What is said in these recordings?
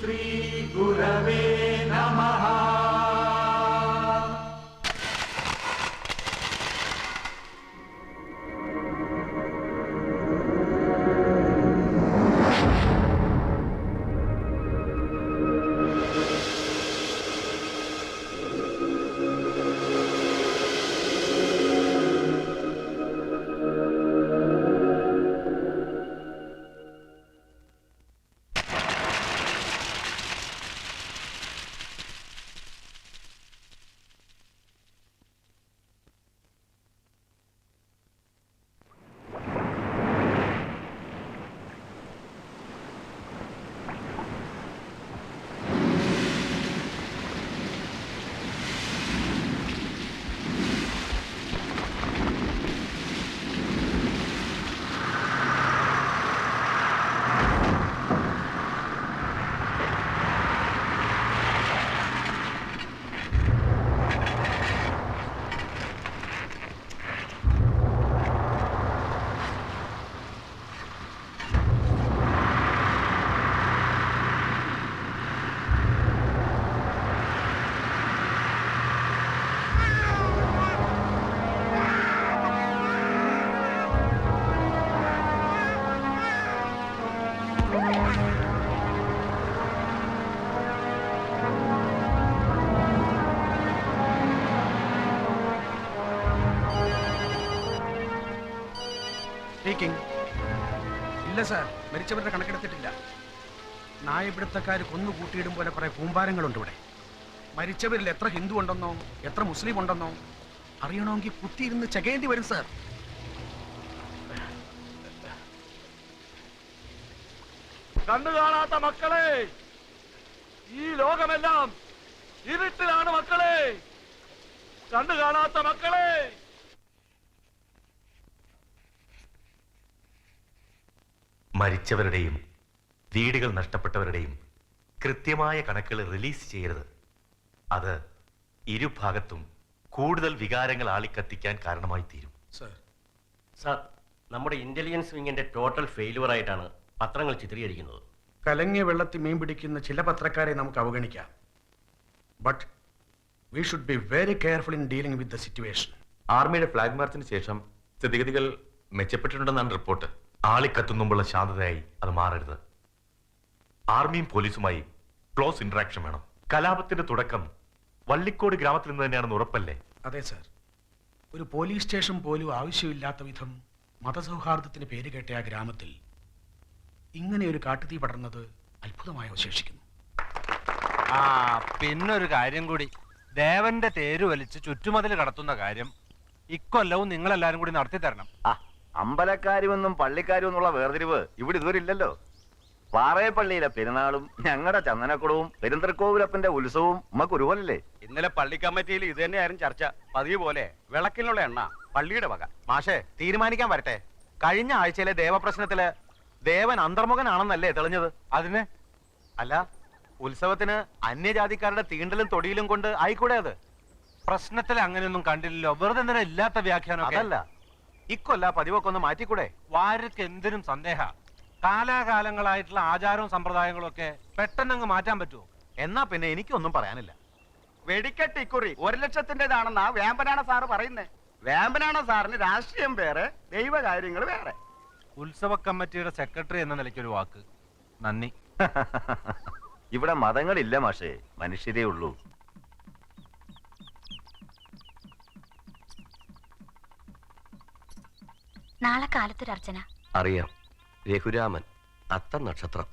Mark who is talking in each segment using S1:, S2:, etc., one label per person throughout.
S1: ശ്രീ ഗുരവേ നമഃ.
S2: ഇല്ല സാർ, മരിച്ചവരുടെ കണക്കെടുത്തിട്ടില്ല. നായപിടുത്തക്കാർ കൊന്നു കൂട്ടിയിടും പോലെ കുറെ കൂമ്പാരങ്ങളുണ്ട് ഇവിടെ. മരിച്ചവരിൽ എത്ര ഹിന്ദു ഉണ്ടെന്നോ എത്ര മുസ്ലിം ഉണ്ടെന്നോ അറിയണമെങ്കിൽ കുത്തിയിരുന്ന് ചെകേണ്ടി വരും സാർ.
S3: കണ്ണു കാണാത്ത മക്കളെ, ഈ ലോകമെല്ലാം ഇരുട്ടിലാണ് മക്കളെ. കണ്ണു കാണാത്ത മക്കളെ.
S4: മരിച്ചവരുടെയും വീടുകൾ നഷ്ടപ്പെട്ടവരുടെയും കൃത്യമായ കണക്കുകൾ റിലീസ് ചെയ്യരുത്. അത് ഇരുഭാഗത്തും കൂടുതൽ വികാരങ്ങൾ ആളിക്കത്തിക്കാൻ കാരണമായി തീരും.
S5: സർ, നമ്മുടെ ഇന്റലിജൻസ് വിങ്ങിന്റെ ടോട്ടൽ ഫെയിലുവർ ആയിട്ടാണ് പത്രങ്ങൾ ചിത്രീകരിക്കുന്നത്.
S2: കലങ്ങിയ വെള്ളത്തിൽ മീൻ പിടിക്കുന്ന ചില പത്രക്കാരെ നമുക്ക് അവഗണിക്കാം. But we should be very careful in dealing with the situation.
S4: ആർമിയുടെ ഫ്ലാഗ് മാർച്ചിന് ശേഷം സ്ഥിതിഗതികൾ മെച്ചപ്പെട്ടിട്ടുണ്ടെന്നാണ് റിപ്പോർട്ട്. ആളിക്കത്തുന്നുമുള്ള ശാന്തതയായി അത് മാറരുത്. ആർമിയും പോലീസുമായി ക്ലോസ് ഇന്ററാക്ഷൻ വേണം. കലാപത്തിന്റെ തുടക്കം വള്ളിക്കോട് ഗ്രാമത്തിൽ നിന്ന് തന്നെയാണെന്ന് ഉറപ്പല്ലേ?
S2: അതെ സാർ. ഒരു പോലീസ് സ്റ്റേഷൻ പോലും ആവശ്യമില്ലാത്ത വിധം മതസൗഹാർദ്ദത്തിന് പേര് കേട്ട ആ ഗ്രാമത്തിൽ ഇങ്ങനെ ഒരു കാട്ടുതീ പടർന്നത് അത്ഭുതമായി അവശേഷിക്കുന്നു.
S6: പിന്നൊരു കാര്യം കൂടി, ദേവന്റെ തേര് വലിച്ച് ചുറ്റുമതിൽ കടത്തുന്ന കാര്യം ഇക്കൊല്ലവും നിങ്ങളെല്ലാരും കൂടി നടത്തി തരണം.
S7: അമ്പലക്കാരുമെന്നും പള്ളിക്കാരും എന്നുള്ള വേർതിരിവ് ഇവിടെ ഇതുവരെ ഇല്ലല്ലോ. പാറയപ്പള്ളിയിലെ പെരുന്നാളും ഞങ്ങളുടെ ചന്ദനക്കുടവും പെരുന്തർക്കോവിലപ്പന്റെ ഉത്സവവും നമുക്ക് ഒരുപോലല്ലേ?
S3: ഇന്നലെ പള്ളി കമ്മിറ്റിയിൽ ഇത് തന്നെയായിരുന്നു ചർച്ച. പതിവ് പോലെ വിളക്കിനുള്ള എണ്ണ പള്ളിയുടെ വക.
S6: മാഷേ, തീരുമാനിക്കാൻ വരട്ടെ. കഴിഞ്ഞ ആഴ്ചയിലെ ദേവപ്രശ്നത്തില് ദേവൻ അന്തർമുഖനാണെന്നല്ലേ തെളിഞ്ഞത്? അതിന് അല്ല, ഉത്സവത്തിന് അന്യജാതിക്കാരുടെ തീണ്ടലും തൊടിയിലും കൊണ്ട് ആയിക്കൂടെ? അത് പ്രശ്നത്തിൽ അങ്ങനെയൊന്നും കണ്ടില്ലല്ലോ. വെറുതെ എന്തിനാ ഇല്ലാത്ത വ്യാഖ്യാനം? അതല്ല, ഇക്കൊല്ല പതിവൊക്കെ ഒന്ന് മാറ്റിക്കൂടെ? വാർക്ക് എന്തിനും സന്ദേഹ. കാലാകാലങ്ങളായിട്ടുള്ള ആചാരവും സമ്പ്രദായങ്ങളും ഒക്കെ പെട്ടെന്നങ്ങ് മാറ്റാൻ പറ്റുമോ? എന്നാ പിന്നെ എനിക്കൊന്നും പറയാനില്ല.
S3: വെടിക്കെട്ട് ഇക്കുറി 1,00,000-ന്റേതാണെന്നാ വേമ്പനാണ് സാറ് പറയുന്നേ. വേമ്പനാണ് സാറിന് രാഷ്ട്രീയം വേറെ, ദൈവകാര്യങ്ങൾ വേറെ.
S6: ഉത്സവ കമ്മിറ്റിയുടെ സെക്രട്ടറി എന്ന നിലയ്ക്കൊരു വാക്ക്. നന്ദി.
S7: ഇവിടെ മതങ്ങളില്ല മാഷേ, മനുഷ്യരേ ഉള്ളൂ.
S8: നാളെ കാലത്തൊരർച്ചന.
S5: അറിയാം. രഘുരാമൻ, അത്ത നക്ഷത്രം.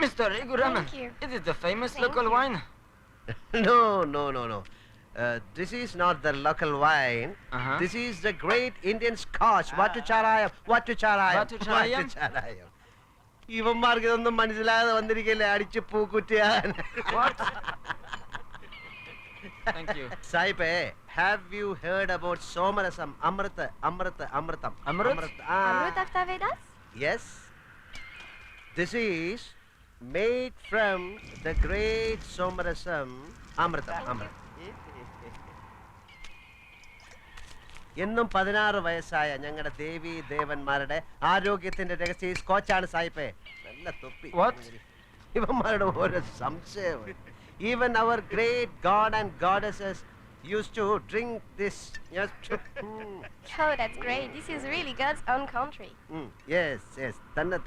S9: Mr. Raguraman, is it the famous local wine?
S10: No. This is not the local wine. This is the great Indian Scotch. Vatucharayam. ഇവന്മാർക്ക് ഇതൊന്നും മനസ്സിലാതെ വന്നിരിക്കല്ലേ അടിച്ച് പൂക്കുറ്റിയാൻ.
S9: Thank you.
S10: Saipe, have you heard about Somarasam? Amritam.
S8: Amrit of the Vedas?
S10: Yes. This is made from the great Somarasam Amritam. എന്നും 16 വയസ്സായ ഞങ്ങളുടെ ദേവി ദേവന്മാരുടെ ആരോഗ്യത്തിന്റെ രഹസ്യം ഈ സ്കോച്ചാണ് സായിപ്പേ. നല്ല തൊപ്പി. ഇവന്മാരുടെ ഓരോ സംശയം. Even our great god and goddesses used to drink this.
S8: Oh, that's great. This is really God's own country.
S10: Yes, yes.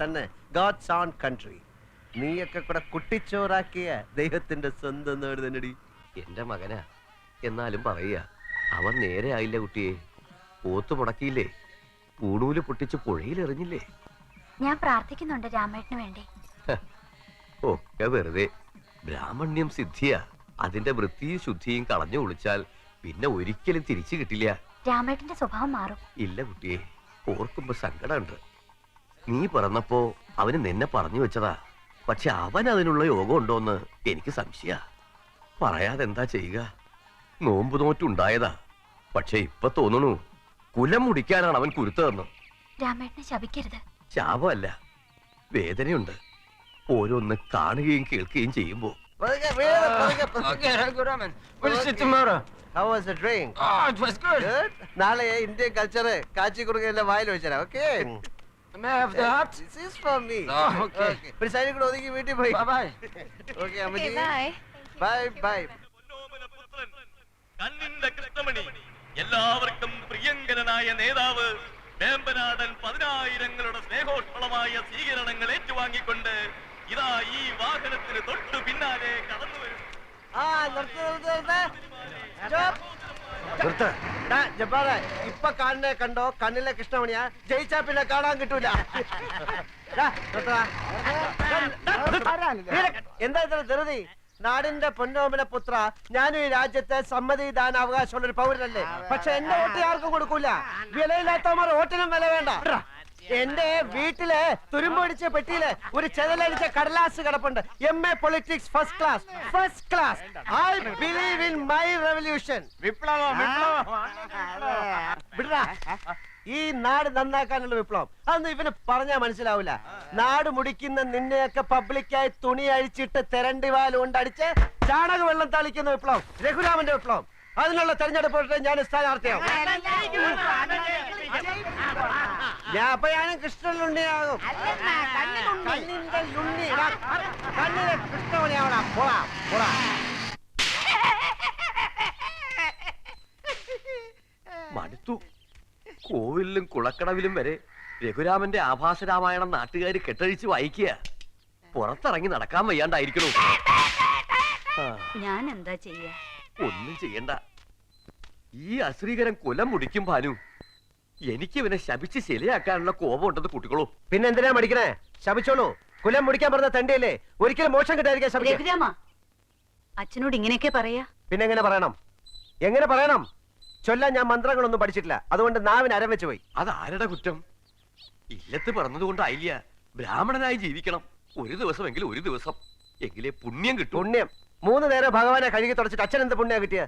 S10: തന്നെ God's own country. നീയൊക്കെ കൂടെ കുട്ടിച്ചോറാക്കിയ ദൈവത്തിന്റെ സ്വന്തം നാട് തന്നെടി.
S11: എന്റെ മകനാ, എന്നാലും പറയുക, അവൻ നേരെ ആയില്ല കുട്ടിയെ. പോത്ത് മുടക്കിയില്ലേ, പൂണൂല് പൊട്ടിച്ച് പുഴയിൽ എറിഞ്ഞില്ലേ.
S8: ഞാൻ പ്രാർത്ഥിക്കുന്നുണ്ട് രാമേട്ടന് വേണ്ടി.
S11: ഒക്കെ വെറുതെ. ബ്രാഹ്മണ്യം സിദ്ധിയാ. അതിന്റെ വൃത്തിയും ശുദ്ധിയും കളഞ്ഞു ഒളിച്ചാൽ പിന്നെ ഒരിക്കലും തിരിച്ചു കിട്ടില്ല.
S8: രാമേട്ടന്റെ സ്വഭാവം മാറും.
S11: ഇല്ല കുട്ടിയെ, ഓർക്കുമ്പോ സങ്കടമുണ്ട്. നീ പറഞ്ഞപ്പോ അവന് നിന്നെ പറഞ്ഞു വെച്ചതാ. പക്ഷെ അവൻ അതിനുള്ള യോഗം ഉണ്ടോന്ന് എനിക്ക് സംശയ. പറയാതെ എന്താ ചെയ്യുക? നോമ്പ് നോറ്റുണ്ടായതാ. പക്ഷെ ഇപ്പൊ തോന്നണു കുലം മുടിക്കാനാണ് അവൻ കുരുത്തതെന്ന്.
S8: രാമേട്ടനെ ശപിക്കരുത്.
S11: ശാപമല്ല, വേദനയുണ്ട്. ഓരോന്ന് കാണുകയും കേൾക്കുകയും ചെയ്യുമ്പോ.
S9: Okay, Raghuram. We'll see tomorrow.
S10: How was the drink?
S9: Oh, it was good.
S10: നാളെ ഇന്ത്യൻ കൾച്ചർ കാച്ചി കുറുകയെല്ലാം വായിൽ വെച്ചാ. Okay,
S9: May I have the hat?
S10: this is for me.
S9: Oh, okay.
S10: ഒരു സൈഡിൽ കൂടെ ഒതുങ്ങി വീട്ടിൽ പോയി.
S9: Bye bye.
S10: ഓക്കെ അമ്മജി,
S8: ബൈ.
S10: Bye bye.
S4: കണ്ണിന്റെ കൃഷ്ണമണി, എല്ലാവർക്കും പ്രിയങ്കരനായ നേതാവ് വേമ്പനാടൻ 10,000ങ്ങളുടെ സ്നേഹോഷ്മളമായ സ്വീകരണങ്ങൾ ഏറ്റുവാങ്ങിക്കൊണ്ട് ഇതാ ഈ വാഹനത്തിന് തൊട്ടു പിന്നാലെ കടന്നു വരും.
S10: ഇപ്പൊ കാണുന്നേ കണ്ടോ, കണ്ണിലെ കൃഷ്ണമണിയാ. ജയിച്ചാ പിന്നെ കാണാൻ കിട്ടൂല. എന്താ ഇത്ര ധൃതി? നാടിന്റെ പൊന്നോമന പുത്ര, ഞാനും ഈ രാജ്യത്തെ സമ്മതിദാന അവകാശമുള്ള ഒരു പൗരനല്ലേ. പക്ഷെ എന്റെ വോട്ട് ആർക്കും കൊടുക്കൂല. വിലയില്ലാത്തവന്മാർ വോട്ടിനും വില വേണ്ട. എന്റെ വീട്ടിലെ തുരുമ്പൊടിച്ച പെട്ടിയില് ഒരു ചെതലടിച്ച കടലാസ് കിടപ്പുണ്ട്. MA politics first class. I believe in my revolution. ഈ നാട് നന്നാക്കാനുള്ള വിപ്ലവം. അതൊന്നും ഇവന് പറഞ്ഞാൽ മനസ്സിലാവില്ല. നാട് മുടിക്കുന്ന നിന്നെയൊക്കെ പബ്ലിക്കായി തുണി അഴിച്ചിട്ട് തെരണ്ടിവാൽ കൊണ്ടടിച്ച് ചാണക വെള്ളം തളിക്കുന്ന വിപ്ലവം, രഘുരാമന്റെ വിപ്ലവം. അതിനുള്ള തെരഞ്ഞെടുപ്പ് ഞാൻ സ്ഥാനാർത്ഥിയാവും. ഞാനും കൃഷ്ണനുണ്ണിയാകും. കണ്ണിന്റെ ലുണ്ണി, കണ്ണിലെ കൃഷ്ണമണിയാവണ. പോടാ പോടാ.
S11: മടുത്തു. കോവിലിലും കുളക്കടവിലും വരെ രഘുരാമന്റെ ആഭാസ രാമായണം നാട്ടുകാർ കെട്ടഴിച്ച് വായിക്കുക. പുറത്തിറങ്ങി നടക്കാൻ വയ്യാണ്ടായിരിക്കണു.
S8: ഞാൻ എന്താ ചെയ്യാ?
S11: ഒന്നും ചെയ്യണ്ട. ഈ അശ്രീകരൻ കുലം മുടിക്കും ഭാനു. എനിക്ക് ഇവനെ ശപിച്ച് ശരിയാക്കാനുള്ള കോപം ഉണ്ടെന്ന് കൂട്ടിക്കോളൂ.
S10: പിന്നെ എന്തിനാ മടിക്കണേ? ശപിച്ചോളൂ. കുലം മുടിക്കാൻ പറഞ്ഞ തന്റെയല്ലേ, ഒരിക്കലും മോശം കിട്ടാതിരിക്കാൻ.
S8: അച്ഛനോട് ഇങ്ങനെയൊക്കെ പറയാ?
S10: പിന്നെ എങ്ങനെ പറയണം? എങ്ങനെ പറയണം? ചൊല്ലാൻ ഞാൻ മന്ത്രങ്ങളൊന്നും പഠിച്ചിട്ടില്ല. അതുകൊണ്ട് നാവിന് അരം വെച്ച് പോയി.
S11: അതാരുടെ കുറ്റം? ഇല്ലത്ത് പറഞ്ഞതുകൊണ്ടായില്ല. ബ്രാഹ്മണനായി ജീവിക്കണം. ഒരു ദിവസമെങ്കിലും ഒരു ദിവസം എങ്കിലേ പുണ്യം കിട്ടും.
S10: പുണ്യം 3 നേരം ഭഗവാനെ കഴുകി തുടച്ചിട്ട് അച്ഛൻ എന്ത് പുണ്യ കിട്ടിയ?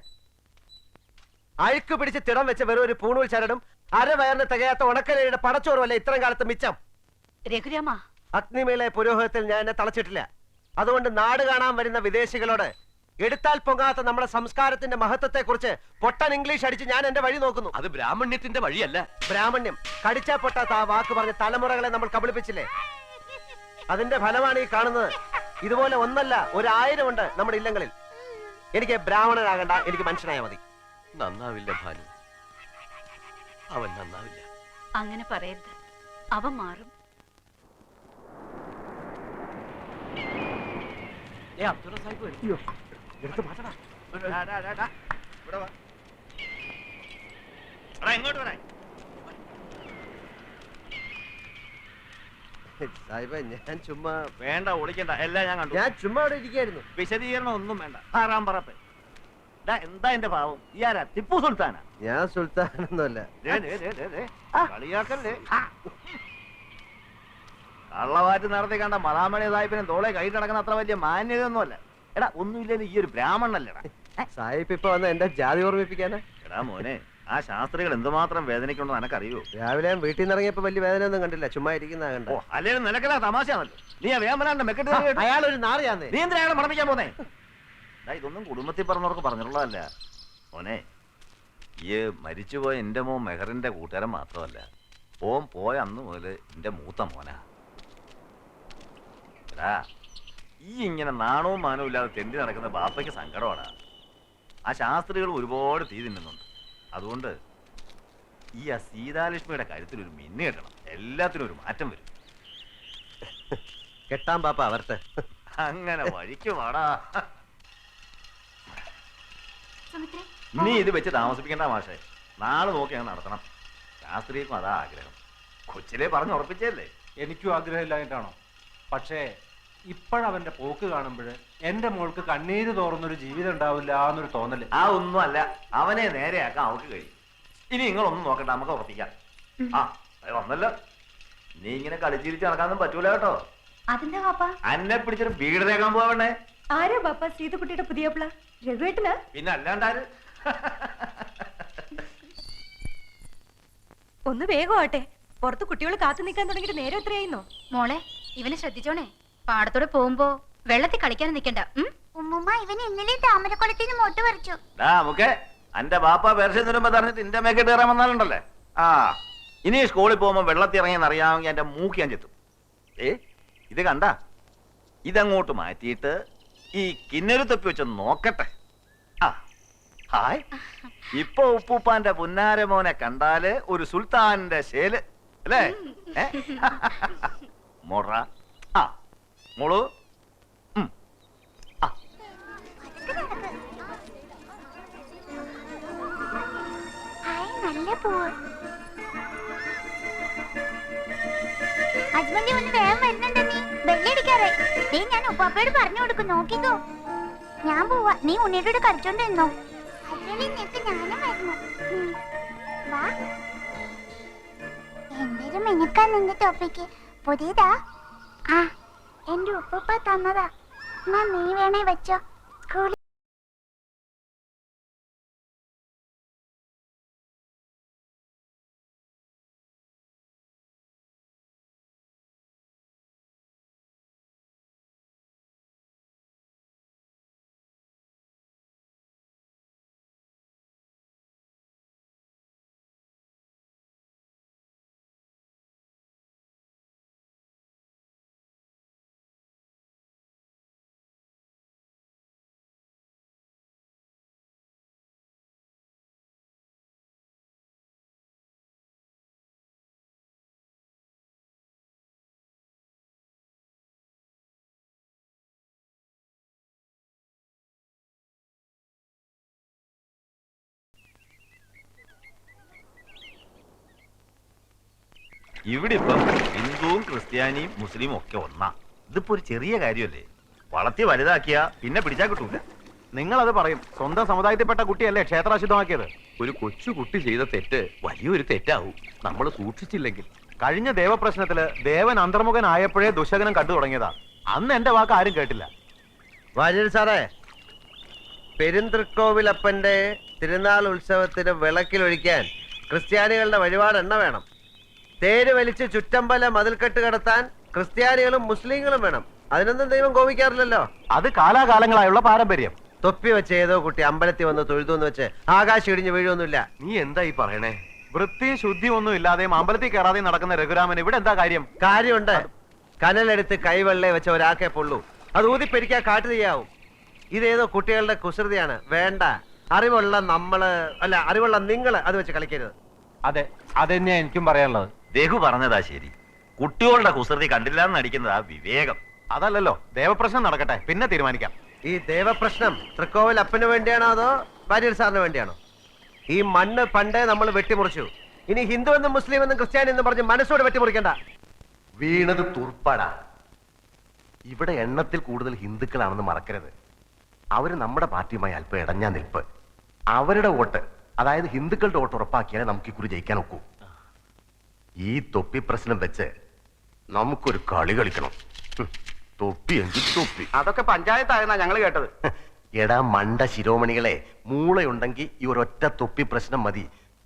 S10: അഴുക്ക് പിടിച്ച് തിടം വെച്ച് വെറും ഒരു പൂണൂൽ ചരടും അരവയറിന് തികയാത്ത ഉണക്കലയുടെ പടച്ചോറുമല്ല ഇത്രയും കാലത്ത് മിച്ചം.
S8: രഘുരാമ,
S10: അഗ്നിമേലെ പുരോഹിതത്തിൽ ഞാൻ എന്നെ തളച്ചിട്ടില്ല. അതുകൊണ്ട് നാട് കാണാൻ വരുന്ന വിദേശികളോട് എടുത്താൽ പൊങ്ങാത്ത നമ്മുടെ സംസ്കാരത്തിന്റെ മഹത്വത്തെ കുറിച്ച് പൊട്ടൻ ഇംഗ്ലീഷ് അടിച്ച് ഞാൻ എന്റെ വഴി നോക്കുന്നു.
S11: അത് ബ്രാഹ്മണ്യത്തിന്റെ വഴിയല്ല.
S10: ബ്രാഹ്മണ്യം കടിച്ചാ പൊട്ടാത്ത ആ വാക്ക് പറഞ്ഞ് തലമുറകളെ നമ്മൾ കബളിപ്പിച്ചില്ലേ? അതിന്റെ ഫലമാണ് ഈ കാണുന്നത്. ഇതുപോലെ ഒന്നല്ല, 1000 ഉണ്ട് നമ്മുടെ ഇല്ലങ്ങളിൽ. എനിക്ക് ബ്രാഹ്മണനാകണ്ട, എനിക്ക് മനുഷ്യനായ മതി.
S11: നന്നാവില്ല ഭാനു, അവൻ നന്നാവില്ല.
S8: അങ്ങനെ പറയരുത്. അവൻ മാറും.
S10: സാഹിബേ, ഞാൻ ചുമ്മാ
S3: വേണ്ട, ഒളിക്കണ്ട, എല്ലാം ഞാൻ കണ്ടു.
S10: ഞാൻ ചുമ്മാ അവിടെ ഇരിക്കായിരുന്നു.
S3: വിശദീകരണം ഒന്നും വേണ്ട. ആറാം പറപ്പ് എന്താ എന്റെ പാവം? ഈ ആരാ? ടിപ്പു സുൽത്താനാ?
S10: ഞാൻ സുൽത്താനൊന്നുമല്ല.
S3: കളിയാക്കല്ലേ? കള്ളവാറ്റ് നടത്തി കണ്ട മലാമണി സാഹിബിനെ തോളെ കൈ നടക്കുന്ന അത്ര വലിയ മാന്യതയൊന്നുമല്ല. എടാ, ഒന്നുമില്ലെങ്കിലും ഈ ഒരു ബ്രാഹ്മണല്ലടാ.
S10: സാഹിബ് ഇപ്പൊ വന്ന എന്റെ ജാതി ഓർമ്മിപ്പിക്കാനാ?
S3: എടാ മോനെ,
S7: ആ ശാസ്ത്രികൾ എന്തുമാത്രം വേദനിക്കണമെന്ന് എനക്കറിയൂ.
S10: രാവിലെ ഞാൻ വീട്ടിൽ നിന്ന് ഇറങ്ങിയപ്പോ വലിയ വേദന ഒന്നും കണ്ടില്ല, ചുമ്മാ ഇരിക്കുന്ന കണ്ട.
S7: ഓ അല്ലെങ്കിൽ നിനക്കല്ല തമാശയാണല്ലോ. നീ ആ വേമ്പനാന്റെ മെക്കെട്ട്
S10: അയാൾ ഒരു നാറിയാന്നേ.
S7: നീ എന്തിനാ അയാളെ മണപ്പിക്കാൻ പോന്നേ? ഇതൊന്നും കുടുംബത്തിൽ പറഞ്ഞവർക്ക് പറഞ്ഞിട്ടുള്ളതല്ല മോനെ. ഈ മരിച്ചുപോയ എന്റെ മോൻ മെഹറിന്റെ കൂട്ടുകാരൻ മാത്രമല്ല, ഓൻ പോയ അന്ന് മുതൽ എന്റെ മൂത്ത മോനാ. ഈ ഇങ്ങനെ നാണവും മാനവും ഇല്ലാതെ തെണ്ടി നടക്കുന്ന ബാപ്പയ്ക്ക് സങ്കടമാണ്. ആ ശാസ്ത്രികൾ ഒരുപാട് തീ തിന്നുന്നുണ്ട്. അതുകൊണ്ട് ഈ ആ സീതാലക്ഷ്മിയുടെ കാര്യത്തിൽ ഒരു മിന്നു കെട്ടണം. എല്ലാത്തിനും ഒരു മാറ്റം വരും.
S10: കെട്ടാൻ പാപ്പ അവർക്ക്
S7: അങ്ങനെ വഴിക്ക് വാടാ. നീ ഇത് വെച്ച് താമസിപ്പിക്കേണ്ട മാഷേ. നാളെ നോക്കി അങ്ങ് നടത്തണം. ശാസ്ത്രിക്കും അതാ ആഗ്രഹം. കൊച്ചിലെ പറഞ്ഞ് ഉറപ്പിച്ചല്ലേ.
S6: എനിക്കും ആഗ്രഹമില്ലായിട്ടാണോ? പക്ഷേ ഇപ്പോഴവന്റെ പോക്ക് കാണുമ്പോൾ എന്റെ മോൾക്ക് കണ്ണീര് തോറുന്നൊരു ജീവിതം ഉണ്ടാവില്ല എന്നൊരു തോന്നല്.
S7: ആ ഒന്നും അല്ല, അവനെ നേരെയാക്കാൻ അവൾക്ക് കഴിയും. ഇനി നിങ്ങളൊന്നും നോക്കണ്ട, നമുക്ക് ഉറപ്പിക്കാം. ആ വന്നല്ലോ. നീ ഇങ്ങനെ കളിച്ചിരിച്ച് നടക്കാനൊന്നും പറ്റൂല കേട്ടോ.
S8: അതെന്താ പാപ്പ?
S7: അന്നെ പിടിച്ചൊരു വീടിനേക്കാൻ പോവണേ.
S8: ആരോ പാപ്പ? സീതക്കുട്ടിയുടെ പുതിയ രഘുവേട്ടനാ?
S7: പിന്നെ അല്ലാണ്ടാര്?
S8: ഒന്ന് വേഗമാട്ടെ, പുറത്ത് കുട്ടികൾ കാത്തു നിൽക്കാൻ തുടങ്ങിയിട്ട് നേരെ എത്രയായിരുന്നോ? മോളെ, ഇവനെ ശ്രദ്ധിച്ചോണേ. പാടത്തോടെ പോകുമ്പോ വെള്ളത്തിൽ കളിക്കാൻ നിൽക്കണ്ട.
S12: ഉമ്മുമ്മ ഇവന് ഇന്നലെ താമരക്കുളത്തിൽ നിന്ന് മൊട്ട് പറിച്ചു.
S7: നമുക്ക് എന്റെ ബാപ്പ പേർഷ്യം വരുമ്പോ പറഞ്ഞിട്ട് എന്റെ മേക്കിട്ട് കയറാൻ വന്നാലുണ്ടല്ലേ. ആ ഇനി സ്കൂളിൽ പോകുമ്പോ വെള്ളത്തിൽ ഇറങ്ങിയെന്ന് അറിയാമെങ്കിൽ എന്റെ മൂക്ക് ഞാൻ ചെത്തും. ഇത് കണ്ട, ഇതങ്ങോട്ട് മാറ്റിയിട്ട് ഈ കിന്നരു തൊപ്പി വെച്ച് നോക്കട്ടെ. ആ ഹായ്. ഇപ്പൊ ഉപ്പൂപ്പാന്റെ പുന്നാരമോനെ കണ്ടാല് ഒരു സുൽത്താന്റെ ശേല് അല്ലേ? മൊറ. ആ മോളു.
S12: നല്ല പൂവ്. ഹസ്ബൻഡ് ഒന്ന് വേഗം വരുന്നുണ്ട്. നീ ബെല്ലടിക്കാറായി. ഞാൻ ഉപ്പാപ്പയോട് പറഞ്ഞു കൊടുക്കും, നോക്കിക്കോ. ഞാൻ പോവാ, നീ ഉണ്ണിയോട് കളിച്ചോണ്ടിരുന്നോ. ഞാനും വരുന്നു. എന്തൊരു മിനുക്കാ നിന്റെ ടോപ്പിക്ക്. പുതിയതാ? ആ എന്റെ ഉപ്പ തന്നതാ. എന്നാ നീ വേണേ വെച്ചോ. സ്കൂളിൽ
S7: ഇവിടെ ഇപ്പം ഹിന്ദുവും ക്രിസ്ത്യാനിയും മുസ്ലിമും ഒക്കെ ഒന്നാ. ഇതിപ്പോ ഒരു ചെറിയ കാര്യമല്ലേ. വളർത്തി വലുതാക്കിയാ പിന്നെ പിടിച്ചാ കിട്ടൂല.
S6: നിങ്ങളത് പറയും. സ്വന്തം സമുദായത്തിൽപ്പെട്ട കുട്ടിയല്ലേ ക്ഷേത്രാശുദ്ധമാക്കിയത്.
S11: ഒരു കൊച്ചു കുട്ടി ചെയ്ത തെറ്റ് വലിയൊരു തെറ്റാവും നമ്മൾ സൂക്ഷിച്ചില്ലെങ്കിൽ.
S6: കഴിഞ്ഞ ദേവപ്രശ്നത്തില് ദേവൻ അന്തർമുഖനായപ്പോഴേ ദുശകനം കണ്ടു തുടങ്ങിയതാ. അന്ന് എന്റെ വാക്ക് ആരും കേട്ടില്ല.
S10: വാര്യർ സാറേ, പെരുന്തൃക്കോവിലപ്പന്റെ തിരുനാൾ ഉത്സവത്തിന് വിളക്കിലൊഴിക്കാൻ ക്രിസ്ത്യാനികളുടെ വഴിപാട് എണ്ണ വേണം. തേര് വലിച്ച് ചുറ്റമ്പല മതിൽക്കെട്ട് കടത്താൻ ക്രിസ്ത്യാനികളും മുസ്ലിങ്ങളും വേണം. അതിനൊന്നും ദൈവം കോപിക്കാറില്ലല്ലോ.
S6: അത് കാലാകാലങ്ങളായുള്ള പാരമ്പര്യം.
S10: തൊപ്പി വെച്ച് ഏതോ കുട്ടി അമ്പലത്തിൽ വന്ന് തൊഴുതുന്ന് വെച്ച് ആകാശം ഇടിഞ്ഞ് വീഴൊന്നുമില്ല.
S11: നീ എന്താ ഈ പറയണേ?
S6: വൃത്തിയും ശുദ്ധിയും ഒന്നും ഇല്ലാതെയും അമ്പലത്തിൽ കയറാതെയും നടക്കുന്ന രഘുരാമൻ ഇവിടെ എന്താ കാര്യം?
S10: കാര്യമുണ്ട്. കനലെടുത്ത് കൈവെള്ളേ വെച്ച ഒരാക്കെ പൊള്ളൂ. അത് ഊതിപ്പെരിക്കാൻ കാട്ടു ചെയ്യാവും. ഇതേതോ കുട്ടികളുടെ കുസൃതിയാണ്. വേണ്ട. അറിവുള്ള നമ്മള് അല്ല, അറിവുള്ള നിങ്ങള് അത് വെച്ച് കളിക്കരുത്.
S6: അതെ, അതെന്നെയാ എനിക്കും പറയാനുള്ളത്.
S7: രഘു പറഞ്ഞതാ ശരി. കുട്ടികളുടെ കുസൃതി കണ്ടില്ല എന്ന് നടിക്കുന്നതാ വിവേകം.
S6: അതല്ലല്ലോ, ദേവപ്രശ്നം നടക്കട്ടെ, പിന്നെ തീരുമാനിക്കാം.
S10: ഈ ദേവപ്രശ്നം തൃക്കോവിൽ അപ്പന് വേണ്ടിയാണോ അതോ വാര്യർ സാറിന് വേണ്ടിയാണോ? ഈ മണ്ണ് പണ്ടേ നമ്മൾ വെട്ടിമുറിച്ചു. ഇനി ഹിന്ദു എന്നും മുസ്ലിം എന്നും ക്രിസ്ത്യാനി എന്നും പറഞ്ഞ് മനസ്സോട് വെട്ടിമുറിക്കണ്ട.
S11: വീണത് തുർപ്പാടാ. ഇവിടെ എണ്ണത്തിൽ കൂടുതൽ ഹിന്ദുക്കളാണെന്ന് മറക്കരുത്. അവര് നമ്മുടെ പാർട്ടിയുമായി അല്പം ഇടഞ്ഞാ നിൽപ്പ്. അവരുടെ വോട്ട്, അതായത് ഹിന്ദുക്കളുടെ വോട്ട് ഉറപ്പാക്കിയാലേ നമുക്ക് ഇക്കുറി ജയിക്കാൻ ഒക്കൂ. ഈ തൊപ്പി പ്രശ്നം വെച്ച് നമുക്കൊരു കളി കളിക്കണം. തൊപ്പി എങ്കിൽ തൊപ്പി.
S3: അതൊക്കെ പഞ്ചായത്തായെന്നാ ഞങ്ങൾ കേട്ടത്.
S11: എടാ മണ്ട ശിരോമണികളെ, മൂളയുണ്ടെങ്കിൽ ഈ ഒരൊറ്റ തൊപ്പി പ്രശ്നം മതി.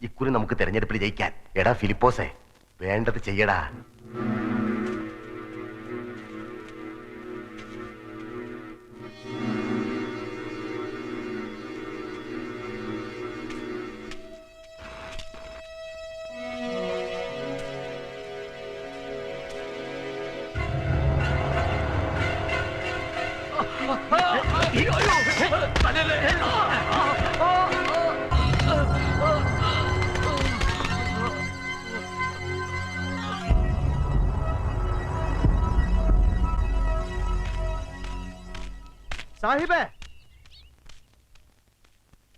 S11: ഇക്കുറി നമുക്ക് തെരഞ്ഞെടുപ്പിൽ ജയിക്കാൻ. എടാ ഫിലിപ്പോസേ, വേണ്ടത് ചെയ്യടാ.
S10: സാഹിബേ,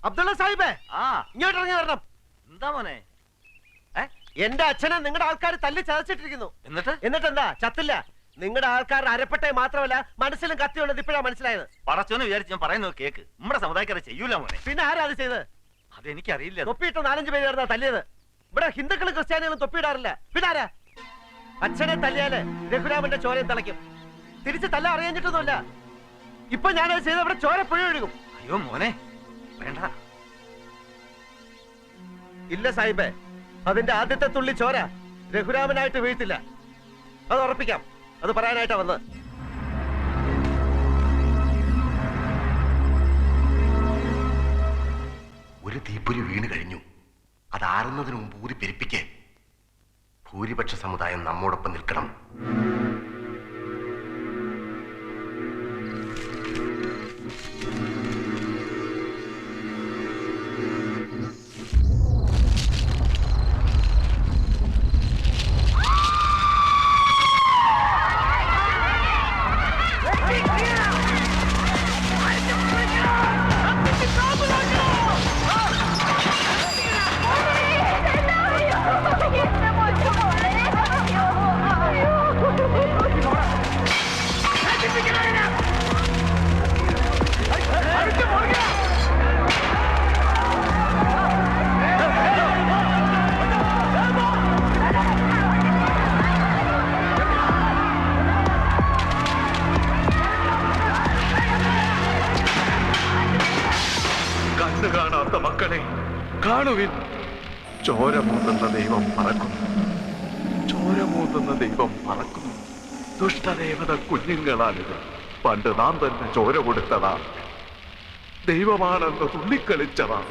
S10: അബ്ദുള്ള സാഹിബേ, ഇങ്ങോട്ട് ഇറങ്ങി വരണം.
S7: എന്താ മോനെ?
S10: എന്റെ അച്ഛനെ നിങ്ങളുടെ ആൾക്കാർ തല്ലി ചതച്ചിട്ടിരിക്കുന്നു. എന്നിട്ട് എന്താ ചത്തില്ല? നിങ്ങളുടെ ആൾക്കാരുടെ അരപ്പട്ടെ മാത്രമല്ല മനസ്സിലും കത്തിയുള്ളത് ഇപ്പോഴാ മനസ്സിലായത്.
S7: പടച്ചോന്ന് വിചാരിച്ച് ഞാൻ പറയുന്നത് കേക്ക്. നമ്മുടെ സമുദായക്കാരെ ചെയ്യൂല മോനെ.
S10: പിന്നെ ആരാ അത് ചെയ്തത്?
S7: അതെനിക്കറിയില്ല.
S10: തൊപ്പിയിട്ട് 4-5 പേര് ചേർന്നാ തല്ലിയത്. ഇവിടെ ഹിന്ദുക്കളും ക്രിസ്ത്യാനികളും തൊപ്പിയിടാറില്ല. പിന്നെ ആരാ? അച്ഛനെ തല്ലിയാല് രഘുരാമന്റെ ചോരയും തിളയ്ക്കും. തിരിച്ച് തല്ല അറിയാഞ്ഞിട്ടൊന്നുമില്ല. ഇപ്പൊ ഞാനത് ചെയ്ത ഇവിടെ ചോര പുഴ ഒഴുകും.
S7: അയ്യോ മോനെ, വേണ്ട.
S10: ഇല്ല സാഹിബേ, അതിന്റെ ആദ്യത്തെ തുള്ളി ചോര രഘുരാമനായിട്ട് വീഴ്ത്തില്ല. അത് ഉറപ്പിക്കാം. അത് പറയാനായിട്ടാ വന്നത്.
S11: ഒരു തീപ്പൊരി വീണ് കഴിഞ്ഞു. അതാറുന്നതിന് മുമ്പ് ഊതി പെരുപ്പിക്കേ. ഭൂരിപക്ഷ സമുദായം നമ്മോടൊപ്പം നിൽക്കണം.
S1: കാണാത്ത മക്കളെ കാണുവിൻ. ചോരമൂന്നുന്ന ദൈവം പറക്കുന്നു. ചോരമൂന്നുന്ന ദൈവം പറക്കുന്നു. ദുഷ്ടദേവത കുഞ്ഞുങ്ങളാണിത്. പണ്ട് നാം തന്നെ ചോര കൊടുത്തതാ. ദൈവമാണെന്ന് തുള്ളിക്കളിച്ചതാ.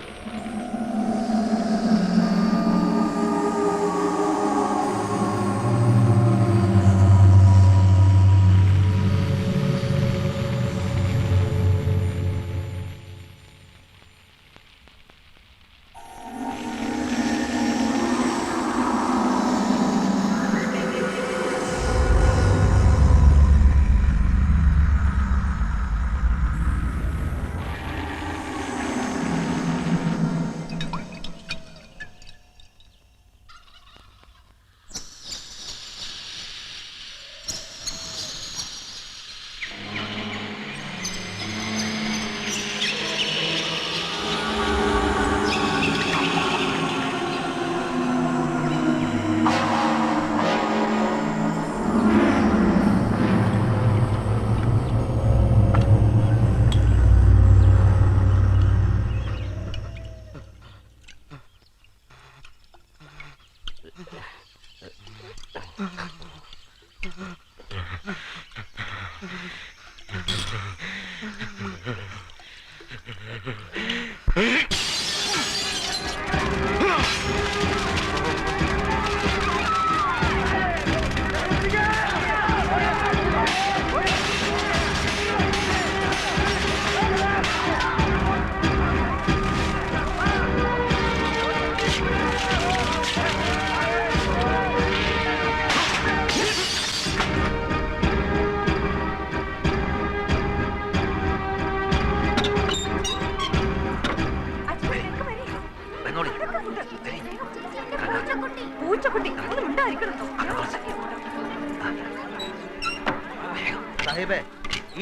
S10: സാഹിബേ,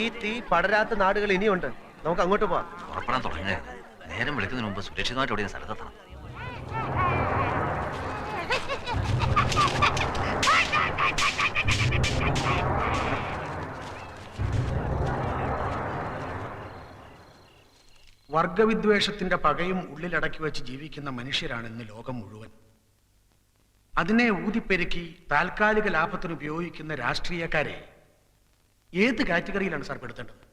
S10: ഈ തീ പടരാത്ത നാടുകൾ ഇനിയുണ്ട്. നമുക്ക് അങ്ങോട്ട് പോവാം.
S7: പുറപ്പെടാൻ തുടങ്ങുക. നേരം വിളിക്കുന്നതിന് മുമ്പ് സുരക്ഷിതമായിട്ട് ഓടിയ സ്ഥലത്തെത്തണം.
S2: വർഗവിദ്വേഷത്തിന്റെ പകയും ഉള്ളിലടക്കി വെച്ച് ജീവിക്കുന്ന മനുഷ്യരാണ് ഇന്ന് ലോകം മുഴുവൻ. അതിനെ ഊതിപ്പെരുക്കി താൽക്കാലിക ലാഭത്തിന് ഉപയോഗിക്കുന്ന രാഷ്ട്രീയക്കാരെ ഏത് കാറ്റഗറിയിലാണ് സാർ പെടുത്തേണ്ടത്?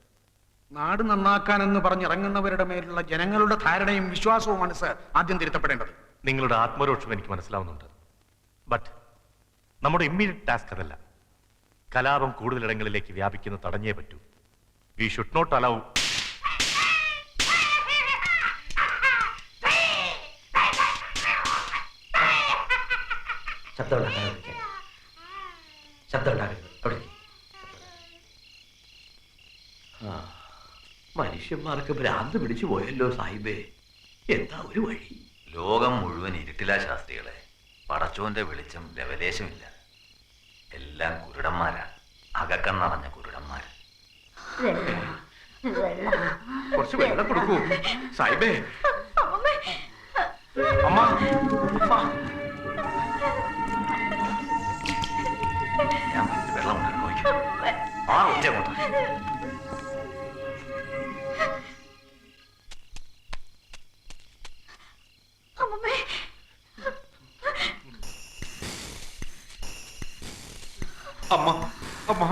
S2: നാട് നന്നാക്കാനെന്ന് പറഞ്ഞിറങ്ങുന്നവരുടെ മേലുള്ള ജനങ്ങളുടെ ധാരണയും വിശ്വാസവുമാണ് സാർ ആദ്യം തിരുത്തപ്പെടേണ്ടത്.
S4: നിങ്ങളുടെ ആത്മരോക്ഷം എനിക്ക് മനസ്സിലാവുന്നുണ്ട്. ബട്ട് നമ്മുടെ ഇമ്മീഡിയറ്റ് ടാസ്ക് അതല്ല. കലാപം കൂടുതലിടങ്ങളിലേക്ക് വ്യാപിക്കുന്നത് തടഞ്ഞേ പറ്റൂ. വി ഷുഡ് നോട്ട് അലൗ
S11: ശബ്ദം ഉണ്ടാക്കാതിരിക്കാൻ. ശബ്ദം ഉണ്ടാക്കരുത്. അവിടെ മനുഷ്യന്മാർക്ക് ഭ്രാന്ത് പിടിച്ചു പോയല്ലോ സാഹിബേ. എന്താ ഒരു വഴി?
S7: ലോകം മുഴുവൻ ഇരുട്ടിലാ ശാസ്ത്രികളെ. പടച്ചോന്റെ വെളിച്ചം ലവലേശമില്ല. എല്ലാം കുരുടന്മാരാ, അകക്കണ്ണടഞ്ഞ കുരുടന്മാര്.
S11: കുറച്ച് വെള്ളം കൊടുക്കൂ സാഹിബേ.
S4: അമ്മ,
S7: ഞാൻ വെള്ളം നോക്കാം. ആ ഒറ്റ കൊണ്ട്
S11: അമ്മ അമ്മ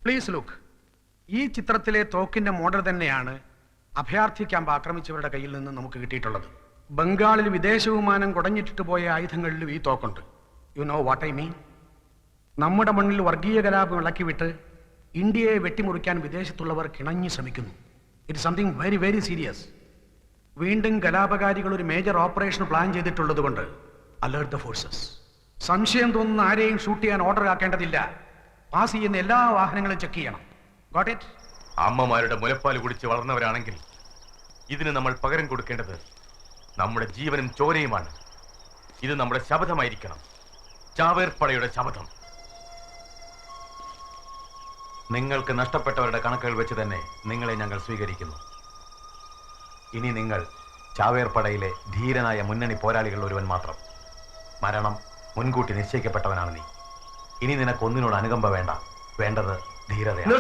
S2: പ്ലീസ് ലുക്ക്. ഈ ചിത്രത്തിലെ തോക്കിന്റെ മോഡൽ തന്നെയാണ് അഭയാർത്ഥി ക്യാമ്പ് ആക്രമിച്ചവരുടെ കയ്യിൽ നിന്ന് നമുക്ക് കിട്ടിയിട്ടുള്ളത്. ബംഗാളിൽ വിദേശ വിമാനം കുടഞ്ഞിട്ടിട്ട് പോയ ആയുധങ്ങളിലും ഈ തോക്കുണ്ട്. You know what I mean? നമ്മുടെ മണ്ണിൽ വർഗീയ കലാപം ഇളക്കിവിട്ട് ഇന്ത്യയെ വെട്ടിമുറിക്കാൻ വിദേശത്തുള്ളവർ കിണഞ്ഞു ശ്രമിക്കുന്നു. It something very very serious. വീണ്ടും കലാപകാരികൾ ഒരു മേജർ ഓപ്പറേഷൻ പ്ലാൻ ചെയ്തിട്ടുള്ളത് കൊണ്ട് അലേർട്ട് ദ ഫോഴ്സസ്. സംശയം തോന്നുന്ന ആരെയും ഷൂട്ട് ചെയ്യാൻ ഓർഡർ ആക്കേണ്ടതില്ല. പാസ് ചെയ്യുന്ന എല്ലാ വാഹനങ്ങളും ചെക്ക് ചെയ്യണം. Got it?
S4: അമ്മമാരുടെ മുലപ്പാൽ കുടിച്ച് വളർന്നവരാണെങ്കിൽ ഇതിന് നമ്മൾ പകരം കൊടുക്കേണ്ടത് നമ്മുടെ ജീവനും ചോരയുമാണ്. ഇത് നമ്മുടെ ശപഥമായിരിക്കണം, ചാവേർപ്പടയുടെ ശപഥം.
S6: നിങ്ങൾക്ക് നഷ്ടപ്പെട്ടവരുടെ കണക്കുകൾ വെച്ച് തന്നെ നിങ്ങളെ ഞങ്ങൾ സ്വീകരിക്കുന്നു. ഇനി നിങ്ങൾ ചാവേർപ്പടയിലെ ധീരനായ മുന്നണി പോരാളികൾ ഒരുവൻ മാത്രം. മരണം മുൻകൂട്ടി നിശ്ചയിക്കപ്പെട്ടവനാണ് നീ. ഇനി നിനക്കൊന്നിനോട് അനുകമ്പ വേണ്ട, വേണ്ടത് ധീരതയാണ്.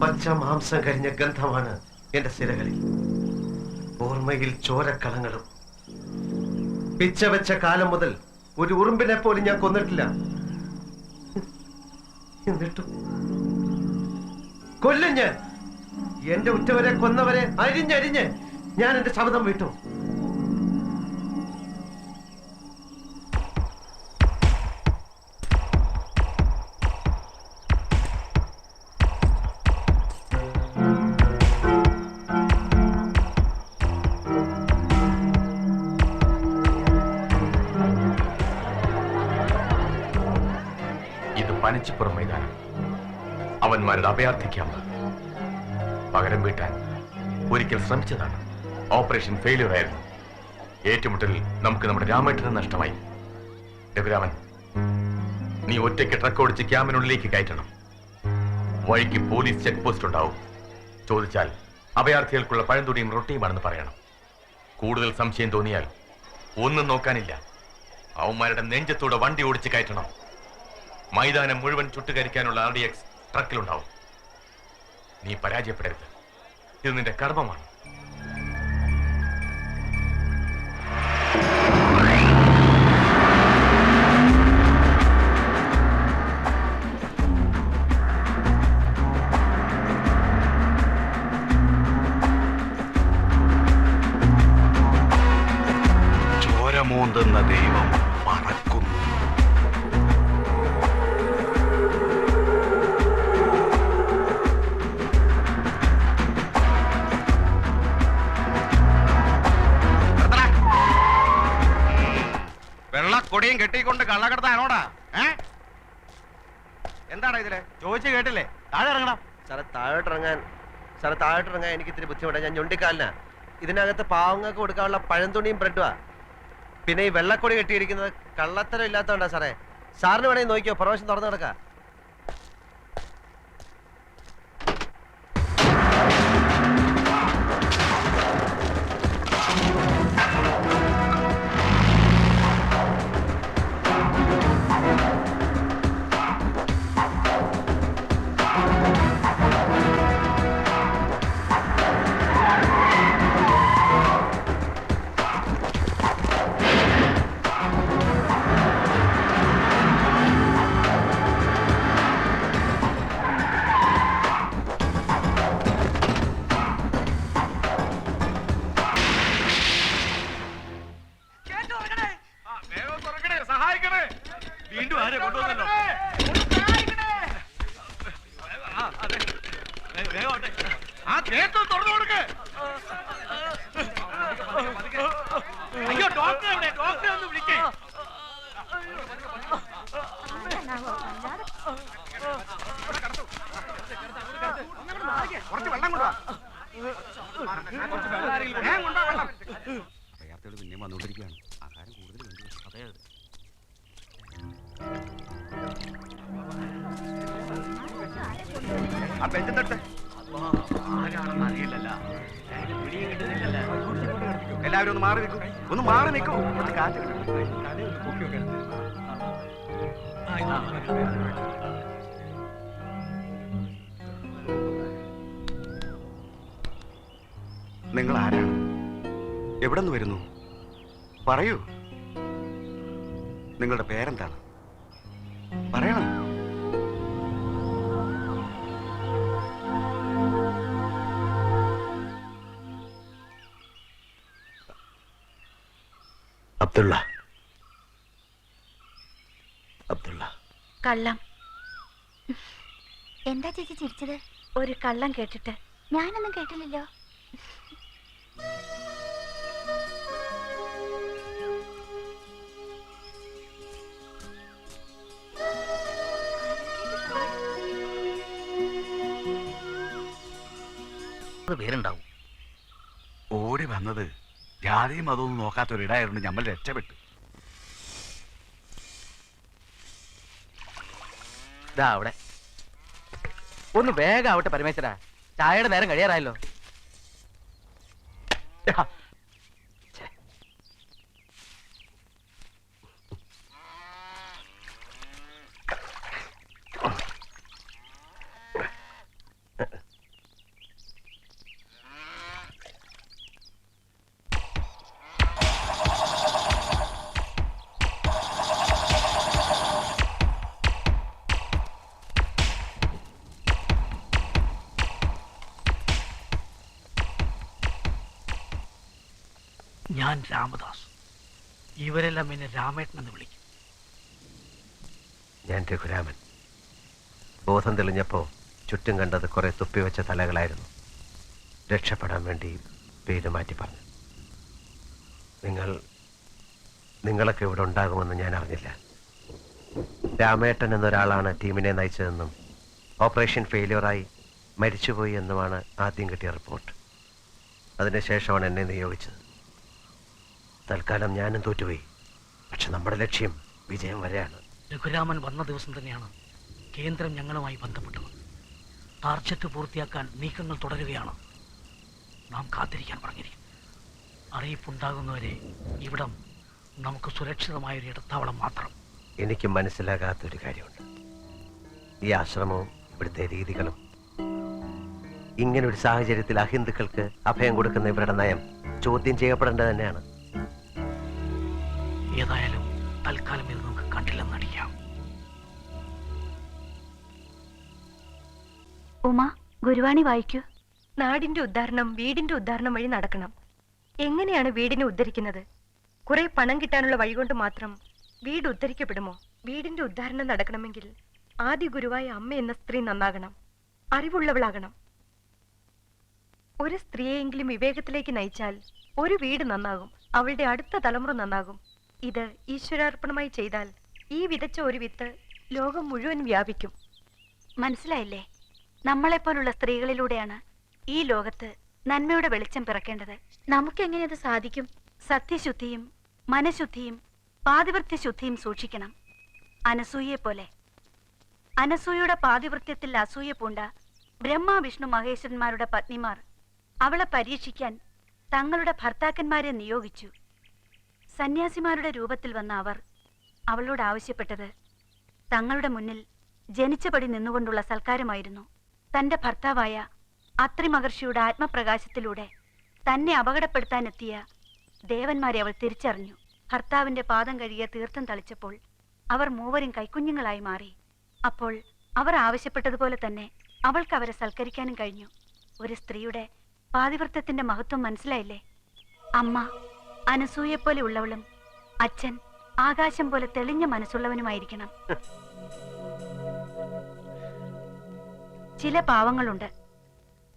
S11: പച്ച മാംസം കരിഞ്ഞ ഗന്ധമാണ് എന്റെ സിരകളിൽ. ഓർമ്മയിൽ ചോരക്കളങ്ങളും. പിച്ച വെച്ച കാലം മുതൽ ഒരു ഉറുമ്പിനെ പോലും ഞാൻ കൊന്നിട്ടില്ല. എന്നിട്ടും കൊല്ലും ഞാൻ. എന്റെ ഉറ്റവരെ കൊന്നവരെ അരിഞ്ഞരിഞ്ഞ് ഞാൻ എന്റെ ശബ്ദം വിട്ടു.
S4: പനച്ചിപ്പുറം മൈതാനം, അവന്മാരുടെ അഭയാർത്ഥി ക്യാമ്പ്. പകരം വീട്ടാൻ ഒരിക്കൽ ശ്രമിച്ചതാണ്. ഓപ്പറേഷൻ ഫെയിലിയർ ആയിരുന്നു. ഏറ്റുമുട്ടലിൽ നമുക്ക് നമ്മുടെ രാമേട്ടനെ നഷ്ടമായി. രഘുരാമൻ, നീ ഒറ്റയ്ക്ക് ട്രക്ക് ഓടിച്ച് ക്യാമ്പിനുള്ളിലേക്ക് കയറ്റണം. വഴിക്ക് പോലീസ് ചെക്ക് പോസ്റ്റ് ഉണ്ടാവും. ചോദിച്ചാൽ അഭയാർത്ഥികൾക്കുള്ള പഴംതുണിയും റൊട്ടിയുമാണെന്ന് പറയണം. കൂടുതൽ സംശയം തോന്നിയാൽ ഒന്നും നോക്കാനില്ല, അവന്മാരുടെ നെഞ്ചത്തൂടെ വണ്ടി ഓടിച്ച് കയറ്റണം. മൈതാനം മുഴുവൻ ചുട്ടുകരിക്കാനുള്ള RDX ട്രക്കിലുണ്ടാവും. നീ പരാജയപ്പെടരുത്. ഇത് നിന്റെ കർമ്മമാണ്.
S1: ചോരമൂന്തുന്ന ദൈവം പറക്കുന്നു.
S3: വെള്ളക്കൊടിയും കെട്ടിക്കൊണ്ട് കള്ളക്കടത്താനോടാ? എന്താടാ ഇതില്? ചോദിച്ചു കേട്ടില്ലേ? താഴെ ഇറങ്ങണം.
S11: സാറേ താഴോട്ടിറങ്ങാൻ എനിക്ക് ഇത്തിരി ബുദ്ധിമുട്ടാണ്. ഞാൻ ഞൊണ്ടിക്കാലിനാ. ഇതിനകത്ത് പാവങ്ങൾക്ക് കൊടുക്കാനുള്ള പഴംതുണിയും ബ്രെഡുവാ. പിന്നെ ഈ വെള്ളക്കൊടി കെട്ടിയിരിക്കുന്നത് കള്ളത്തരം ഇല്ലാത്തതുകൊണ്ടാ സാറേ. സാറിന് വേണമെങ്കിൽ നോക്കിയോ, പ്രവേശനം തുറന്നു കിടക്കാം.
S3: വീണ്ടും ആരെ കൊണ്ടുവന്നല്ലോ? ആ കേട്ടോ തുറന്നു കൊടുക്ക്. അയ്യോ, ഡോക്ടറെ എവിടെ? ഡോക്ടറെ ഒന്ന് വിളിക്കേ. കുറച്ച് വെള്ളം കൊണ്ടുവാ. അയാളോട് പിന്നെയും വന്നുകൊണ്ടിരിക്കുകയാണ്. ആഹാരം കൂടുതൽ വേണ്ടി. അതെ അതെ. ആ ബെഞ്ചെടുത്ത് ആരാണെന്ന് അറിയില്ലല്ലോ. പിടിയും കിട്ടുന്നില്ലല്ലോ. എല്ലാവരും ഒന്ന് മാറി നിൽക്കും. ഒന്ന് മാറി നിൽക്കൂ. കാറ്റ് നിങ്ങൾ ആരാണ്? എവിടെ നിന്ന് വരുന്നു? പറയൂ. നിങ്ങളുടെ പേരെന്താണ്? പറയണം.
S11: അബ്ദുള്ള.
S8: കള്ളം.
S12: എന്താ ചേച്ചി ചിരിച്ചത്?
S8: ഒരു കള്ളം കേട്ടിട്ട്.
S12: ഞാനൊന്നും കേട്ടില്ലല്ലോ.
S13: പേരുണ്ടാവും.
S1: ഓടി വന്നത് ജാതിയും അതൊന്നും നോക്കാത്തൊരിടായിരുന്നു. നമ്മൾ രക്ഷപ്പെട്ടു.
S13: ഇതാ അവിടെ. ഒന്ന് വേഗം ആവട്ടെ പരമേശ്വര, ചായയുടെ നേരം കഴിയാറായല്ലോ. ഞാൻ രാമദാസ്. ഇവരെല്ലാം എന്നെ രാമേട്ടൻ എന്ന് വിളിക്കും.
S11: ഞാൻ രഘുരാമൻ. ബോധം തെളിഞ്ഞപ്പോൾ ചുറ്റും കണ്ടത് കുറെ തുപ്പിവെച്ച തലകളായിരുന്നു. രക്ഷപ്പെടാൻ വേണ്ടി പേര് മാറ്റി പറഞ്ഞു. നിങ്ങളൊക്കെ ഇവിടെ ഉണ്ടാകുമെന്ന് ഞാൻ അറിഞ്ഞില്ല. രാമേട്ടൻ എന്നൊരാളാണ് ടീമിനെ നയിച്ചതെന്നും ഓപ്പറേഷൻ ഫെയിലിയറായി മരിച്ചുപോയി എന്നുമാണ് ആദ്യം കിട്ടിയ റിപ്പോർട്ട്. അതിനുശേഷമാണ് എന്നെ നിയോഗിച്ചത്. തൽക്കാലം ഞാനും തോറ്റുപോയി. പക്ഷെ നമ്മുടെ ലക്ഷ്യം വിജയം വരെയാണ്.
S13: രഘുരാമൻ വന്ന ദിവസം തന്നെയാണ് കേന്ദ്രം ഞങ്ങളുമായി ബന്ധപ്പെട്ടത്. ടാർഗറ്റ് പൂർത്തിയാക്കാൻ നീക്കങ്ങൾ തുടരുകയാണ്. നാം കാത്തിരിക്കാൻ പറഞ്ഞിരിക്കും. അറിയിപ്പുണ്ടാകുന്നവരെ ഇവിടം നമുക്ക് സുരക്ഷിതമായൊരു ഇടത്താവളം മാത്രം.
S11: എനിക്ക് മനസ്സിലാകാത്തൊരു കാര്യമുണ്ട്. ഈ ആശ്രമവും ഇവിടുത്തെ രീതികളും. ഇങ്ങനൊരു സാഹചര്യത്തിൽ അഹിന്ദുക്കൾക്ക് അഭയം കൊടുക്കുന്ന ഇവരുടെ നയം ചോദ്യം ചെയ്യപ്പെടേണ്ടത് തന്നെയാണ്.
S13: ഏതായാലും തൽക്കാലം ഇത് നമുക്ക് കണ്ടില്ലെന്നടിക്കാം.
S8: ഉമ, ഗുരുവാണി വായിക്കൂ. നാടിന്റെ ഉദ്ധാരണം വീടിന്റെ ഉദ്ധാരണം വഴി നടക്കണം. എങ്ങനെയാണ് വീടിനെ ഉദ്ധരിക്കുന്നത്? കുറെ പണം കിട്ടാനുള്ള വഴികൊണ്ട് മാത്രം വീട് ഉദ്ധരിക്കപ്പെടുമോ? വീടിന്റെ ഉദ്ധാരണം നടക്കണമെങ്കിൽ ആദ്യ ഗുരുവായ അമ്മ എന്ന സ്ത്രീ നന്നാകണം, അറിവുള്ളവളാകണം. ഒരു സ്ത്രീയെങ്കിലും വിവേകത്തിലേക്ക് നയിച്ചാൽ ഒരു വീട് നന്നാകും, അവളുടെ അടുത്ത തലമുറ നന്നാകും. ഇത് ഈശ്വരാർപ്പണമായി ചെയ്താൽ ഈ വിതച്ച ഒരു വിത്ത് ലോകം മുഴുവൻ വ്യാപിക്കും. മനസ്സിലായില്ലേ? നമ്മളെപ്പോലുള്ള സ്ത്രീകളിലൂടെയാണ് ഈ ലോകത്ത് നന്മയുടെ വെളിച്ചം പിറക്കേണ്ടത്. നമുക്കെങ്ങനെ അത് സാധിക്കും? സത്യശുദ്ധിയും മനഃശുദ്ധിയും പാതിവൃത്യശുദ്ധിയും സൂക്ഷിക്കണം. അനസൂയെ പോലെ. അനസൂയയുടെ പാതിവൃത്യത്തിൽ അസൂയ പൂണ്ട ബ്രഹ്മ വിഷ്ണു മഹേശ്വരന്മാരുടെ പത്നിമാർ അവളെ പരീക്ഷിക്കാൻ തങ്ങളുടെ ഭർത്താക്കന്മാരെ നിയോഗിച്ചു. സന്യാസിമാരുടെ രൂപത്തിൽ വന്ന അവർ അവളോട് ആവശ്യപ്പെട്ടത് തങ്ങളുടെ മുന്നിൽ ജനിച്ചപടി നിന്നുകൊണ്ടുള്ള സൽക്കാരമായിരുന്നു. തന്റെ ഭർത്താവായ അത്രി മഹർഷിയുടെ ആത്മപ്രകാശത്തിലൂടെ തന്നെ അപകടപ്പെടുത്താനെത്തിയ ദേവന്മാരെ അവൾ തിരിച്ചറിഞ്ഞു. ഭർത്താവിന്റെ പാദം കഴുകിയ തീർത്ഥം തളിച്ചപ്പോൾ അവർ മൂവരും കൈക്കുഞ്ഞുങ്ങളായി മാറി. അപ്പോൾ അവർ ആവശ്യപ്പെട്ടതുപോലെ തന്നെ അവൾക്ക് അവരെ സൽക്കരിക്കാനും കഴിഞ്ഞു. ഒരു സ്ത്രീയുടെ പാതിവൃത്യത്തിന്റെ മഹത്വം മനസ്സിലായില്ലേ? അമ്മ അനസൂയെപ്പോലെ ഉള്ളവളും അച്ഛൻ ആകാശം പോലെ തെളിഞ്ഞ മനസ്സുള്ളവനുമായിരിക്കണം. ചില പാവങ്ങളുണ്ട്,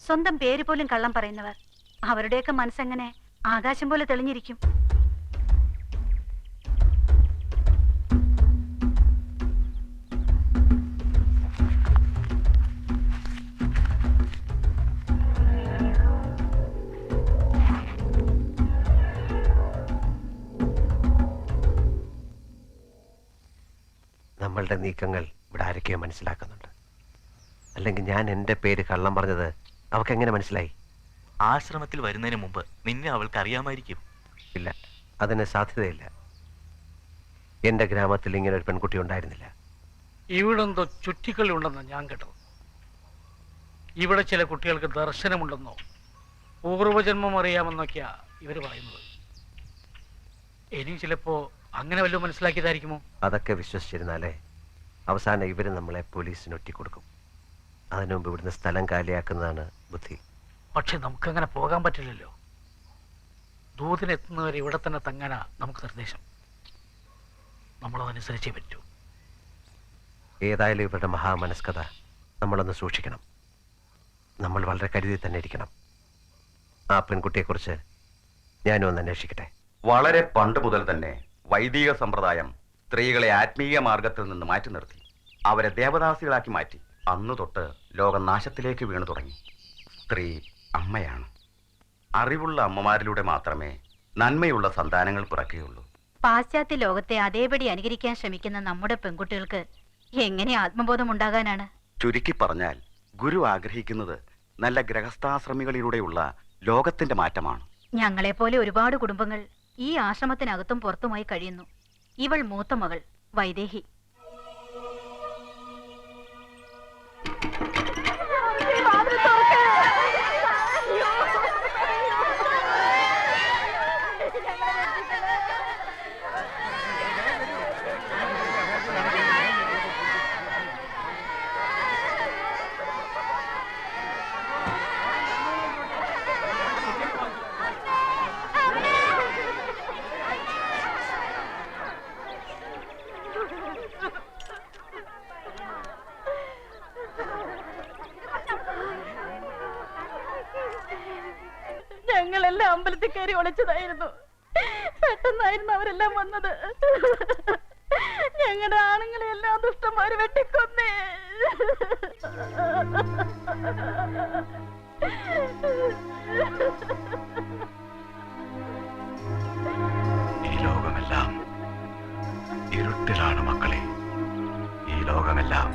S8: സ്വന്തം പേര് പോലും കള്ളം പറയുന്നവർ. അവരുടെയൊക്കെ മനസ്സെങ്ങനെ ആകാശം പോലെ തെളിഞ്ഞിരിക്കും?
S11: നമ്മളുടെ നീക്കങ്ങൾ ഇവിടെ ആരൊക്കെയോ മനസ്സിലാക്കുന്നുണ്ട്. അല്ലെങ്കിൽ ഞാൻ എൻ്റെ പേര് കള്ളം പറഞ്ഞത് അവൾക്ക് എങ്ങനെ മനസ്സിലായി?
S4: ആശ്രമത്തിൽ വരുന്നതിന് മുമ്പ് നിന്നെ അവൾക്ക് അറിയാമായിരിക്കും.
S11: ഇല്ല, അതിന് സാധ്യതയില്ല. എൻ്റെ ഗ്രാമത്തിൽ ഇങ്ങനെ ഒരു പെൺകുട്ടി ഉണ്ടായിരുന്നില്ല.
S13: ഇവിടെന്തോ ചുറ്റിക്കളി ഉണ്ടെന്ന് ഞാൻ കേട്ടത്. ഇവിടെ ചില കുട്ടികൾക്ക് ദർശനമുണ്ടെന്നോ പൂർവജന്മം അറിയാമെന്നൊക്കെയാ ഇവര് പറയുന്നത്. ഇനി ചിലപ്പോ അങ്ങനെ വല്ലതും മനസ്സിലാക്കിയതായിരിക്കുമോ?
S11: അതൊക്കെ വിശ്വസിച്ചിരുന്നാലേ അവസാനം ഇവര് നമ്മളെ പോലീസിന് ഒറ്റിക്കൊടുക്കും. അതിനു മുമ്പ് ഇവിടുന്ന് സ്ഥലം കാലിയാക്കുന്നതാണ് ബുദ്ധി.
S13: പക്ഷെ നമുക്കങ്ങനെ പോകാൻ പറ്റില്ലല്ലോ. ദൂതിനെത്തുന്നവരെ ഇവിടെ തന്നെ തങ്ങാനാ നമുക്ക് നിർദ്ദേശം. നമ്മളതനുസരിച്ചേ പറ്റൂ.
S11: ഏതായാലും ഇവരുടെ മഹാമനസ്കത നമ്മളൊന്ന് സൂക്ഷിക്കണം. നമ്മൾ വളരെ കരുതി തന്നെ ഇരിക്കണം. ആ പെൺകുട്ടിയെക്കുറിച്ച് ഞാനും ഒന്ന് അന്വേഷിക്കട്ടെ.
S7: വളരെ പണ്ട് മുതൽ തന്നെ വൈദിക സമ്പ്രദായം സ്ത്രീകളെ ആത്മീയ മാർഗത്തിൽ നിന്ന് മാറ്റി നിർത്തി അവരെ ദേവദാസികളാക്കി മാറ്റി. അന്നു തൊട്ട് ലോകം നാശത്തിലേക്ക് വീണു തുടങ്ങി. സ്ത്രീ
S3: അമ്മയാണ്. അറിവുള്ള അമ്മമാരിലൂടെ മാത്രമേ നന്മയുള്ള സന്താനങ്ങൾ പിറക്കുകയുള്ളൂ.
S8: പാശ്ചാത്യ ലോകത്തെ അതേപടി അനുകരിക്കാൻ ശ്രമിക്കുന്ന നമ്മുടെ പെൺകുട്ടികൾക്ക് എങ്ങനെ ആത്മബോധം ഉണ്ടാകാനാണ്?
S3: ചുരുക്കി പറഞ്ഞാൽ ഗുരു ആഗ്രഹിക്കുന്നത് നല്ല ഗൃഹസ്ഥാശ്രമികളിലൂടെയുള്ള ലോകത്തിന്റെ മാറ്റമാണ്.
S8: ഞങ്ങളെപ്പോലെ ഒരുപാട് കുടുംബങ്ങൾ ഈ ആശ്രമത്തിനകത്തും പുറത്തുമായി കഴിയുന്നു. ഇവൾ മൂത്ത മകൾ വൈദേഹി. ഞങ്ങളെല്ലാം അമ്പലത്തിൽ കയറി ഒളിച്ചതായിരുന്നു. പെട്ടെന്നായിരുന്നു അവരെല്ലാം വന്നത്. ഞങ്ങളുടെ ആണുങ്ങളെ എല്ലാം ദുഷ്ടന്മാര് വെട്ടിക്കൊന്നേ.
S1: ഈ ലോകമെല്ലാം ഇരുട്ടിലാണ് മക്കളെ. ഈ ലോകമെല്ലാം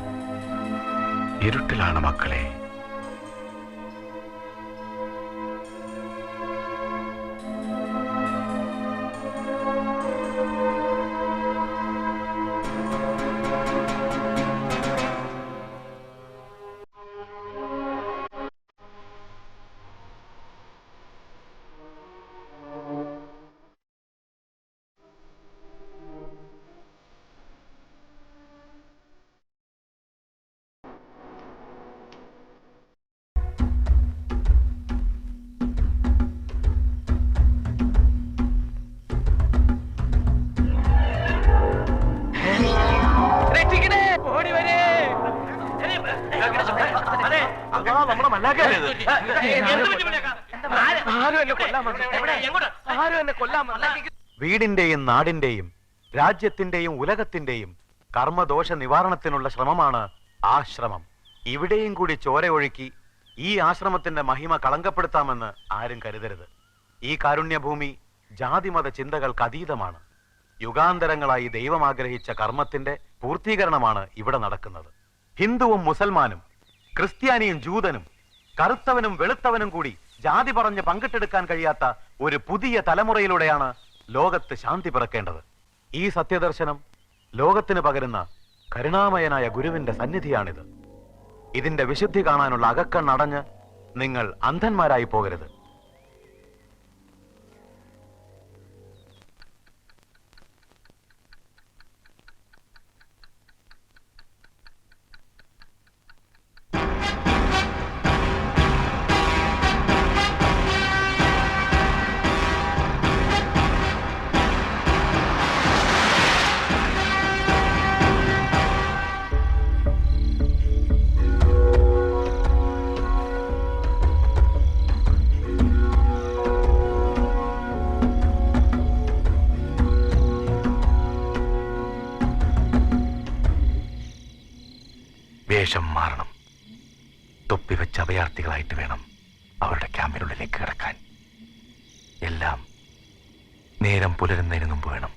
S1: ഇരുട്ടിലാണ് മക്കളെ.
S6: വീടിന്റെയും നാടിന്റെയും രാജ്യത്തിന്റെയും ഉലകത്തിന്റെയും കർമ്മദോഷ നിവാരണത്തിനുള്ള ശ്രമമാണ് ആശ്രമം. ഇവിടെയും കൂടി ചോര ഒഴുക്കി ഈ ആശ്രമത്തിന്റെ മഹിമ കളങ്കപ്പെടുത്താമെന്ന് ആരും കരുതരുത്. ഈ കാരുണ്യഭൂമി ജാതിമത ചിന്തകൾക്ക് അതീതമാണ്. യുഗാന്തരങ്ങളായി ദൈവം ആഗ്രഹിച്ച കർമ്മത്തിന്റെ പൂർത്തീകരണമാണ് ഇവിടെ നടക്കുന്നത്. ഹിന്ദുവും മുസൽമാനും ക്രിസ്ത്യാനിയും ജൂതനും കറുത്തവനും വെളുത്തവനും കൂടി ജാതി പറഞ്ഞ് പങ്കിട്ടെടുക്കാൻ കഴിയാത്ത ഒരു പുതിയ തലമുറയിലൂടെയാണ് ലോകത്ത് ശാന്തി പിറക്കേണ്ടത്. ഈ സത്യദർശനം ലോകത്തിന് പകരുന്ന കരുണാമയനായ ഗുരുവിന്റെ സന്നിധിയാണിത്. ഇതിന്റെ വിശുദ്ധി കാണാനുള്ള അകക്കണ്ണടഞ്ഞ് നിങ്ങൾ അന്ധന്മാരായി പോകരുത്.
S1: വേഷം മാറണം. തൊപ്പിവെച്ച അഭയാർത്ഥികളായിട്ട് വേണം അവരുടെ ക്യാമ്പിനുള്ളിലേക്ക് കിടക്കാൻ. എല്ലാം നേരം പുലരുന്നതിന് മുമ്പ് വേണം.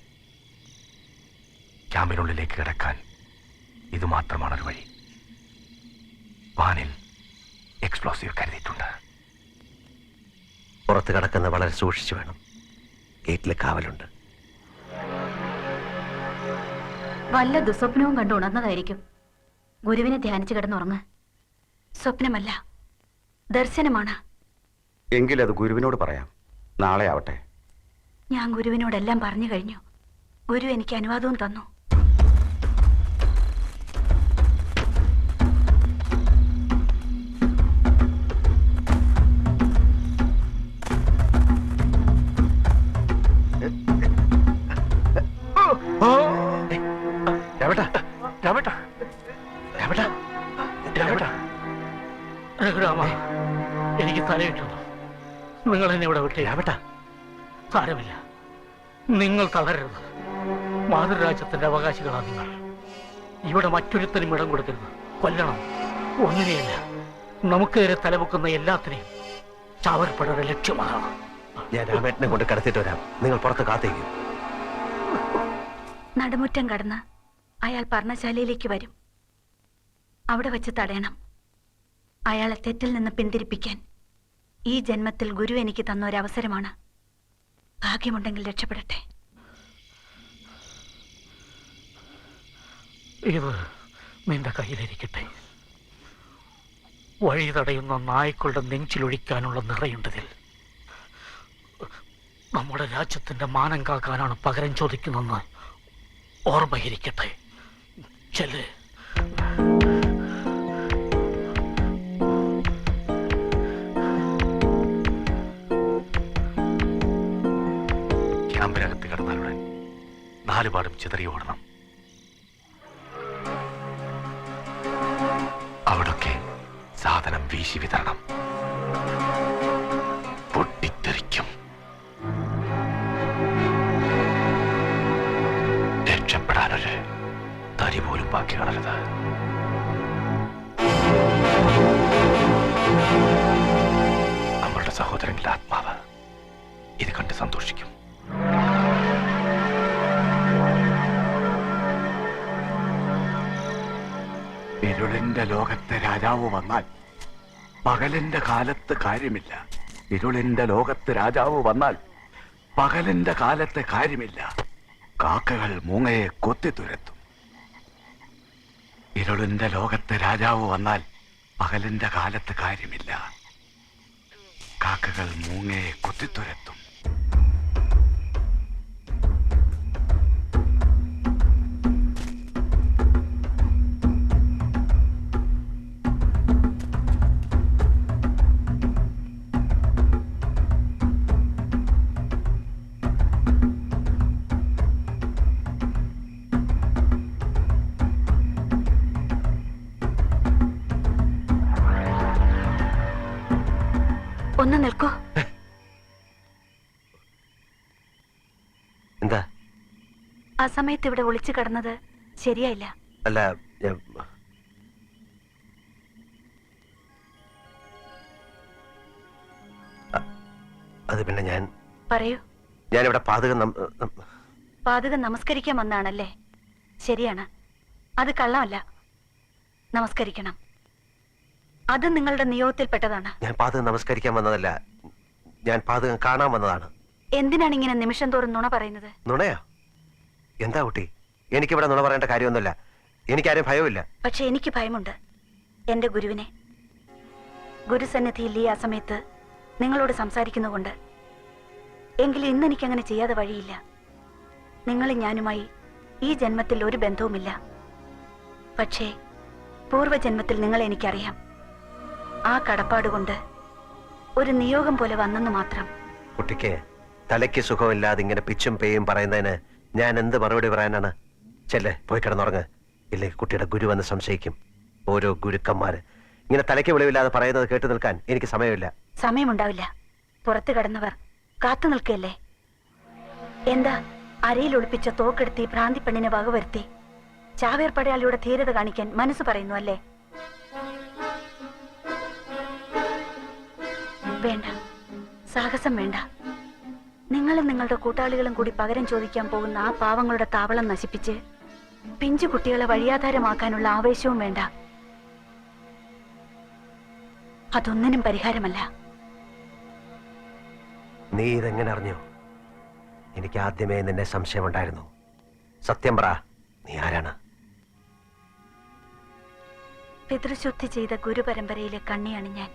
S1: ക്യാമ്പിനുള്ളിലേക്ക് കിടക്കാൻ ഇതുമാത്രമാണൊരു വഴി. വാനിൽ എക്സ്പ്ലോസീവ് കരുതിയിട്ടുണ്ട്.
S11: പുറത്ത് കിടക്കുന്ന വളരെ സൂക്ഷിച്ചു വേണം. ഗേറ്റിലെ കാവലുണ്ട്.
S8: വല്ല ദുസ്വപ്നവും കണ്ടു ഉണർന്നതായിരിക്കും. ഗുരുവിനെ ധ്യാനിച്ചു കിടന്നുറങ്ങ്. സ്വപ്നമല്ല, ദർശനമാണ്.
S3: എങ്കിലത് ഗുരുവിനോട് പറയാം. നാളെ ആവട്ടെ.
S8: ഞാൻ ഗുരുവിനോടെല്ലാം പറഞ്ഞു കഴിഞ്ഞു. ഗുരു എനിക്ക് അനുവാദവും തന്നു.
S14: എനിക്ക് തലയിട്ടുന്നു. നിങ്ങൾ എന്നെ ഇവിടെ വിട്ടേ. സാരമില്ല, നിങ്ങൾ തളരരുത്. മാതൃരാജ്യത്തിന്റെ അവകാശികളാണ് നിങ്ങൾ. ഇവിടെ മറ്റൊരുത്തനും ഇടം കൊടുക്കരുത്. കൊല്ലണം. ഒന്നിനെയല്ല, നമുക്കേറെ തലവെക്കുന്ന എല്ലാത്തിനെയും. ചാവർപ്പടയുടെ ലക്ഷ്യമാണ്.
S11: ഞാൻ രാമേട്ടനെ കൊണ്ട് കിടത്തിട്ട് വരാം. നിങ്ങൾ പുറത്ത് കാത്തേക്കും.
S8: നടുമുറ്റം കടന്ന് അയാൾ പർണശാലയിലേക്ക് വരും. അവിടെ വെച്ച് തടയണം. അയാളെ തെറ്റിൽ നിന്ന് പിന്തിരിപ്പിക്കാൻ ഈ ജന്മത്തിൽ ഗുരു എനിക്ക് തന്ന ഒരു അവസരമാണ്. ഭാഗ്യമുണ്ടെങ്കിൽ രക്ഷപ്പെടട്ടെ.
S14: ഇത് നിന്റെ കയ്യിലിരിക്കട്ടെ. വഴി തടയുന്ന നായ്ക്കളുടെ നെഞ്ചിലൊഴിക്കാനുള്ള നിറയുണ്ടതിൽ. നമ്മുടെ രാജ്യത്തിന്റെ മാനം കാക്കാനാണ് പകരം ചോദിക്കുന്നതെന്ന് ഓർമ്മയിരിക്കട്ടെ. ചെല്ല്.
S1: ക്യാമ്പിനകത്ത് കിടന്നാലുടൻ നാലുപാടും ചിതറി ഓടണം. അവിടൊക്കെ സാധനം വീശി വിതരണം. പൊട്ടിത്തെറിക്കും. രക്ഷപ്പെടാനൊരു തരി പോലും ബാക്കി കാണരുത്. നമ്മളുടെ സഹോദരങ്ങളുടെ ആത്മാവ് ഇത് കണ്ട് സന്തോഷിക്കും.
S15: ഇരുളിന്റെ ലോകത്തെ രാജാവ് വന്നാൽ പകലിന്റെ കാലത്ത് കാര്യമില്ല. ഇരുളിന്റെ ലോകത്ത് രാജാവ് വന്നാൽ പകലിന്റെ കാലത്തെ കാര്യമില്ല. കാക്കകൾ മൂങ്ങയെ കൊത്തിത്തുരത്തും. ഇരുളിന്റെ ലോകത്തെ രാജാവ് വന്നാൽ പകലിന്റെ കാലത്ത് കാര്യമില്ല. കാക്കകൾ മൂങ്ങയെ കൊത്തിത്തുരത്തും.
S8: ഒന്ന് നിൽക്കൂ.
S11: എന്താ
S8: ആ സമയത്ത് ഇവിടെ ഒളിച്ചു കിടന്നത് ശരിയായില്ല.
S11: അല്ല, അത് പിന്നെ ഞാൻ
S8: പറയൂ.
S11: ഞാനിവിടെ
S8: പാതകം നമസ്കരിക്കാൻ വന്നാണല്ലേ? ശരിയാണ്, അത് കള്ളമല്ല. നമസ്കരിക്കണം. അത് നിങ്ങളുടെ നിയോഗത്തിൽപ്പെട്ടതാണ്.
S11: ഞാൻ പാതകം നമസ്കരിക്കാൻ വന്നതല്ല, ഞാൻ പാതകം കാണാൻ വന്നതാണ്.
S8: എന്തിനാണ് ഇങ്ങനെ നിമിഷം തോറും നുണ പറയുന്നത്?
S11: നുണയോ? എന്താ കുട്ടി, എനിക്കിവിടെ നുണ പറയേണ്ട കാര്യമൊന്നുമില്ല. എനിക്കാരും ഭയമില്ല.
S8: പക്ഷെ എനിക്ക് ഭയമുണ്ട്. എന്റെ ഗുരുവിനെ. ഗുരുസന്നിധിയിൽ ഈ ആ സമയത്ത് നിങ്ങളോട് സംസാരിക്കുന്നുകൊണ്ട്. എങ്കിലും ഇന്ന് എനിക്കങ്ങനെ ചെയ്യാതെ വഴിയില്ല. നിങ്ങളും ഞാനുമായി ഈ ജന്മത്തിൽ ഒരു ബന്ധവുമില്ല. പക്ഷേ പൂർവ്വജന്മത്തിൽ നിങ്ങളെ എനിക്കറിയാം. ആ കടപ്പാടുകൊണ്ട് ഒരു നിയോഗം പോലെ വന്നെന്ന് മാത്രം.
S11: കുട്ടിക്ക് തലയ്ക്ക് സുഖമില്ലാതെ ഇങ്ങനെ പിച്ചും പേയും പറയുന്നതിന് ഞാൻ എന്ത് മറുപടി പറയാനാണ്? ചെല്ലേ, പോയി കിടന്നുറങ്ങ്. ഇല്ലെങ്കിൽ കുട്ടിയുടെ ഗുരു വന്ന് സംശയിക്കും. ഓരോ ഗുരുക്കന്മാര് ഇങ്ങനെ തലയ്ക്ക് വെളിവില്ലാതെ പറയുന്നത് കേട്ടു നിൽക്കാൻ എനിക്ക് സമയമില്ല.
S8: സമയമുണ്ടാവില്ല. പുറത്തു കടന്നവർ കാത്തു നിൽക്കല്ലേ? എന്താ അരയിൽ ഒളിപ്പിച്ച തോക്കെടുത്തി ഭ്രാന്തി പെണ്ണിനെ വകവരുത്തി ചാവേർ പടയാളിയുടെ ധീരത കാണിക്കാൻ മനസ്സ് പറയുന്നു അല്ലേ? വേണ്ട, സാഹസം വേണ്ട. നിങ്ങളും നിങ്ങളുടെ കൂട്ടാളികളും കൂടി പകരം ചോദിക്കാൻ പോകുന്ന ആ പാവങ്ങളുടെ താവളം നശിപ്പിച്ച് പിഞ്ചു കുട്ടികളെ വഴിയാധാരമാക്കാനുള്ള ആവേശവും വേണ്ട. അതൊന്നിനും പരിഹാരമല്ല.
S11: നീ ഇതെങ്ങനെ അറിഞ്ഞു? എനിക്ക് ആദ്യമേ നിന്നെ സംശയമുണ്ടായിരുന്നു. സത്യം പറ, നീ ആരാണ്?
S8: പിതൃശുദ്ധി ചെയ്ത ഗുരുപരമ്പരയിലെ കണ്ണിയാണ് ഞാൻ.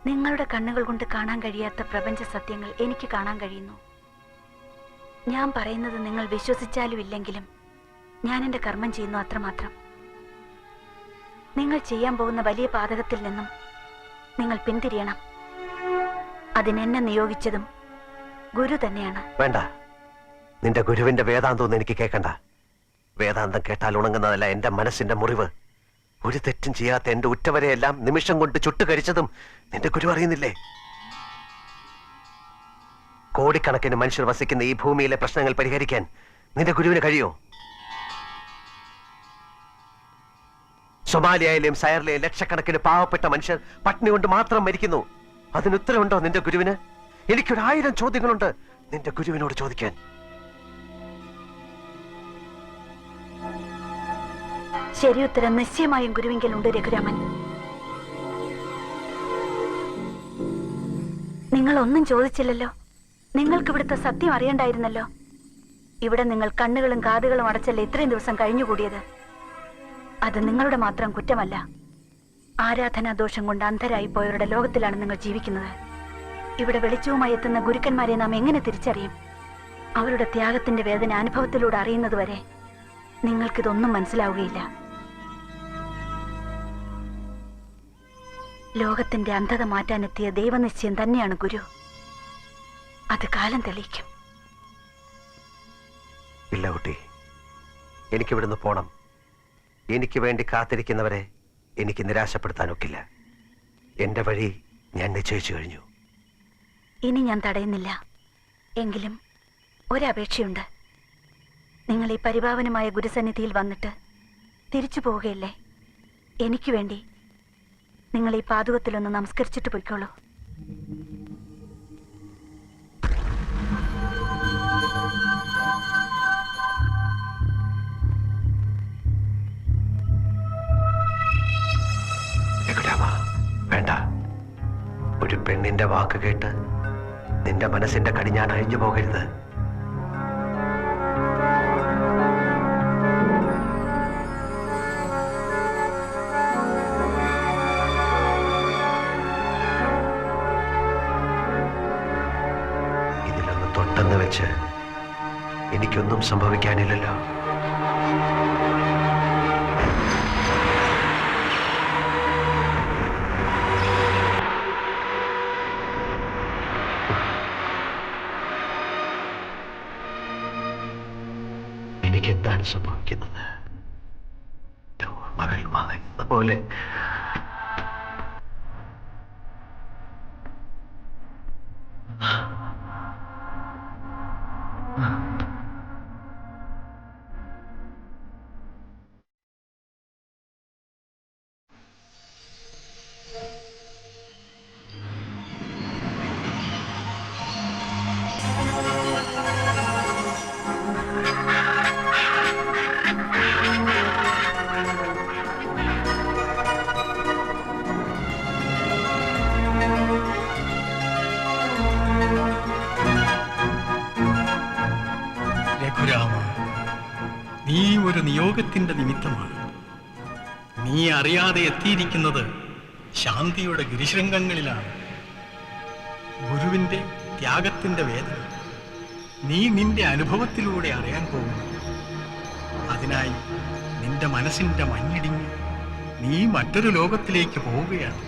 S8: നിങ്ങളുടെ കണ്ണുകൾ കൊണ്ട് കാണാൻ കഴിയാത്ത പ്രപഞ്ച സത്യങ്ങൾ എനിക്ക് കാണാൻ കഴിയുന്നു. ഞാൻ പറയുന്നത് നിങ്ങൾ വിശ്വസിച്ചാലും ഇല്ലെങ്കിലും ഞാൻ എന്റെ കർമ്മം ചെയ്യുന്നു, അത്രമാത്രം. നിങ്ങൾ ചെയ്യാൻ പോകുന്ന വലിയ പാതകത്തിൽ നിന്നും നിങ്ങൾ പിന്തിരിയണം. അതിനെന്നെ നിയോഗിച്ചതും ഗുരു തന്നെയാണ്.
S11: വേണ്ട, നിന്റെ ഗുരുവിന്റെ വേദാന്തം എനിക്ക് കേൾക്കണ്ട. വേദാന്തം കേട്ടാൽ ഉണങ്ങുന്നതല്ല എന്റെ മനസ്സിന്റെ മുറിവ്. ഒരു തെറ്റും ചെയ്യാത്ത എന്റെ ഉറ്റവരെയെല്ലാം നിമിഷം കൊണ്ട് ചുട്ടുകരിച്ചതും നിന്റെ ഗുരു അറിയുന്നില്ലേ? കോടിക്കണക്കിന് മനുഷ്യർ വസിക്കുന്ന ഈ ഭൂമിയിലെ പ്രശ്നങ്ങൾ പരിഹരിക്കാൻ നിന്റെ ഗുരുവിന് കഴിയോ? സൊമാലിയയിലെയും സയറിലെയും ലക്ഷക്കണക്കിന് പാവപ്പെട്ട മനുഷ്യർ പട്ടിണി കൊണ്ട് മാത്രം മരിക്കുന്നു. അതിനുത്തരവുണ്ടോ നിന്റെ ഗുരുവിന്? എനിക്കൊരു1000 ചോദ്യങ്ങളുണ്ട് നിന്റെ ഗുരുവിനോട് ചോദിക്കാൻ.
S8: ശരിയുത്തരം നിശ്ചയമായും ഗുരുവിങ്കലുണ്ട് രഘുരാമൻ. നിങ്ങൾ ഒന്നും ചോദിച്ചില്ലല്ലോ. നിങ്ങൾക്ക് ഇവിടുത്തെ സത്യം അറിയണ്ടായിരുന്നല്ലോ. ഇവിടെ നിങ്ങൾ കണ്ണുകളും കാതുകളും അടച്ചല്ലേ ഇത്രയും ദിവസം കഴിഞ്ഞുകൂടിയത്. അത് നിങ്ങളുടെ മാത്രം കുറ്റമല്ല. ആരാധനാദോഷം കൊണ്ട് അന്ധരായി പോയവരുടെ ലോകത്തിലാണ് നിങ്ങൾ ജീവിക്കുന്നത്. ഇവിടെ വെളിച്ചവുമായി എത്തുന്ന ഗുരുക്കന്മാരെ നാം എങ്ങനെ തിരിച്ചറിയും? അവരുടെ ത്യാഗത്തിന്റെ വേദന അനുഭവത്തിലൂടെ അറിയുന്നതുവരെ നിങ്ങൾക്കിതൊന്നും മനസ്സിലാവുകയില്ല. ലോകത്തിന്റെ അന്ധത മാറ്റാനെത്തിയ ദൈവനിശ്ചയം തന്നെയാണ് ഗുരു. അത് കാലം തെളിയിക്കും.
S11: ഇല്ല കുട്ടി, എനിക്കിവിടുന്ന് പോണം. എനിക്ക് വേണ്ടി കാത്തിരിക്കുന്നവരെ എനിക്ക് നിരാശപ്പെടുത്താനൊക്കില്ല. എന്റെ വഴി ഞാൻ നിശ്ചയിച്ചു കഴിഞ്ഞു.
S8: ഇനി ഞാൻ തടയുന്നില്ല. എങ്കിലും ഒരപേക്ഷയുണ്ട്. നിങ്ങൾ ഈ പരിപാവനമായ ഗുരുസന്നിധിയിൽ വന്നിട്ട് തിരിച്ചു പോവുകയല്ലേ? എനിക്ക് വേണ്ടി നിങ്ങൾ ഈ പാതുകത്തിലൊന്ന് നമസ്കരിച്ചിട്ട് പോയിക്കോളൂ.
S11: വേണ്ട, ഒരു പെണ്ണിന്റെ വാക്ക് കേട്ട് നിന്റെ മനസ്സിന്റെ കടിഞ്ഞാൺ അഴിഞ്ഞു പോകരുത്. ഇതിലൊന്ന് തൊട്ടെന്ന് വെച്ച് എനിക്കൊന്നും സംഭവിക്കാനില്ലല്ലോ. എനിക്കെന്താണ് സംഭവിക്കുന്നത്? മകൾ മകന്ന പോലെ
S14: നീ ഒരു നിയോഗത്തിന്റെ നിമിത്തമാണ്. നീ അറിയാതെ എത്തിയിരിക്കുന്നത് ശാന്തിയുടെ ഗിരിശൃംഗങ്ങളിലാണ്. ഗുരുവിന്റെ ത്യാഗത്തിന്റെ വേദന നീ നിന്റെ അനുഭവത്തിലൂടെ അറിയാൻ പോകുന്നു. അതിനായി നിന്റെ മനസ്സിന്റെ മഞ്ഞിടിഞ്ഞ് നീ മറ്റൊരു ലോകത്തിലേക്ക് പോവുകയാണ്.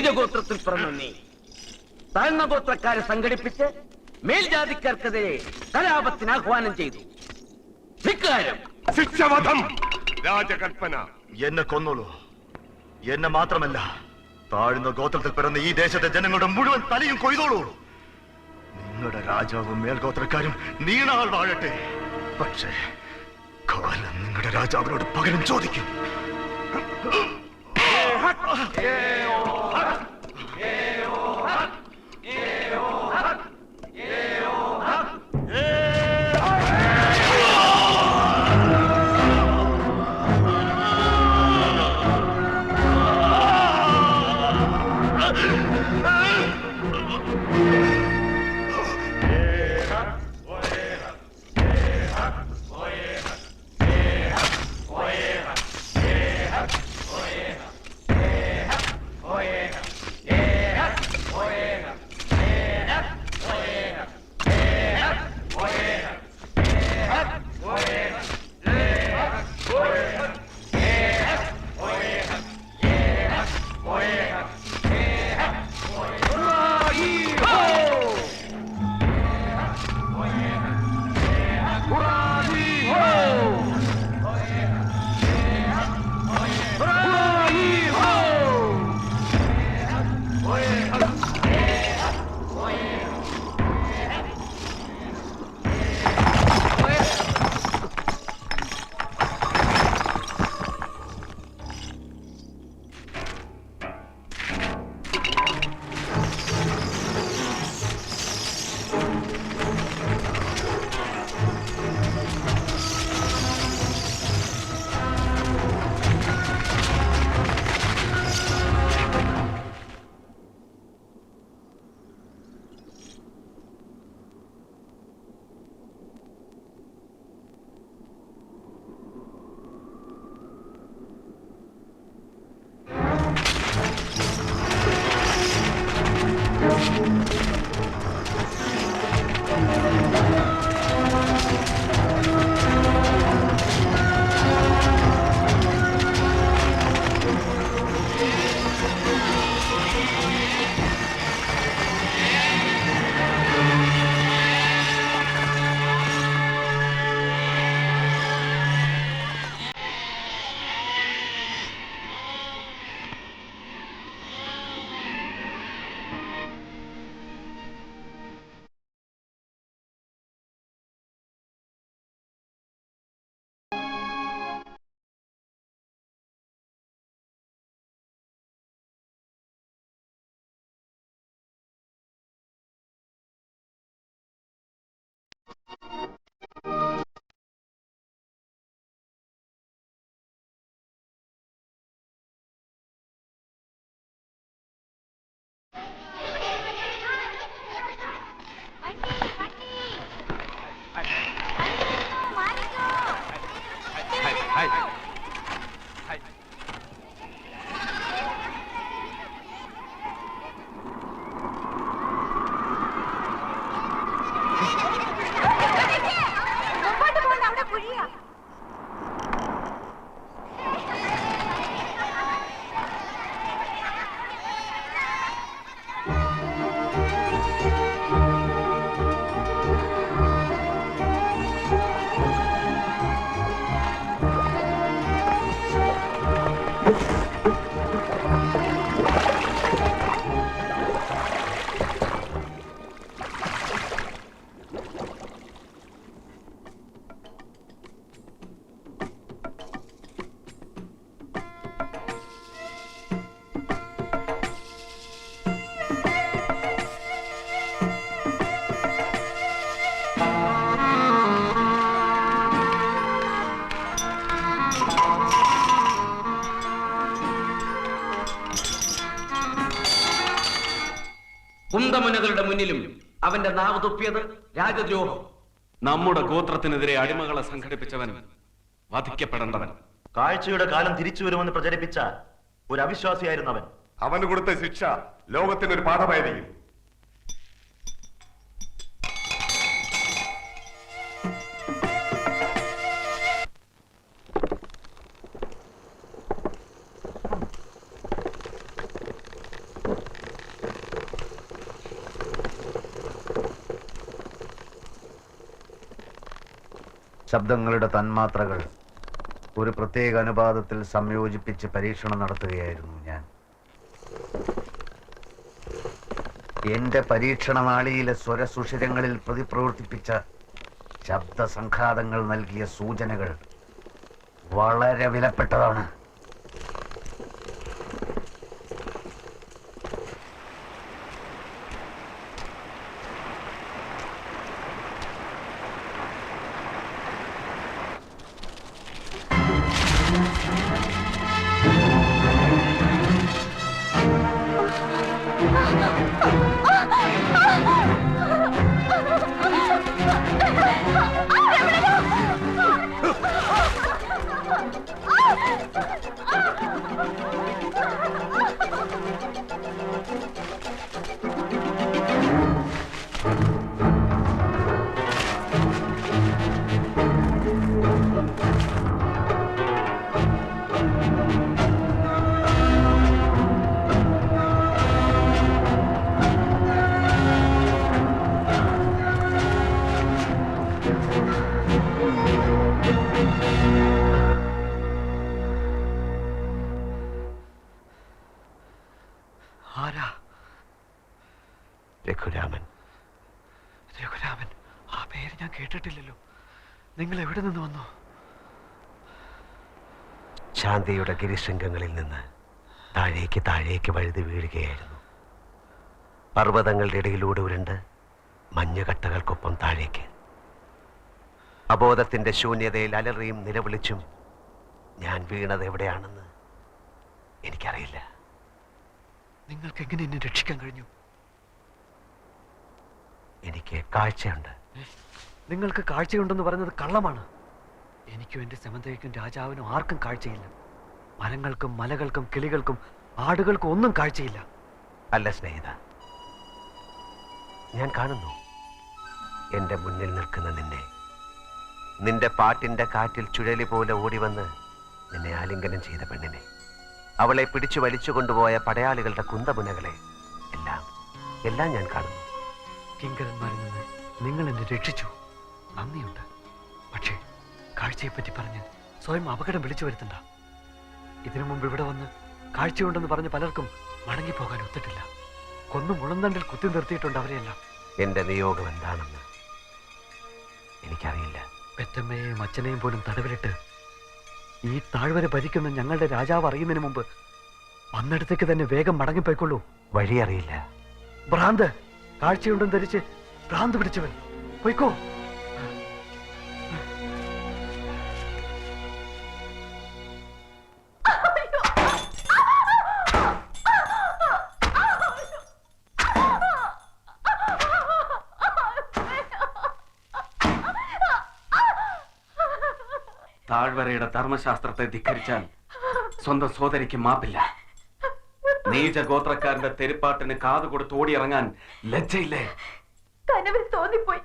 S16: നീചഗോത്രത്തിൽ പിറന്ന നീ താഴ്ന്ന ഗോത്രക്കാരെ സംഘടിപ്പിച്ച് മേൽജാതിക്കാർക്കെതിരെ കലാപത്തിന് ആഹ്വാനം ചെയ്തു. ധിക്കാരം.
S17: ശിക്ഷാവധം. രാജകൽപ്പന.
S18: എന്നെ കൊന്നോളൂ. എന്നെ മാത്രമല്ല, താഴ്ന്ന ഗോത്രത്തിൽ പിറന്ന ഈ ദേശത്തെ ജനങ്ങളുടെ മുഴുവൻ തലയും കൊയ്തോളൂ. നിങ്ങളുടെ രാജാവും മേൽഗോത്രക്കാരും നീണാൾ വാഴട്ടെ. പക്ഷേ കാലം നിങ്ങളുടെ രാജാവിനോട് പകരം ചോദിക്കും.
S16: കുന്തമുനകളുടെ മുന്നിലും അവന്റെ നാവ് തുപ്പിയത് രാജദ്രോഹം.
S19: നമ്മുടെ ഗോത്രത്തിനെതിരെ അടിമകളെ സംഘടിപ്പിച്ചവൻ വധിക്കപ്പെടേണ്ടവൻ.
S18: കാഴ്ചയുടെ കാലം തിരിച്ചു വരുമെന്ന് പ്രചരിപ്പിച്ച ഒരു അവിശ്വാസിയായിരുന്നവൻ.
S17: അവന് കൊടുത്ത ശിക്ഷ ലോകത്തിനൊരു പാഠമായിരിക്കും.
S15: ശബ്ദങ്ങളുടെ തന്മാത്രകൾ ഒരു പ്രത്യേക അനുപാതത്തിൽ സംയോജിപ്പിച്ച് പരീക്ഷണം നടത്തുകയായിരുന്നു ഞാൻ. എന്റെ പരീക്ഷണ നാളിയിലെ സ്വരസുഷിരങ്ങളിൽ പ്രതിപ്രവർത്തിപ്പിച്ച ശബ്ദസംഘാതങ്ങൾ നൽകിയ സൂചനകൾ വളരെ വിലപ്പെട്ടതാണ്. ആരാ? രഘുരാമൻ. രഘുരാമൻ, ആ പേര് ഞാൻ കേട്ടിട്ടില്ലല്ലോ. നിങ്ങൾ എവിടെ നിന്ന് വന്നു? ശാന്തിയുടെ ഗിരിശൃംഗങ്ങളിൽ നിന്ന് താഴേക്ക് താഴേക്ക് വഴുതി വീഴുകയായിരുന്നു. പർവ്വതങ്ങളുടെ ഇടയിലൂടെ ഉരുണ്ട് മഞ്ഞുകട്ടകൾക്കൊപ്പം താഴേക്ക്. അബോധത്തിന്റെ ശൂന്യതയിൽ അലറിയും നിലവിളിച്ചും ഞാൻ വീണത് എവിടെയാണെന്ന് എനിക്കറിയില്ല. നിങ്ങൾക്ക് എങ്ങനെ എന്നെ രക്ഷിക്കാൻ കഴിഞ്ഞു? എനിക്ക് കാഴ്ചയുണ്ട്. നിങ്ങൾക്ക് കാഴ്ചയുണ്ടെന്ന് പറയുന്നത് കള്ളമാണ്. എനിക്കും എന്റെ സമന്തയ്ക്കും രാജാവിനും ആർക്കും കാഴ്ചയില്ല. മരങ്ങൾക്കും മലകൾക്കും കിളികൾക്കും ആടുകൾക്കും ഒന്നും കാഴ്ചയില്ല. അല്ല സ്നേഹിത, ഞാൻ കാണുന്നു എന്റെ മുന്നിൽ നിൽക്കുന്ന നിന്നെ. നിന്റെ പാട്ടിന്റെ കാറ്റിൽ ചുഴലി പോലെ ഓടിവന്ന് നിന്നെ ആലിംഗനം ചെയ്ത പെണ്ണിനെ, അവളെ പിടിച്ചു വലിച്ചു കൊണ്ടുപോയ പടയാളികളുടെ കുന്തമുനകളെ, എല്ലാം ഞാൻ കാണുന്നു. കിങ്കരന്മാരിൽ നിന്ന് നിങ്ങൾ എന്നെ രക്ഷിച്ചു, നന്ദിയുണ്ട്. പക്ഷേ കാഴ്ചയെപ്പറ്റി പറഞ്ഞ് സ്വയം അപകടം വിളിച്ചു വരുത്തണ്ട. ഇതിനു മുമ്പ് ഇവിടെ വന്ന് കാഴ്ചയുണ്ടെന്ന് പറഞ്ഞ് പലർക്കും മടങ്ങിപ്പോകാൻ ഒത്തിട്ടില്ല. കൊന്നു മുളന്തണ്ടിൽ കുത്തി നിർത്തിയിട്ടുണ്ട് അവരെയെല്ലാം. എന്റെ നിയോഗം എന്താണെന്ന് എനിക്കറിയില്ല. പെറ്റമ്മയെയും അച്ഛനെയും പോലും തടവിലിട്ട് ഈ താഴ്വര ഭരിക്കുന്ന ഞങ്ങളുടെ രാജാവ് അറിയുന്നതിന് മുമ്പ് വന്നിടത്തേക്ക് തന്നെ വേഗം മടങ്ങിപ്പോയിക്കൊള്ളൂ. വഴി അറിയില്ല. ഭ്രാന്ത്, കാഴ്ചയുണ്ടെന്ന് ധരിച്ച് ഭ്രാന്ത് പിടിച്ചവൻ, പോയിക്കോ.
S19: താഴ്വരയുടെ ധർമ്മശാസ്ത്രത്തെ ധിക്കരിച്ചാൽ സ്വന്തം സോദരിക്ക് മാപ്പില്ല. നീചഗോത്രക്കാരന്റെ തെരുപ്പാട്ടിന് കാതു കൊടുത്ത് ഓടിയിറങ്ങാൻ ലജ്ജയില്ലേ?
S8: കനവിൽ തോന്നിപ്പോയി.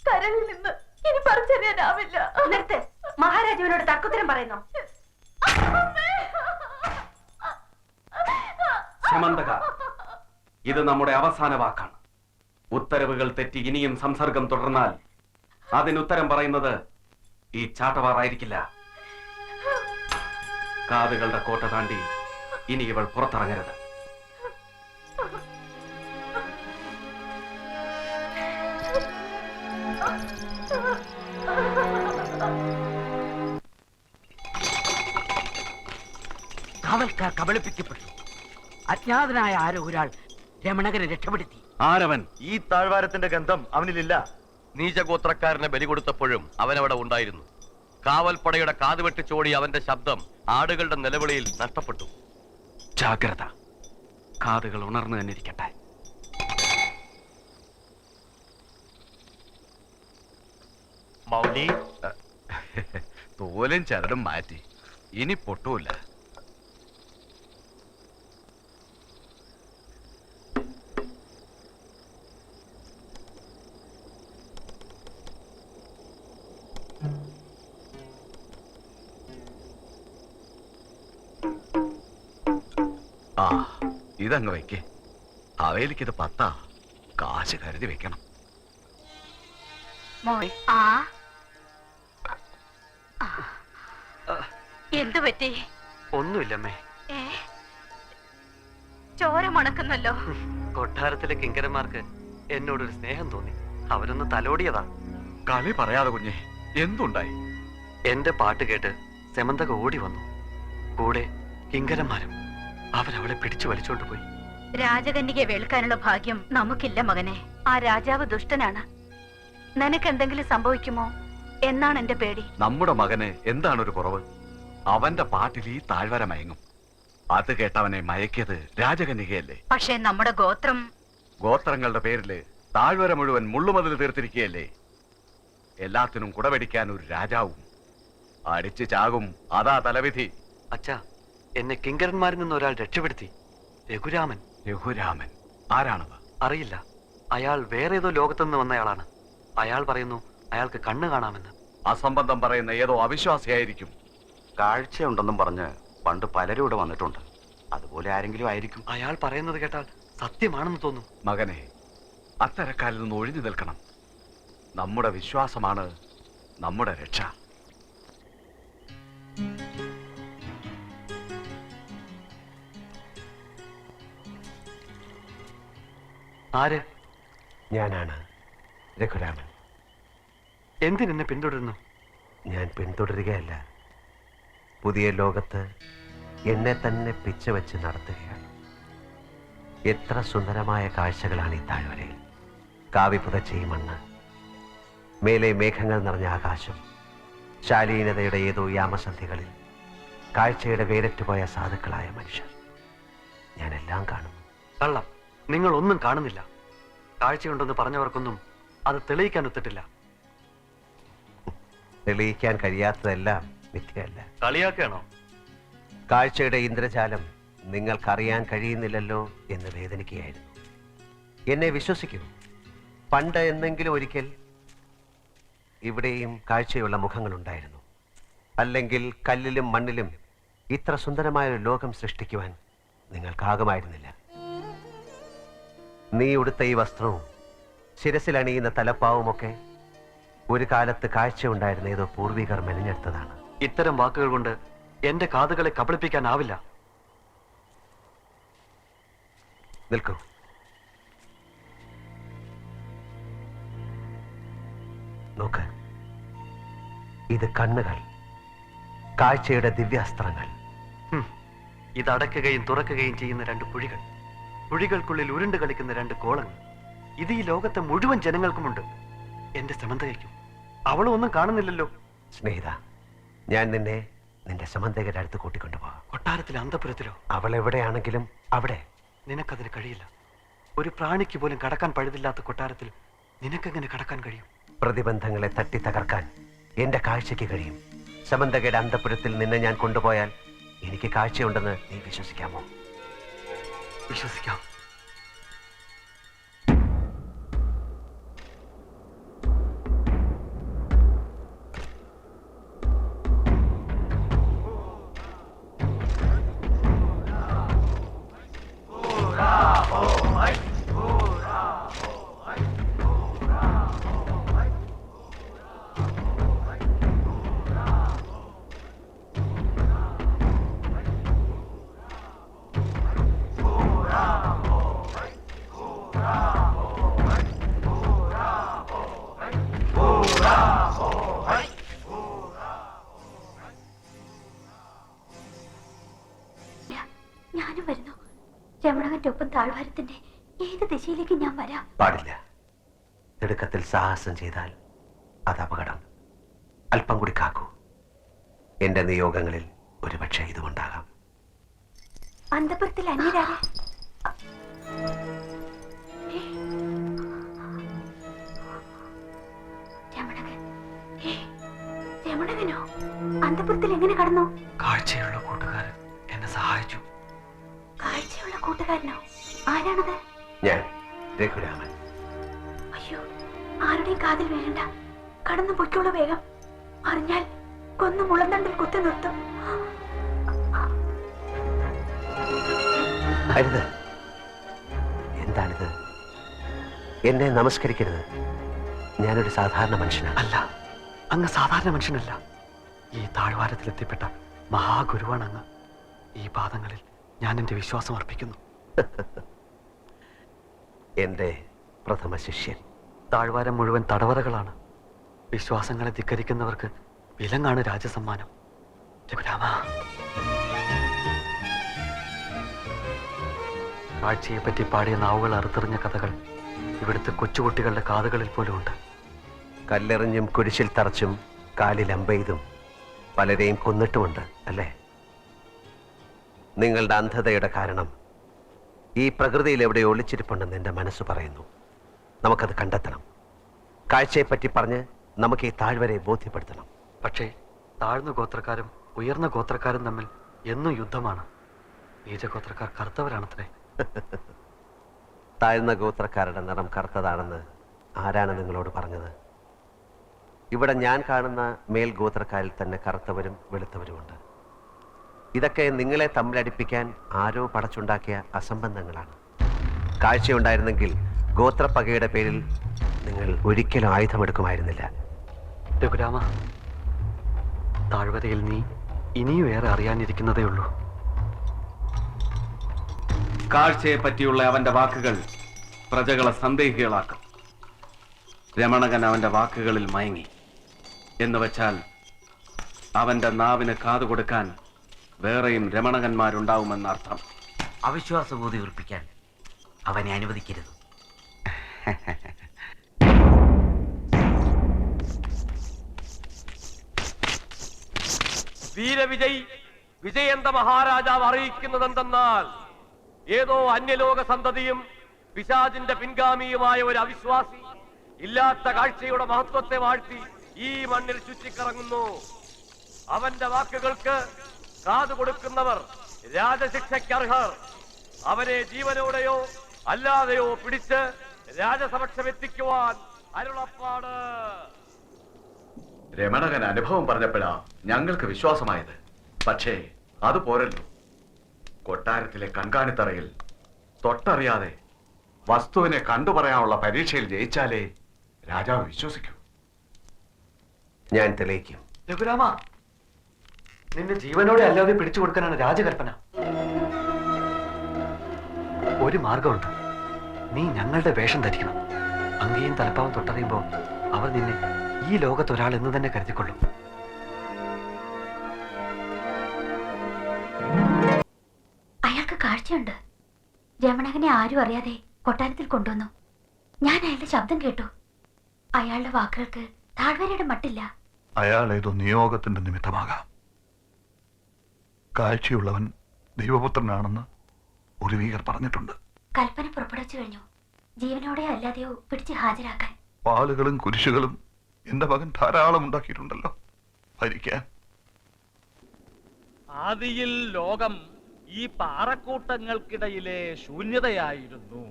S8: കരളിൽ നിന്ന് ഇനി പറിച്ചറിയാനാവില്ല. നിർത്ത്. മഹാരാജാവിനോട് തർക്കുത്തരം പറയുന്നു.
S19: ശമന്തക, ഇത് നമ്മുടെ അവസാന വാക്കാണ്. ഉത്തരവുകൾ തെറ്റി ഇനിയും സംസർഗം തുടർന്നാൽ അതിനുത്തരം പറയുന്നത് ഈ ചാട്ടവാറായിരിക്കില്ല. കാതുകളുടെ കോട്ട താണ്ടി ഇനി ഇവൾ പുറത്തിറങ്ങരുത്.
S14: കാവൽക്കാർ കബളിപ്പിക്കപ്പെട്ടു. അജ്ഞാതനായ ആരോ ഒരാൾ രമണകരെ രക്ഷപ്പെടുത്തി.
S11: ആരവൻ? ഈ താഴ്വാരത്തിന്റെ ഗന്ധം അവനിലില്ല. നീചഗോത്രക്കാരനെ ബലി കൊടുത്തപ്പോഴും അവനവിടെ ഉണ്ടായിരുന്നു. കാവൽപ്പടയുടെ കാതുവെട്ടിച്ചോടി അവന്റെ ശബ്ദം ആടുകളുടെ നിലവിളിയിൽ നഷ്ടപ്പെട്ടു.
S19: ജാഗ്രത, കാതുകൾ ഉണർന്നു തന്നെ ഇരിക്കട്ടെ.
S18: മൗലി, തോലും ചരടും മാറ്റി, ഇനി പൊട്ടൂല. ആ, ഇതങ്ങ് വെക്കേ. അവയിലേക്ക് ഇത് 10 കാശ് കരുതി വെക്കണം.
S8: എന്തു പറ്റി?
S13: ഒന്നുമില്ലമ്മേ.
S8: ചോര മണക്കുന്നല്ലോ.
S13: കൊട്ടാരത്തിലെ കിങ്കരന്മാർക്ക് എന്നോടൊരു സ്നേഹം തോന്നി. അവരൊന്ന് തലോടിയതാ.
S3: കളി പറയാതെ കുഞ്ഞെ, എന്തുണ്ടായി?
S13: എന്റെ പാട്ട് കേട്ട് സെമന്തക ഓടി വന്നു. കൂടെ കിങ്കരന്മാരും. അവരവളെ പിടിച്ചു വലിച്ചോണ്ട് പോയി.
S8: രാജകന്യകയെ വേൾക്കാനുള്ള ഭാഗ്യം നമുക്കില്ല മകനെ. ആ രാജാവ് ദുഷ്ടനാണ്. നിനക്ക് എന്തെങ്കിലും സംഭവിക്കുമോ എന്നാണ് എന്റെ പേടി.
S3: നമ്മുടെ മകന് എന്താണ് ഒരു കുറവ്? അവന്റെ പാട്ടിൽ ഈ താഴ്വര മയങ്ങും. അത് കേട്ടവനെ മയക്കിയത് രാജകന്യകയല്ലേ?
S8: പക്ഷേ നമ്മുടെ ഗോത്രം.
S3: ഗോത്രങ്ങളുടെ പേരില് താഴ്വര മുഴുവൻ മുള്ളുമതിൽ തീർത്തിരിക്കുകയല്ലേ? എല്ലാത്തിനും കുടപിടിക്കാൻ ഒരു രാജാവും. അടിച്ചു ചാകും, അതാ തലവിധി.
S13: അച്ഛാ, എന്നെ കിങ്കരന്മാരിൽ നിന്ന് ഒരാൾ രക്ഷപ്പെടുത്തി. രഘുരാമൻ.
S3: രഘുരാമൻ ആരാണത്?
S13: അറിയില്ല. അയാൾ വേറെ ഏതോ ലോകത്തുനിന്ന് വന്നയാളാണ്. അയാൾ പറയുന്നു അയാൾക്ക് കണ്ണ് കാണാമെന്ന്.
S3: അസംബന്ധം പറയുന്ന ഏതോ അവിശ്വാസിയായിരിക്കും.
S19: കാഴ്ചയുണ്ടെന്നും പറഞ്ഞ് പണ്ട് പലരും ഇവിടെ വന്നിട്ടുണ്ട്. അതുപോലെ ആരെങ്കിലും ആയിരിക്കും.
S13: അയാൾ പറയുന്നത് കേട്ടാൽ സത്യമാണെന്ന് തോന്നും.
S3: മകനെ, അത്തരക്കാരിൽ നിന്ന് ഒഴിഞ്ഞു നിൽക്കണം. നമ്മുടെ വിശ്വാസമാണ് നമ്മുടെ രക്ഷ.
S13: ആര്?
S15: ഞാനാണ് രഘുരാമൻ.
S13: എന്തിനെന്നെ പിന്തുടരുന്നു?
S15: ഞാൻ പിന്തുടരുകയല്ല, പുതിയ ലോകത്ത് എന്നെ തന്നെ പിച്ചവെച്ച് നടത്തുകയാണ്. എത്ര സുന്ദരമായ കാഴ്ചകളാണ് ഈ താഴ്വരയിൽ. കാവി പുതച്ച ഈ മണ്ണ്, മേലെ മേഘങ്ങൾ നിറഞ്ഞ ആകാശം, ശാലീനതയുടെ ഏതോ യാമസന്ധികളിൽ കാഴ്ചയുടെ വേരറ്റുപോയ സാധുക്കളായ മനുഷ്യർ. ഞാനെല്ലാം കാണുന്നു.
S13: കള്ളം. നിങ്ങൾ ഒന്നും കാണുന്നില്ല. കാഴ്ചയുണ്ടെന്ന് പറഞ്ഞവർക്കൊന്നും അത് തെളിയിക്കാൻ ഒത്തിട്ടില്ല.
S15: തെളിയിക്കാൻ കഴിയാത്തതെല്ലാം മിഥ്യയല്ല.
S13: കളിയാക്കാണോ?
S15: കാഴ്ചയുടെ ഇന്ദ്രജാലം നിങ്ങൾക്കറിയാൻ കഴിയുന്നില്ലല്ലോ എന്ന് വേദനിക്കുകയായിരുന്നു. എന്നെ വിശ്വസിക്കൂ, പണ്ട് എന്നെങ്കിലും ഒരിക്കൽ ഇവിടെയും കാഴ്ചയുള്ള മുഖങ്ങളുണ്ടായിരുന്നു. അല്ലെങ്കിൽ കല്ലിലും മണ്ണിലും ഇത്ര സുന്ദരമായൊരു ലോകം സൃഷ്ടിക്കുവാൻ നിങ്ങൾക്കാകുമായിരുന്നില്ല. നീ ഉടുത്ത ഈ വസ്ത്രവും ശിരസിലണിയുന്ന തലപ്പാവുമൊക്കെ ഒരു കാലത്ത് കാഴ്ചയുണ്ടായിരുന്ന ഏതോ പൂർവികർ മെനഞ്ഞെടുത്തതാണ്.
S13: ഇത്തരം വാക്കുകൾ കൊണ്ട് എന്റെ കാതുകളെ കബളിപ്പിക്കാനാവില്ല.
S15: നിൽക്കൂ. നോക്ക്, ഇത് കണ്ണുകൾ, കാഴ്ചയുടെ ദിവ്യാസ്ത്രങ്ങൾ.
S13: ഇത് അടയ്ക്കുകയും തുറക്കുകയും ചെയ്യുന്ന രണ്ട് കുഴികൾ, കുഴികൾക്കുള്ളിൽ ഉരുണ്ട് കളിക്കുന്ന രണ്ട് കോളങ്ങൾ. ഇത് ഈ ലോകത്തെ മുഴുവൻ ജനങ്ങൾക്കുമുണ്ട്. എന്റെ സമന്തകയ്ക്കും. അവളും ഒന്നും കാണുന്നില്ലല്ലോ.
S15: സ്നേഹിത, ഞാൻ നിന്നെ നിന്റെ സമന്തകയുടെ അടുത്ത് കൂട്ടിക്കൊണ്ടുപോകാം.
S13: കൊട്ടാരത്തിലെ അന്തപുരത്തിലോ?
S15: അവൾ എവിടെയാണെങ്കിലും അവിടെ.
S13: നിനക്കതിന് കഴിയില്ല. ഒരു പ്രാണിക്ക് പോലും കടക്കാൻ പഴുതില്ലാത്ത കൊട്ടാരത്തിൽ നിനക്കെങ്ങനെ കടക്കാൻ കഴിയും?
S15: പ്രതിബന്ധങ്ങളെ തട്ടി തകർക്കാൻ എന്റെ കാഴ്ചയ്ക്ക് കഴിയും. സമന്തകയുടെ അന്തപുരത്തിൽ നിന്നെ ഞാൻ കൊണ്ടുപോയാൽ എനിക്ക് കാഴ്ചയുണ്ടെന്ന് നീ വിശ്വസിക്കാമോ?
S13: വിശ്വസിക്കാം.
S12: ഞാനും വരുന്നു. രമണകന്റെ ഒപ്പം താഴ്വാരത്തിന്റെ ഏത് ദിശയിലേക്ക് ഞാൻ വരാം?
S15: പാടില്ല. തിടുക്കത്തിൽ സാഹസം ചെയ്താൽ അത് അപകടം. അല്പം കൂടി കാക്കൂ. എന്റെ നിയോഗങ്ങളിൽ ഒരുപക്ഷെ ഇതുകൊണ്ടാകാം.
S12: അന്തപുരത്തിൽ അന്യരാരെ? രമണകനോ? അന്തപുരത്തിൽ എങ്ങനെ കടന്നു?
S13: കാഴ്ചയുള്ള കൂട്ടുകാരൻ എന്നെ സഹായിച്ചു.
S12: കാഴ്ചയുള്ള കൂട്ടുകാരനോ? ആരാണത്?
S15: ഞാൻ രഘുരാമൻ.
S12: അയ്യോ, ആരുടെയും കാതിൽ വീഴണ്ട. കടന്നു പൊയ്ക്കോളൂ വേഗം. അറിഞ്ഞാൽ കൊന്നു മുളന്തണ്ടിൽ കുത്തി നിർത്തും.
S15: അരുത്. എന്താണിത്? എന്നെ നമസ്കരിക്കരുത്. ഞാനൊരു സാധാരണ മനുഷ്യനാണ്.
S13: അല്ല, അങ്ങ് സാധാരണ മനുഷ്യനല്ല. ഈ താഴ്വാരത്തിലെത്തിപ്പെട്ട മഹാഗുരുവാണ് അങ്ങ്. ഈ പാദങ്ങളിൽ ഞാൻ എൻ്റെ വിശ്വാസം അർപ്പിക്കുന്നു.
S15: എൻ്റെ പ്രഥമ ശിഷ്യൻ.
S13: താഴ്വാരം മുഴുവൻ തടവറകളാണ്. വിശ്വാസങ്ങളെ ധിക്കരിക്കുന്നവർക്ക് വിലങ്ങാണ് രാജസമ്മാനം. രഘുരാമ, കാഴ്ചയെപ്പറ്റി പാടിയ നാവുകൾ അറുത്തെറിഞ്ഞ കഥകൾ ഇവിടുത്തെ കൊച്ചുകുട്ടികളുടെ കാതുകളിൽ പോലും ഉണ്ട്.
S15: കല്ലെറിഞ്ഞും കുരിശിൽ തറച്ചും കാലിൽ അമ്പെയ്തും പലരെയും കൊന്നിട്ടുമുണ്ട് അല്ലേ? നിങ്ങളുടെ അന്ധതയുടെ കാരണം ഈ പ്രകൃതിയിൽ എവിടെ ഒളിച്ചിരിപ്പുണ്ടെന്ന് എൻ്റെ മനസ്സ് പറയുന്നു. നമുക്കത് കണ്ടെത്തണം. കാഴ്ചയെപ്പറ്റി പറഞ്ഞ് നമുക്ക് ഈ താഴ്വരയെ ബോധ്യപ്പെടുത്തണം.
S13: പക്ഷേ താഴ്ന്ന ഗോത്രക്കാരും ഉയർന്ന ഗോത്രക്കാരും തമ്മിൽ എന്നും യുദ്ധമാണ്. നീചഗോത്രക്കാർ കറുത്തവരാണത്രേ.
S15: താഴ്ന്ന ഗോത്രക്കാരുടെ നിറം കറുത്തതാണെന്ന് ആരാണ് നിങ്ങളോട് പറഞ്ഞത്? ഇവിടെ ഞാൻ കാണുന്ന മേൽഗോത്രക്കാരിൽ തന്നെ കറുത്തവരും വെളുത്തവരുമുണ്ട്. ഇതൊക്കെ നിങ്ങളെ തമ്മിലടിപ്പിക്കാൻ ആരോ പടച്ചുണ്ടാക്കിയ അസംബന്ധങ്ങളാണ്. കാഴ്ചയുണ്ടായിരുന്നെങ്കിൽ ഗോത്രപ്പകയുടെ പേരിൽ നിങ്ങൾ ഒരിക്കലും ആയുധമെടുക്കുമായിരുന്നില്ല.
S13: രഘുരാമ, താഴ്വരയിൽ നീ ഇനിയും ഏറെ അറിയാനിരിക്കുന്നതേ ഉള്ളൂ.
S3: കാഴ്ചയെ പറ്റിയുള്ള അവന്റെ വാക്കുകൾ പ്രജകളെ സന്ദേഹികളാക്കും. രമണകൻ അവന്റെ വാക്കുകളിൽ മയങ്ങി എന്ന് വെച്ചാൽ അവന്റെ നാവിന് കാതു കൊടുക്കാൻ വേറെയും രമണകന്മാരുണ്ടാവുമെന്നർത്ഥം.
S16: അവിശ്വാസബോധി ഉറപ്പിക്കാൻ അവനെ അനുവദിക്കരുത്.
S5: വീരവിജയ് വിജയന്ത മഹാരാജാവ് അറിയിക്കുന്നതെന്തെന്നാൽ ഏതോ അന്യലോക സന്തതിയും പിശാചിന്റെ പിൻഗാമിയുമായ ഒരു അവിശ്വാസി ഇല്ലാത്ത കാഴ്ചയുടെ മഹത്വത്തെ വാഴ്ത്തി ഈ മണ്ണിൽ ചുറ്റിക്കറങ്ങുന്നു. അവന്റെ വാക്കുകൾക്ക് കാതു കൊടുക്കുന്നവർ രാജശിക്ഷയ്ക്ക് അർഹർ. അവനെ ജീവനോടെയോ അല്ലാതെയോ പിടിച്ച് രാജസമക്ഷമെത്തിക്കുവാൻ അരുളപ്പാട്.
S19: രമണകൻ അനുഭവം പറഞ്ഞപ്പോഴാ ഞങ്ങൾക്ക് വിശ്വാസമായത്. പക്ഷേ അത് പോരല്ലോ. കൊട്ടാരത്തിലെ കൺകാണിത്തറയിൽ തൊട്ടറിയാതെ വസ്തുവിനെ കണ്ടുപറയാനുള്ള പരീക്ഷയിൽ ജയിച്ചാലേ രാജാവ് വിശ്വസിക്കൂ.
S15: ഞാൻ തെളിയിക്കും.
S13: രഘുരാമ, നിന്നെ ജീവനോടെ അല്ലാതെ പിടിച്ചു കൊടുക്കാനാണ് രാജകൽപ്പന. ഒരു മാർഗമുണ്ട്. നീ ഞങ്ങളുടെ വേഷം ധരിക്കണം. അങ്കയും തലപ്പാവും തൊട്ടറിയുമ്പോൾ അവർ നിന്നെ ഈ ലോകത്തൊരാൾ എന്ന് തന്നെ കരുതിക്കൊള്ളും.
S12: അയാൾക്ക് കാഴ്ചയുണ്ട്. രമണകനെ ആരും അറിയാതെ കൊട്ടാരത്തിൽ കൊണ്ടുവന്നു. ഞാൻ അയാളുടെ ശബ്ദം കേട്ടു. അയാളുടെ വാക്കുകൾക്ക് താഴ്വരയുടെ മട്ടില്ല.
S18: അയാൾ ഏതോ നിയോഗത്തിന്റെ നിമിത്തമാകാം. കാഴ്ചയുള്ളവൻ ദൈവപുത്രനാണെന്ന് ഒരു വീരർ പറഞ്ഞിട്ടുണ്ട്.
S12: കൽപ്പന പുറപ്പെടുവിച്ചു കഴിഞ്ഞു. ജീവനോടെയോ അല്ലാതെയോ പിടിച്ച് ഹാജരാക്കാൻ.
S18: പാലുകളും കുരിശുകളും എന്റെ മകൻ ധാരാളം ഉണ്ടാക്കിയിട്ടുണ്ടല്ലോ ഭരിക്കാൻ.
S14: ആദിയിൽ ലോകം ഈ പാറക്കൂട്ടങ്ങൾക്കിടയിലെ ശൂന്യതയായിരുന്നു.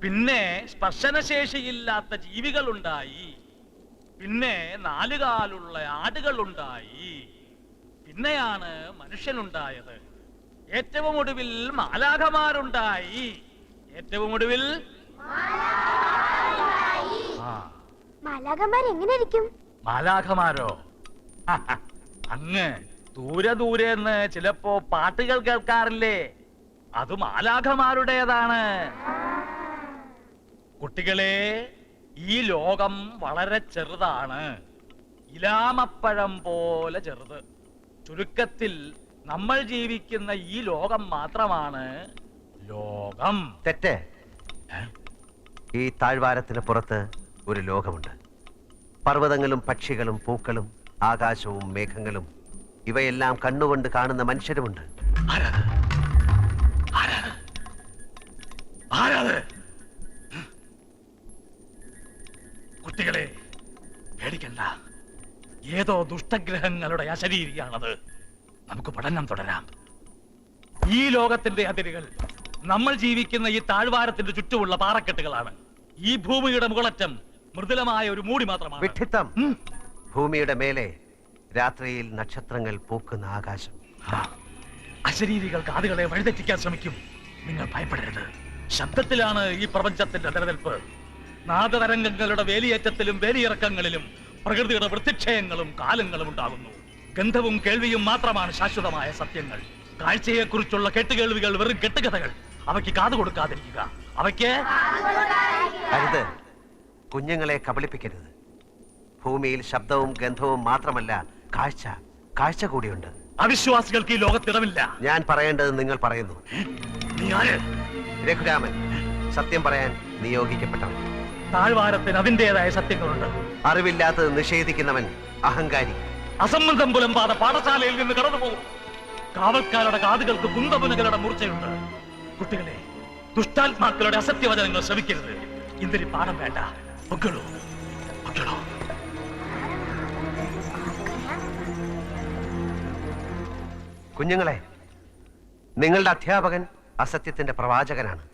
S14: പിന്നെ സ്പർശനശേഷിയില്ലാത്ത ജീവികളുണ്ടായി. പിന്നെ നാലുകാലുള്ള ആടുകളുണ്ടായി. പിന്നെയാണ് മനുഷ്യനുണ്ടായത്. ഏറ്റവും ഒടുവിൽ മാലാഖമാരുണ്ടായി. ഏറ്റവും ഒടുവിൽ
S12: മാലാഖമാർ എങ്ങനെ ഇരിക്കും?
S14: മാലാഖമാരോ? അങ്ങ് ദൂരെ ദൂരെന്ന് ചിലപ്പോ പാട്ടുകൾ കേൾക്കാറില്ലേ? അത് മാലാഖമാരുടേതാണ്. കുട്ടികളെ, ഈ ലോകം വളരെ ചെറുതാണ്. ഇലാമപ്പഴം പോലെ ചെറുത്. ചുരുക്കത്തിൽ നമ്മൾ ജീവിക്കുന്ന ഈ ലോകം മാത്രമാണ് ലോകം.
S15: തെറ്റ്. ഈ താഴ്വാരത്തിന് പുറത്ത് ഒരു ലോകമുണ്ട്. പർവ്വതങ്ങളും പക്ഷികളും പൂക്കളും ആകാശവും മേഘങ്ങളും ഇവയെല്ലാം കണ്ണുകൊണ്ട് കാണുന്ന മനുഷ്യരുമുണ്ട്.
S14: കുട്ടികളെ, പേടിക്കണ്ട. ഏതോ ദുഷ്ടഗ്രഹങ്ങളുടെ അശരീരിയാണത്. നമുക്ക് പഠനം തുടരാം. ഈ ലോകത്തിന്റെ അതിരുകൾ നമ്മൾ ജീവിക്കുന്ന ഈ താഴ്വാരത്തിന്റെ ചുറ്റുമുള്ള പാറക്കെട്ടുകളാണ്. ഈ ഭൂമിയുടെ മുകളറ്റം മൃദുലമായ ഒരു മൂടി മാത്രമാണ്.
S15: വിഡ്ഢിത്തം. ഭൂമിയുടെ മേലെ രാത്രിയിൽ നക്ഷത്രങ്ങൾ പൂക്കുന്ന ആകാശം.
S14: അശരീരികൾ കാതുകളെ വഴിതെറ്റിക്കാൻ ശ്രമിക്കും. നിങ്ങൾ ഭയപ്പെടരുത്. ശബ്ദത്തിലാണ് ഈ പ്രപഞ്ചത്തിന്റെ നിലനിൽപ്പ്. നാദതരംഗങ്ങളുടെ വേലിയേറ്റത്തിലും വേലിയിറക്കങ്ങളിലും പ്രകൃതിയുടെ വൃത്തിക്ഷയങ്ങളും കാലങ്ങളും ഉണ്ടാകുന്നു. ഗന്ധവും കേൾവിയും മാത്രമാണ് ശാശ്വതമായ സത്യങ്ങൾ. കാഴ്ചയെക്കുറിച്ചുള്ള കെട്ടുകേൾവികൾ വെറും കെട്ടുകഥകൾ. അവയ്ക്ക് കാതു കൊടുക്കാതിരിക്കുക. അവയ്ക്ക്
S15: അരുത്, കുഞ്ഞുങ്ങളെ കബളിപ്പിക്കരുത്. ഭൂമിയിൽ ശബ്ദവും ഗന്ധവും മാത്രമല്ല, കാഴ്ച കൂടിയുണ്ട്.
S14: അവിശ്വാസികൾക്ക് ഈ ലോകത്തിടമില്ല.
S15: ഞാൻ പറയേണ്ടത് നിങ്ങൾ പറയുന്നു. രഘുരാമൻ സത്യം പറയാൻ നിയോഗിക്കപ്പെട്ടവൻ.
S14: താഴ്വാരത്തിന് അതിൻ്റെതായ സത്യങ്ങളുണ്ട്.
S15: അറിവില്ലാത്തത് നിഷേധിക്കുന്നവൻ അഹങ്കാരി.
S14: അസംബന്ധം പുലമ്പാതെ പാഠശാലയിൽ നിന്ന് കടന്നുപോകും. കാവൽക്കാരുടെ കാതുകൾക്ക് കുന്തമുനകളുടെ മൂർച്ചയുണ്ട്. കുട്ടികളെ, ദുഷ്ടാത്മാക്കളുടെ അസത്യവചനങ്ങൾ ശ്രമിക്കരുത്. ഇന്തൊരു പാഠം വേണ്ട. പൊക്കളോ.
S15: കുഞ്ഞുങ്ങളെ, നിങ്ങളുടെ അധ്യാപകൻ അസത്യത്തിന്റെ പ്രവാചകനാണ്.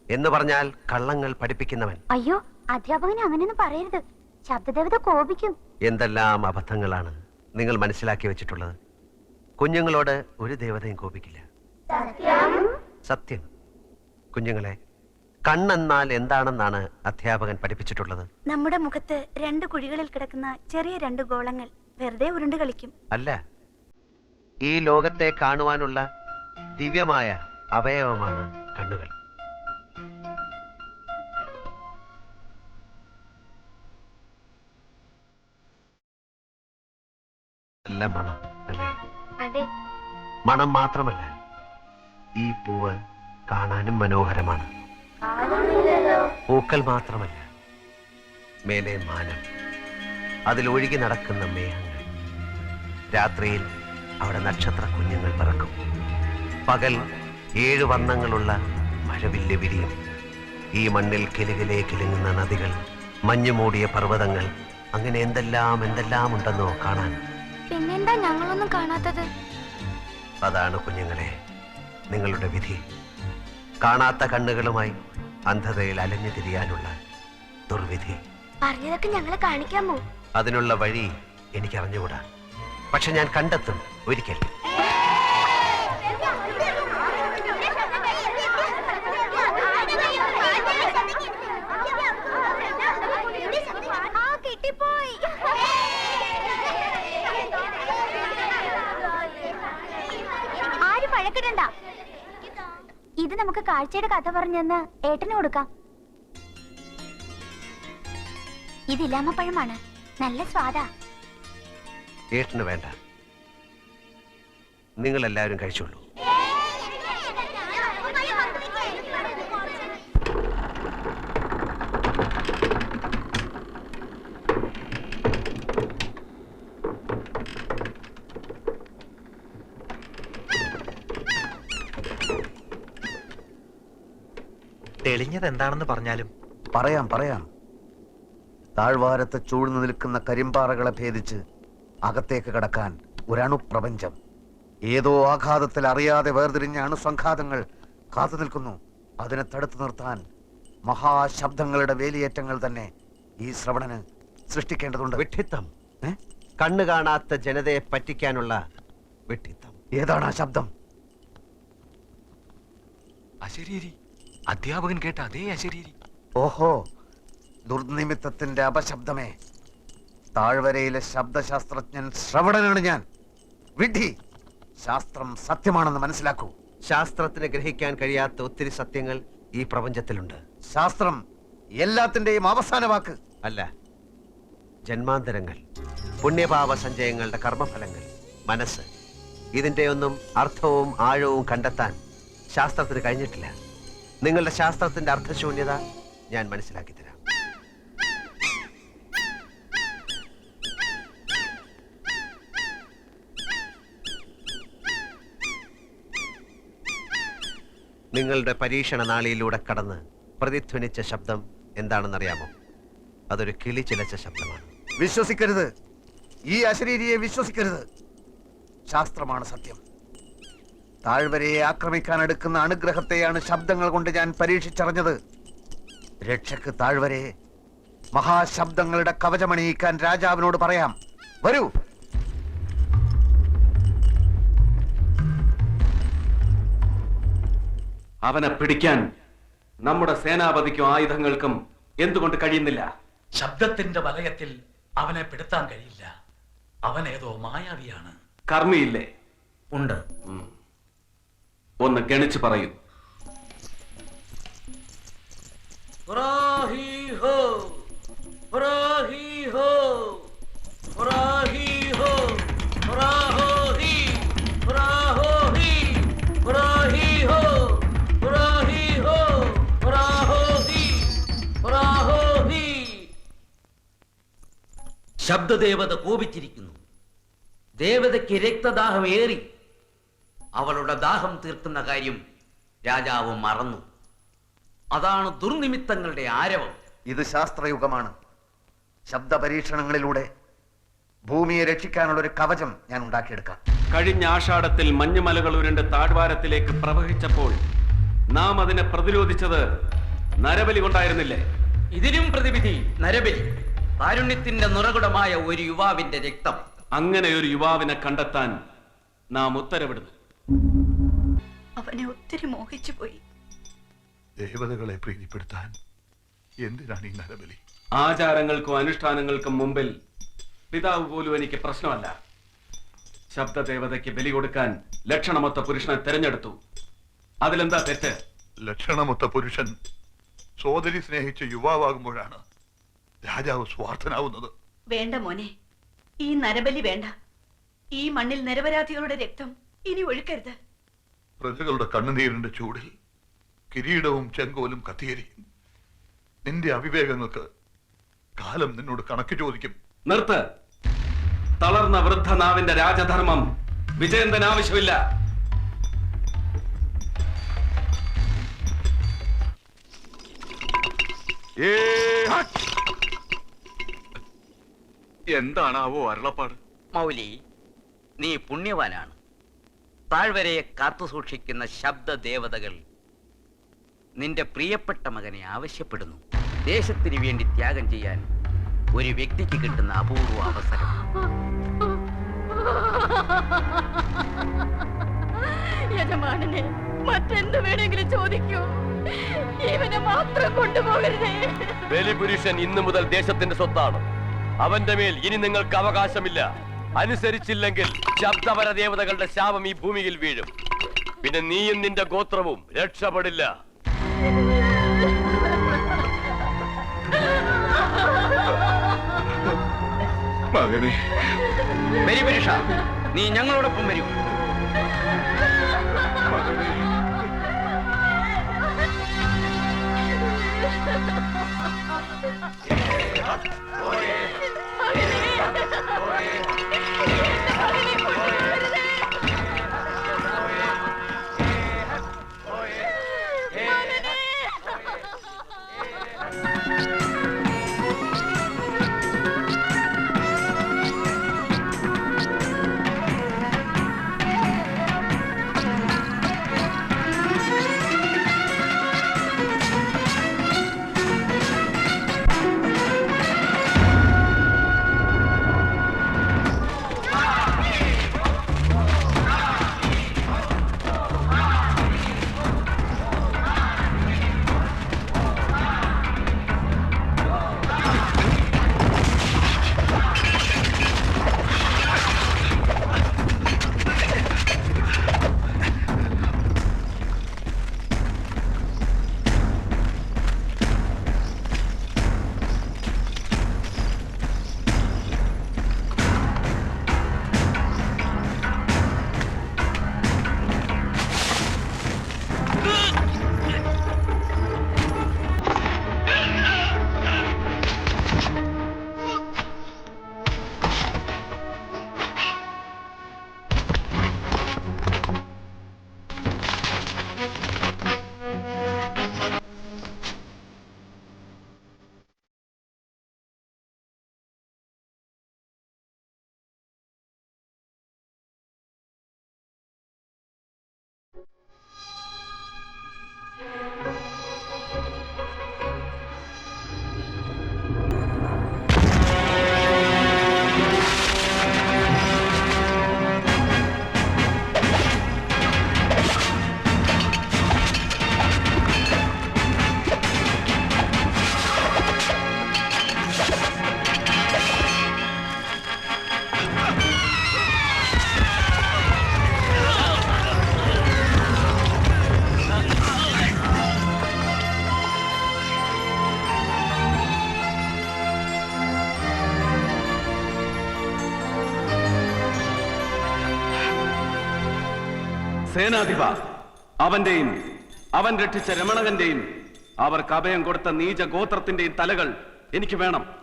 S15: എന്ന് പറഞ്ഞാൽ കള്ളങ്ങൾ പഠിപ്പിക്കുന്നവൻ.
S12: അയ്യോ, അധ്യാപകനെ അങ്ങനെയൊന്നും പറയരുത്. ശബ്ദദേവത കോപിക്കും.
S15: എന്തെല്ലാം അബദ്ധങ്ങളാണ് നിങ്ങൾ മനസ്സിലാക്കി വെച്ചിട്ടുള്ളത്. കുഞ്ഞുങ്ങളോട് ഒരു ദേവതയും കോപിക്കില്ല. സത്യം. കുഞ്ഞുങ്ങളെ, കണ്ണെന്നാൽ എന്താണെന്നാണ് അധ്യാപകൻ പഠിപ്പിച്ചിട്ടുള്ളത്?
S8: നമ്മുടെ മുഖത്ത് 2 കുഴികളിൽ കിടക്കുന്ന ചെറിയ 2 ഗോളങ്ങൾ വെറുതെ ഉരുണ്ട് കളിക്കും.
S15: അല്ല, ഈ ലോകത്തെ കാണുവാനുള്ള ദിവ്യമായ അവയവമാണ് കണ്ണുകൾ. നല്ല മണം അല്ലേ? മണം മാത്രമല്ല, ഈ പൂവ് കാണാനും മനോഹരമാണ്. പൂക്കൾ മാത്രമല്ല, മേലെ മാനം, അതിലൊഴുകി നടക്കുന്ന മേഘങ്ങൾ. രാത്രിയിൽ അവിടെ നക്ഷത്ര കുഞ്ഞുങ്ങൾ പറക്കും. പകൽ 7 വർണ്ണങ്ങളുള്ള മഴവില്ല് വിരിയും. ഈ മണ്ണിൽ കിലുകിലേ കിലുങ്ങുന്ന നദികൾ, മഞ്ഞുമൂടിയ പർവ്വതങ്ങൾ, അങ്ങനെ എന്തെല്ലാം ഉണ്ടെന്നോ കാണാൻ.
S12: പിന്നെന്താ ഞങ്ങളൊന്നും കാണാത്തത്?
S15: അതാണ് കുഞ്ഞുങ്ങളെ നിങ്ങളുടെ വിധി. കാണാത്ത കണ്ണുകളുമായി അന്ധതയിൽ അലഞ്ഞു തിരിയാനുള്ള ദുർവിധി.
S12: പറഞ്ഞതൊക്കെ ഞങ്ങളെ കാണിക്കാമോ?
S15: അതിനുള്ള വഴി എനിക്കറിഞ്ഞുകൂടാ. പക്ഷെ ഞാൻ കണ്ടെത്തും ഒരിക്കൽ.
S12: ആരും വഴക്കിടണ്ട. ഇത് നമുക്ക് കാഴ്ചയുടെ കഥ പറഞ്ഞെന്ന് ഏട്ടന് കൊടുക്കാം. ഇത് ഇലാമപ്പഴമാണ്. നല്ല സ്വാദാ.
S15: ഏട്ടന് വേണ്ട, നിങ്ങളെല്ലാവരും കഴിച്ചോളൂ.
S6: തെളിഞ്ഞത് എന്താണെന്ന് പറഞ്ഞാലും.
S20: പറയാം. താഴ്വാരത്ത് ചൂഴ്ന്നു നിൽക്കുന്ന കരിമ്പാറകളെ ഭേദിച്ച് അകത്തേക്ക് കടക്കാൻ ഒരണുപ്രപഞ്ചം. ഏതോ ആഘാതത്തിൽ അറിയാതെ വേർതിരിഞ്ഞ അണുസംഘാതങ്ങൾ കാത്തു നിൽക്കുന്നു. അതിനെ തടുത്തു നിർത്താൻ മഹാശബ്ദങ്ങളുടെ വേലിയേറ്റങ്ങൾ തന്നെ ഈ ശ്രവണന് സൃഷ്ടിക്കേണ്ടതുണ്ട്.
S15: വിഡ്ഢിത്തം. കണ്ണു കാണാത്ത ജനതയെ പറ്റിക്കാനുള്ള വിഡ്ഢിത്തം.
S20: ഏതാണ് ആ ശബ്ദം?
S6: അശരീരി. അധ്യാപകൻ കേട്ട അതേ അശരീരി.
S20: ഓഹോ, ദുർനിമിത്തത്തിന്റെ അപശബ്ദമേ. താഴ്വരയിലെ ശബ്ദശാസ്ത്രജ്ഞൻ ശ്രവണനാണ് ഞാൻ. വിഡ്ഢി, ശാസ്ത്രം സത്യമാണെന്ന് മനസ്സിലാക്കൂ.
S15: ശാസ്ത്രത്തിന് ഗ്രഹിക്കാൻ കഴിയാത്ത ഒത്തിരി സത്യങ്ങൾ ഈ പ്രപഞ്ചത്തിലുണ്ട്.
S20: ശാസ്ത്രം എല്ലാത്തിന്റെയും അവസാന വാക്ക്
S15: അല്ല. ജന്മാന്തരങ്ങൾ, പുണ്യപാപ സഞ്ചയങ്ങളുടെ കർമ്മഫലങ്ങൾ, മനസ്സ്, ഇതിന്റെയൊന്നും അർത്ഥവും ആഴവും കണ്ടെത്താൻ ശാസ്ത്രത്തിന് കഴിഞ്ഞിട്ടില്ല. നിങ്ങളുടെ ശാസ്ത്രത്തിന്റെ അർത്ഥശൂന്യത ഞാൻ മനസ്സിലാക്കി തരാം. നിങ്ങളുടെ പരീക്ഷണ നാളിയിലൂടെ കടന്ന് പ്രതിധ്വനിച്ച ശബ്ദം എന്താണെന്നറിയാമോ? അതൊരു കിളി ചിലച്ച ശബ്ദമാണ്.
S20: വിശ്വസിക്കരുത്, ഈ അശരീരിയെ വിശ്വസിക്കരുത്. ശാസ്ത്രമാണ് സത്യം. താഴ്വരയെ ആക്രമിക്കാൻ എടുക്കുന്ന അനുഗ്രഹത്തെയാണ് ശബ്ദങ്ങൾ കൊണ്ട് ഞാൻ പരീക്ഷിച്ചറിഞ്ഞത്. രക്ഷക്ക് താഴ്വരയെ മഹാശബ്ദങ്ങളുടെ കവചമണിയിക്കാൻ രാജാവിനോട് പറയാം. വരൂ.
S16: അവനെ പിടിക്കാൻ നമ്മുടെ സേനാപതിക്കും ആയുധങ്ങൾക്കും എന്തുകൊണ്ട് കഴിയുന്നില്ല?
S14: ശബ്ദത്തിന്റെ വലയത്തിൽ അവനെ പെടുത്താൻ കഴിയില്ല. അവൻ ഏതോ മായാവിയാണ്.
S21: കർമ്മിയില്ലേ?
S16: ഉണ്ട്.
S21: ഒന്ന് ഗണിച്ച് പറയൂ.
S16: ശബ്ദദേവത കോപിച്ചിരിക്കുന്നു. ദേവതയ്ക്ക് രക്തദാഹം ഏറി. അവളുടെ ദാഹം തീർക്കുന്ന കാര്യം രാജാവ് മറന്നു. അതാണ് ദുർനിമിത്തങ്ങളുടെ ആരവം.
S20: ഇത് ശാസ്ത്രയുഗമാണ്. ശബ്ദ പരീക്ഷണങ്ങളിലൂടെ ഭൂമിയെ രക്ഷിക്കാനുള്ള ഒരു കവചം ഞാൻ ഉണ്ടാക്കിയെടുക്കാം.
S21: കഴിഞ്ഞ ആഷാഢത്തിൽ മഞ്ഞുമലകൾ ഉരുണ്ട് താഴ്വാരത്തിലേക്ക് പ്രവഹിച്ചപ്പോൾ നാം അതിനെ പ്രതിരോധിച്ചത് നരബലി കൊണ്ടായിരുന്നില്ലേ?
S16: ഇതിനും പ്രതിവിധി നരബലി. കാരുണ്യത്തിന്റെ നിറകുടമായ ഒരു യുവാവിന്റെ രക്തം.
S21: അങ്ങനെ ഒരു യുവാവിനെ കണ്ടെത്താൻ നാം ഉത്തരവിടുന്നു.
S8: അവനെ ഒത്തിരി മോഹിച്ചു പോയി.
S17: ദേവതകളെ പ്രീതിപ്പെടുത്താൻ എന്തിനാണ് ഈ നരബലി?
S21: ആചാരങ്ങൾക്കും അനുഷ്ഠാനങ്ങൾക്കും മുമ്പിൽ പിതാവ് പോലും എനിക്ക് പ്രശ്നമല്ല. ശബ്ദദേവതയ്ക്ക് ബലി കൊടുക്കാൻ ലക്ഷണമൊത്ത പുരുഷനെ തെരഞ്ഞെടുത്തു. അതിലെന്താ തെറ്റ്?
S17: ലക്ഷണമൊത്ത പുരുഷൻ സോദരി സ്നേഹിച്ച യുവാവാകുമ്പോഴാണ് രാജാവ് സ്വാർത്ഥനാവുന്നത്.
S8: വേണ്ട മോനെ, ഈ നരബലി വേണ്ട. ഈ മണ്ണിൽ നിരപരാധികളുടെ രക്തം ഇനി ഒഴുക്കരുത്.
S17: പ്രജകളുടെ കണ്ണുനീരിന്റെ ചൂടിൽ കിരീടവും ചെങ്കോലും കത്തിയിരിക്കും. നിന്റെ അവിവേകങ്ങൾക്ക് കാലം നിന്നോട് കണക്ക് ചോദിക്കും.
S21: നിർത്ത്. തളർന്ന വൃദ്ധനാവിന്റെ രാജധർമ്മം വിജയന്തൻ ആവശ്യമില്ല. എന്താണാവോ അരുളപ്പാട്?
S16: മൗലി, നീ പുണ്യവാനാണ്. താഴ്വരയെ കാത്തു സൂക്ഷിക്കുന്ന ശബ്ദ ദേവതകൾ നിന്റെ പ്രിയപ്പെട്ട മകനെ ആവശ്യപ്പെടുന്നു. ദേശത്തിന് വേണ്ടി ത്യാഗം ചെയ്യാൻ ഒരു വ്യക്തിക്ക് കിട്ടുന്ന അപൂർവ അവസരം.
S8: യജമാനനെ മറ്റെന്ത് വേണമെങ്കിലും ചോദിക്കൂ, ഇവനെ മാത്രം കൊണ്ടുപോകരുതേ.
S5: ബലിപുരുഷൻ ഇന്നു മുതൽ ദേശത്തിന്റെ സ്വത്താണ്. അവന്റെ മേൽ ഇനി നിങ്ങൾക്ക് അവകാശമില്ല. അനുസരിച്ചില്ലെങ്കിൽ ശബ്ദപര ദേവതകളുടെ ശാപം ഈ ഭൂമിയിൽ വീഴും. പിന്നെ നീയും നിന്റെ ഗോത്രവും രക്ഷപ്പെടില്ല.
S16: ബലിപുരുഷ, നീ ഞങ്ങളോടൊപ്പം വരൂ.
S21: സേനാധിപ, അവന്റെയും അവൻ രക്ഷിച്ച രമണകന്റെയും അവർക്ക് അഭയം കൊടുത്ത നീച ഗോത്രത്തിന്റെയും തലകൾ എനിക്ക് വേണം.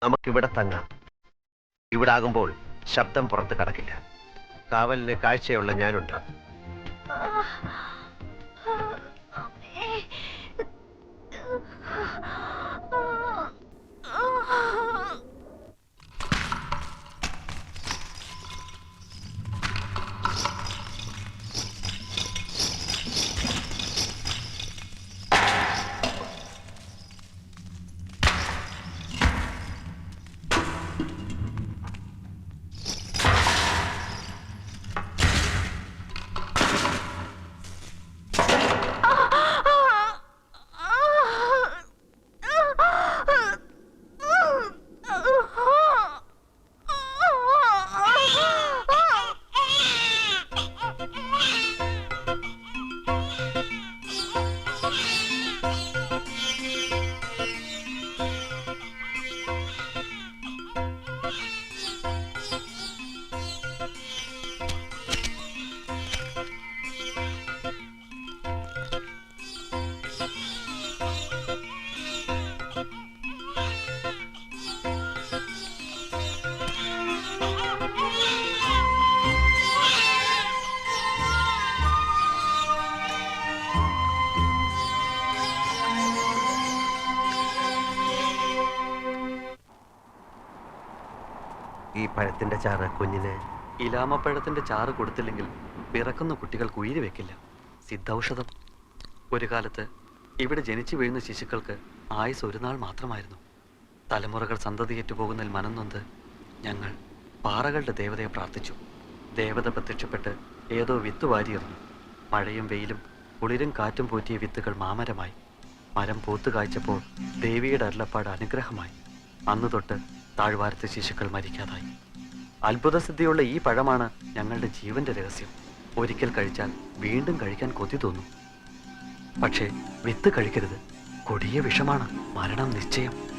S15: നമുക്കിവിടെ തങ്ങാം. ഇവിടെ ആകുമ്പോൾ ശബ്ദം പുറത്ത് കടക്കില്ല. കാവലിന് കാഴ്ചയുള്ള ഞാനുണ്ട്. ഈ പഴത്തിന്റെ ചാറ് കുഞ്ഞിന്
S13: ഇലാമപ്പഴത്തിന്റെ ചാറ് കൊടുത്തില്ലെങ്കിൽ പിറക്കുന്ന കുട്ടികൾക്ക് ഉയിര് വെക്കില്ല. സിദ്ധൌഷധം. ഒരു കാലത്ത് ഇവിടെ ജനിച്ചു വീഴുന്ന ശിശുക്കൾക്ക് ആയുസ് ഒരു നാൾ മാത്രമായിരുന്നു. തലമുറകൾ സന്തതിയേറ്റു പോകുന്നതിൽ മനം നൊന്ത് ഞങ്ങൾ പാറകളുടെ ദേവതയെ പ്രാർത്ഥിച്ചു. ദേവത പ്രത്യക്ഷപ്പെട്ട് ഏതോ വിത്ത് വാരിയെറിഞ്ഞു. മഴയും വെയിലും കുളിരും കാറ്റും പോറ്റിയ വിത്തുകൾ മാമരമായി. മരം പൂത്തു കായ്ച്ചപ്പോൾ ദേവിയുടെ അരുളപ്പാട് അനുഗ്രഹമായി. അന്നു തൊട്ട് താഴ്വാരത്തെ ശിശുക്കൾ മരിക്കാതായി. അത്ഭുതസിദ്ധിയുള്ള ഈ പഴമാണ് ഞങ്ങളുടെ ജീവന്റെ രഹസ്യം. ഒരിക്കൽ കഴിച്ചാൽ വീണ്ടും കഴിക്കാൻ കൊതി തോന്നും. പക്ഷേ വിത്ത് കഴിക്കരുത്. കൊടിയ വിഷമാണ്. മരണം നിശ്ചയം.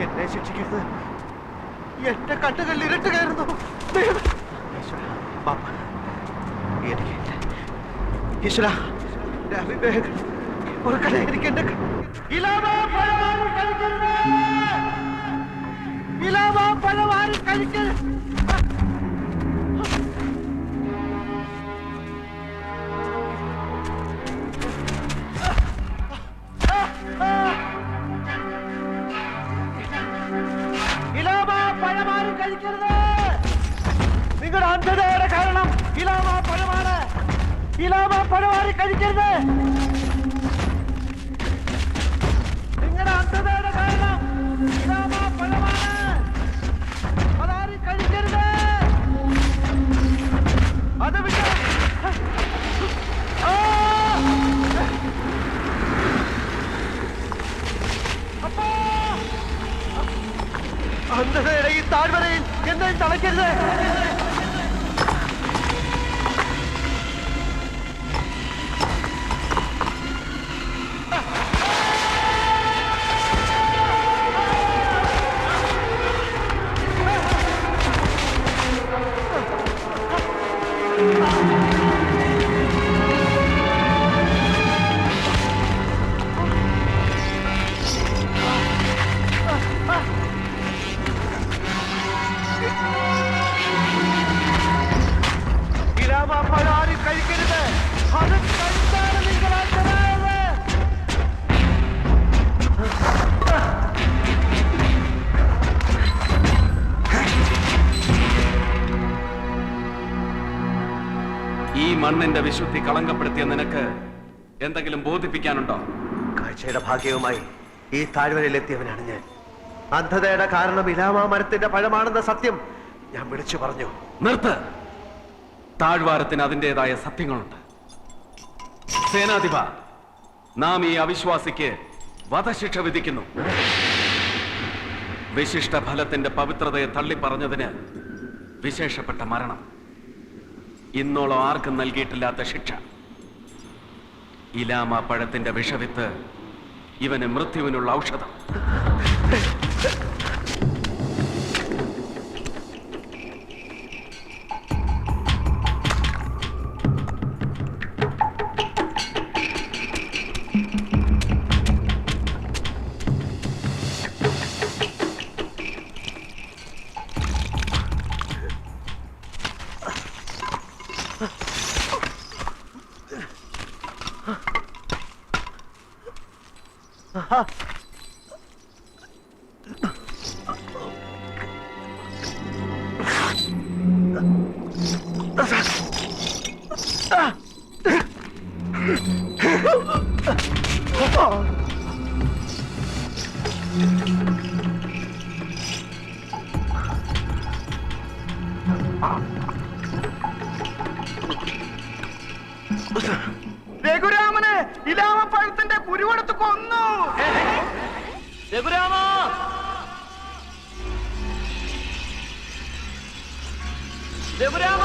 S10: എന്നെ ശിക്ഷിക്കരുത്. എന്റെ കണ്ണുകളിൽ ഇരുട്ട് കയറുന്നു. ഈശ്വര, എന്റെ അവിവേകം ഓർക്കണേ. എനിക്ക് എന്റെ പഴമാറി കഴിക്കരുത്. കഴിക്കരുത്. നിങ്ങളുടെ അന്ധതയുടെ കാരണം ഇലാമ പഴമാണ്. ഇലാമ പഴമാറി കഴിക്കരുത്. നിങ്ങളുടെ അന്ധതയുടെ കാരണം ഇലാമ പഴമാണ്. അതാരും കഴിക്കരുത്. അത് വിട്ട് അന്ധതയുടെ ഈ താഴ്വരയിൽ എന്നെയും തളയ്ക്കരുത്. പഴാരും കഴിക്കരുത്. അത് കഴിച്ചാണ് നിങ്ങൾ അന്ധരായത്.
S21: ഈ മണ്ണിന്റെ വിശുദ്ധി കളങ്കപ്പെടുത്തിയ നിനക്ക് എന്തെങ്കിലും ബോധിപ്പിക്കാനുണ്ടോ?
S15: കാഴ്ചയുടെ ഭാഗ്യവുമായി ഈ താഴ്വരയിലെത്തിയവനാണ് ഞാൻ. അന്ധതയുടെ കാരണം ഇലാമ മരത്തിന്റെ പഴമാണെന്ന സത്യം ഞാൻ വിളിച്ചു പറഞ്ഞു.
S21: നിർത്ത്. താഴ്വാരത്തിന് അതിൻ്റെതായ സത്യങ്ങളുണ്ട്. സേനാധിപ, നാം ഈ അവിശ്വാസിക്ക് വധശിക്ഷ വിധിക്കുന്നു. വിശിഷ്ട ഫലത്തിന്റെ പവിത്രതയെ തള്ളിപ്പറഞ്ഞതിന് വിശേഷപ്പെട്ട മരണം. ഇന്നോളം ആർക്കും നൽകിയിട്ടില്ലാത്ത ശിക്ഷ. ഇലാമ പഴത്തിന്റെ വിഷവിത്ത് ഇവന് മൃത്യുവിനുള്ള ഔഷധം.
S10: രഘുരാമന് ഇലാമപ്പഴത്തിന്റെ കുരുവെടുത്ത് കൊന്നു.
S5: രഘുരാമ, രഘുരാമ,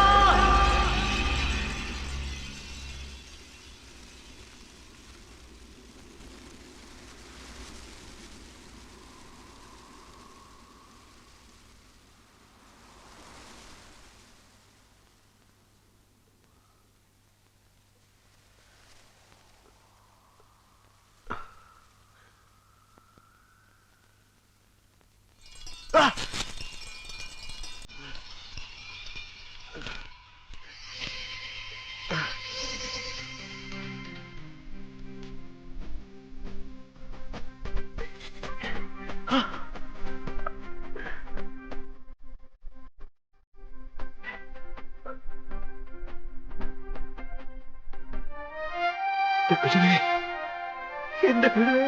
S10: എന്റെ ഗുരുവേ,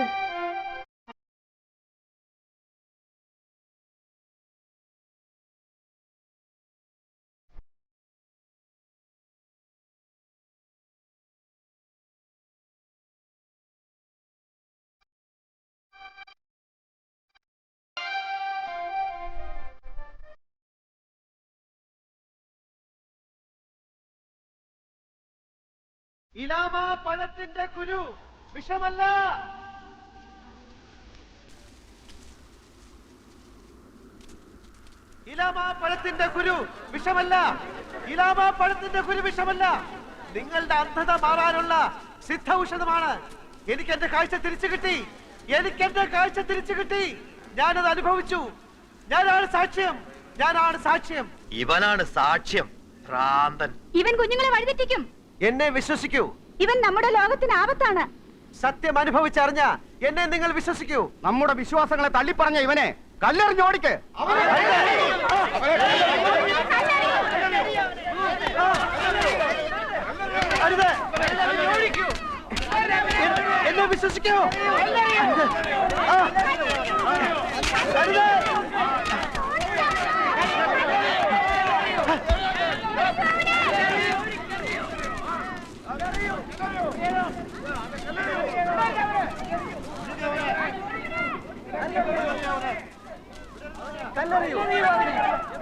S10: ഇലാമ പഴത്തിന്റെ കുരു വിഷമല്ല. ഇലാമ പഴത്തിന്റെ കുരു വിഷമല്ല. ഇലാമ പഴത്തിന്റെ കുരു വിഷമല്ല. നിങ്ങളുടെ അന്ധത മാറാനുള്ള സിദ്ധ ഔഷധമാണ്. എനിക്ക് എന്റെ കാഴ്ച തിരിച്ചു കിട്ടി. എനിക്ക് എന്റെ കാഴ്ച തിരിച്ചു കിട്ടി. ഞാനത് അനുഭവിച്ചു. ഞാനാണ് സാക്ഷ്യം. ഞാനാണ് സാക്ഷ്യം.
S6: ഇവനാണ് സാക്ഷ്യം. ഭ്രാന്തൻ.
S8: ഇവൻ കുഞ്ഞുങ്ങളെ വഴിതെറ്റിക്കും.
S10: എന്നെ വിശ്വസിക്കൂ.
S8: ഇവൻ നമ്മുടെ ലോകത്തിന് ആപത്താണ്.
S10: സത്യം അനുഭവിച്ചറിഞ്ഞ എന്നെ നിങ്ങൾ വിശ്വസിക്കൂ.
S6: നമ്മുടെ വിശ്വാസങ്ങളെ തള്ളിപ്പറഞ്ഞ ഇവനെ കല്ലെറിഞ്ഞോടിക്ക്.
S10: എന്നെ വിശ്വസിക്കോ?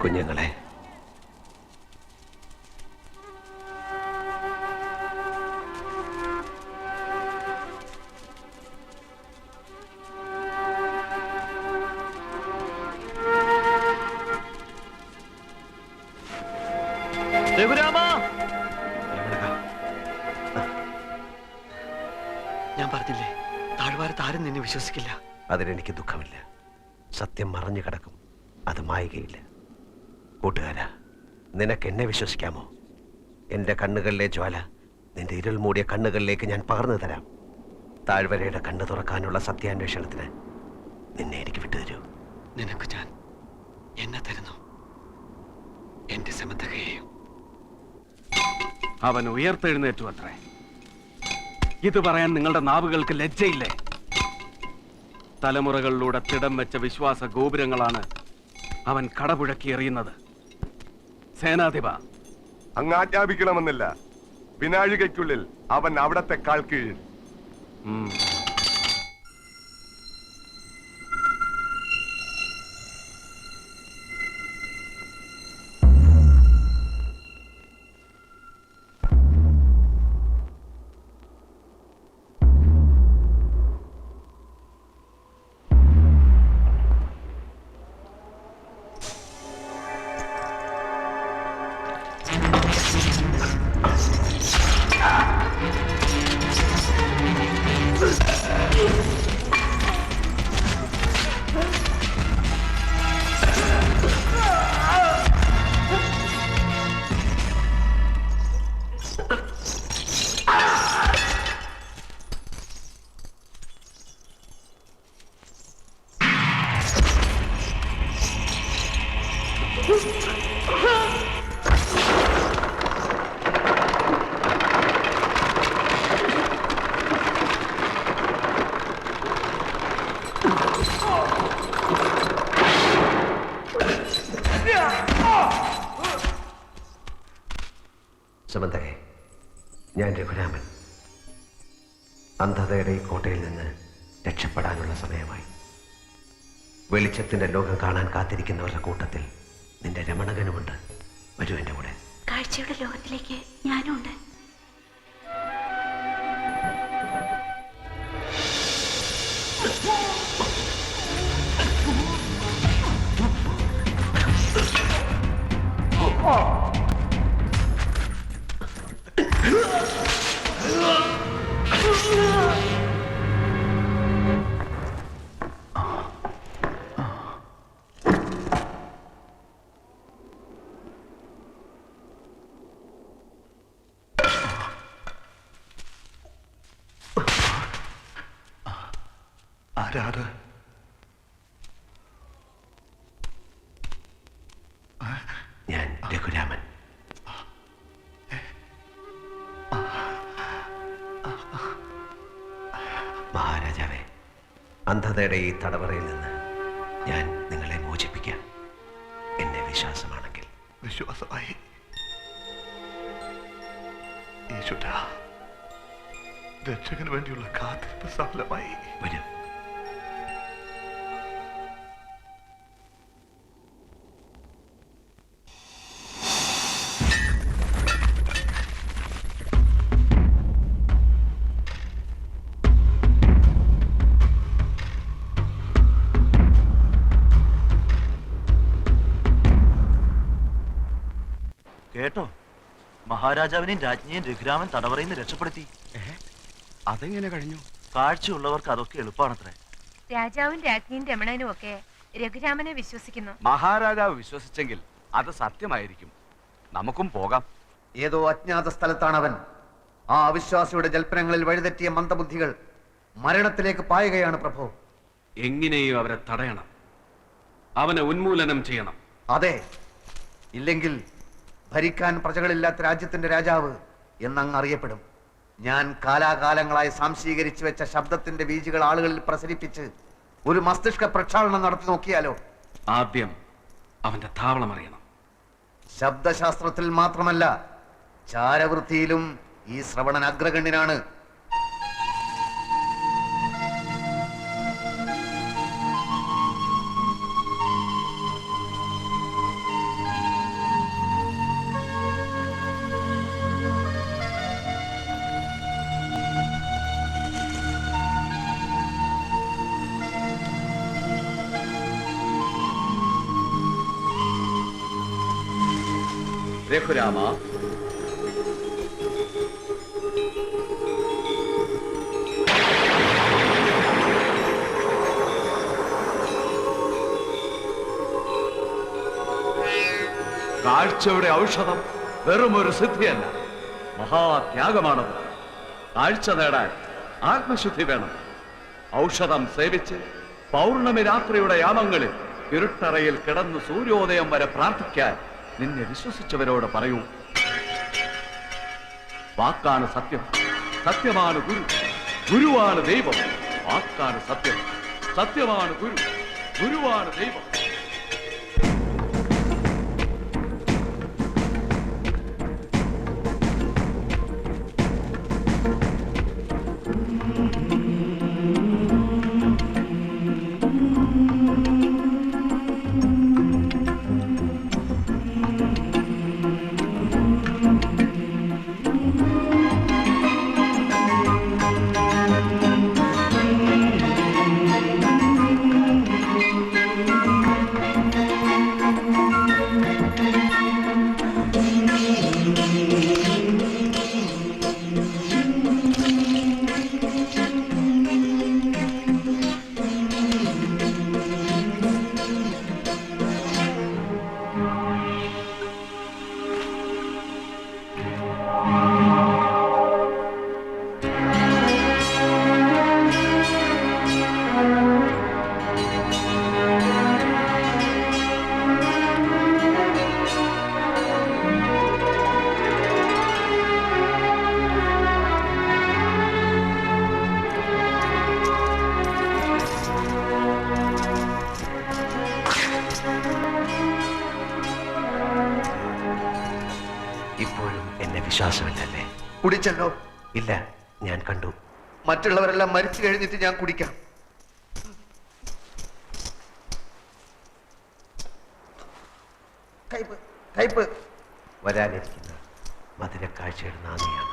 S15: കുഞ്ഞുങ്ങളെ,
S13: ഞാൻ പറഞ്ഞില്ലേ, താഴ്വാരത്ത് ആരും നിന്നെ വിശ്വസിക്കില്ല.
S15: അതിലെനിക്ക് ദുഃഖമില്ല. സത്യം മറഞ്ഞു കിടക്കും, അത് മായുകയില്ല. കൂട്ടുകാരാ, നിനക്ക് എന്നെ വിശ്വസിക്കാമോ? എൻ്റെ കണ്ണുകളിലെ ജ്വാല നിന്റെ ഇരുൾ മൂടിയ കണ്ണുകളിലേക്ക് ഞാൻ പകർന്നു തരാം. താഴ്വരയുടെ കണ്ണ് തുറക്കാനുള്ള സത്യാന്വേഷണത്തിന് നിന്നെ എനിക്ക് വിട്ടുതരൂ.
S13: നിനക്ക് ഞാൻ എന്നെ തരുന്നു, എന്റെ സമന്തകയെയും.
S21: അവൻ ഉയർത്തെഴുന്നേറ്റു അത്രേ. ഇത് പറയാൻ നിങ്ങളുടെ നാവുകൾക്ക് ലജ്ജയില്ലേ? തലമുറകളിലൂടെ തിടം വെച്ച വിശ്വാസ ഗോപുരങ്ങളാണ് അവൻ കടപുഴക്കി എറിയുന്നത്. സേനാധിപ,
S9: അങ്ങ് ആജ്ഞാപിക്കണമെന്നില്ല. വിനാഴികയ്ക്കുള്ളിൽ അവൻ അവിടത്തെ കാൽ കീഴിൽ.
S15: സമന്തകെ, ഞാൻ രഘുരാമൻ. അന്ധതയുടെ ഈ കോട്ടയിൽ നിന്ന് രക്ഷപ്പെടാനുള്ള സമയമായി. വെളിച്ചത്തിന്റെ ലോകം കാണാൻ കാത്തിരിക്കുന്നവരുടെ കൂട്ടത്തിൽ നിന്റെ രമണകനുമുണ്ട്. വരൂ എൻ്റെ കൂടെ.
S12: കാഴ്ചയുടെ ലോകത്തിലേക്ക് ഞാനും ഉണ്ട്.
S17: ആരാത്?
S15: ഞാൻ രഘുരാമൻ. മഹാരാജാവേ, അന്ധതയുടെ ഈ തടവറയിൽ നിന്ന് ഞാൻ നിങ്ങളെ മോചിപ്പിക്കാം. എന്നെ വിശ്വാസമാണെങ്കിൽ.
S17: വിശ്വാസമായി. ഈശ്വരാ, രക്ഷകന് വേണ്ടിയുള്ള കാത്തിരിപ്പ് സഫലമായി.
S15: വരൂ.
S18: കേട്ടോ, മഹാരാജാവിനെയും രാജ്ഞിയെയും രഘുരാമൻ തടവറയിൽ നിന്ന് രക്ഷപ്പെടുത്തി.
S2: അതെങ്ങനെ കഴിഞ്ഞു?
S18: കാഴ്ചയുള്ളവർക്ക് അതൊക്കെ എളുപ്പമാണത്രേ.
S8: രാജാവും രാജ്ഞിയും രമണനും ഒക്കെ രഘുരാമനെ വിശ്വസിക്കുന്നു.
S3: മഹാരാജാവ് വിശ്വസിച്ചെങ്കിൽ അത് സത്യമായിരിക്കും. നമുക്കും പോകാം.
S20: ഏതോ അജ്ഞാത സ്ഥലത്താണ് അവൻ. ആ അവിശ്വാസിയുടെ ജൽപ്പനങ്ങളിൽ വഴിതെറ്റിയ മന്ദബുദ്ധികൾ മരണത്തിലേക്ക് പായുകയാണ് പ്രഭു.
S21: എങ്ങനെയും അവരെ തടയണം, അവനെ ഉന്മൂലനം ചെയ്യണം.
S20: അതെ, ഇല്ലെങ്കിൽ ഭരിക്കാൻ പ്രജകളില്ലാത്ത രാജ്യത്തിന്റെ രാജാവ് എന്നങ്ങ് അറിയപ്പെടും. ഞാൻ കാലാകാലങ്ങളായി സാംശീകരിച്ചു വെച്ച ശബ്ദത്തിന്റെ ബീജുകൾ ആളുകളിൽ പ്രസരിപ്പിച്ച് ഒരു മസ്തിഷ്ക പ്രക്ഷാളനം നടത്തി നോക്കിയാലോ?
S21: ആദ്യം അവന്റെ താവളം അറിയണം.
S20: ശബ്ദശാസ്ത്രത്തിൽ മാത്രമല്ല, ചാരവൃത്തിയിലും ഈ ശ്രവണൻ അഗ്രഗണ്യനാണ്.
S21: രഘുരാമ, കാഴ്ചയുടെ ഔഷധം വെറും ഒരു സിദ്ധിയല്ല, മഹാത്യാഗമാണത്. കാഴ്ച നേടാൻ ആത്മശുദ്ധി വേണം. ഔഷധം സേവിച്ച് പൗർണമി രാത്രിയുടെ യാമങ്ങളിൽ ഇരുട്ടറയിൽ കിടന്ന് സൂര്യോദയം വരെ പ്രാർത്ഥിക്കാൻ നിന്നെ വിശ്വസിച്ചവരോട് പറയൂ. വാക്കാണ് സത്യം, സത്യമാണ് ഗുരു, ഗുരുവാണ് ദൈവം. വാക്കാണ് സത്യം, സത്യമാണ് ഗുരു, ഗുരുവാണ് ദൈവം.
S15: വിശ്വാസമില്ലല്ലേ?
S20: കുടിച്ചല്ലോ?
S15: ഇല്ല, ഞാൻ കണ്ടു.
S20: മറ്റുള്ളവരെല്ലാം മരിച്ചു കഴിഞ്ഞിട്ട് ഞാൻ കുടിക്കാം. കയ്പ്
S15: വരാനിരിക്കുന്ന മധുരക്കാഴ്ചയുടെ നാന്ദിയാണ്.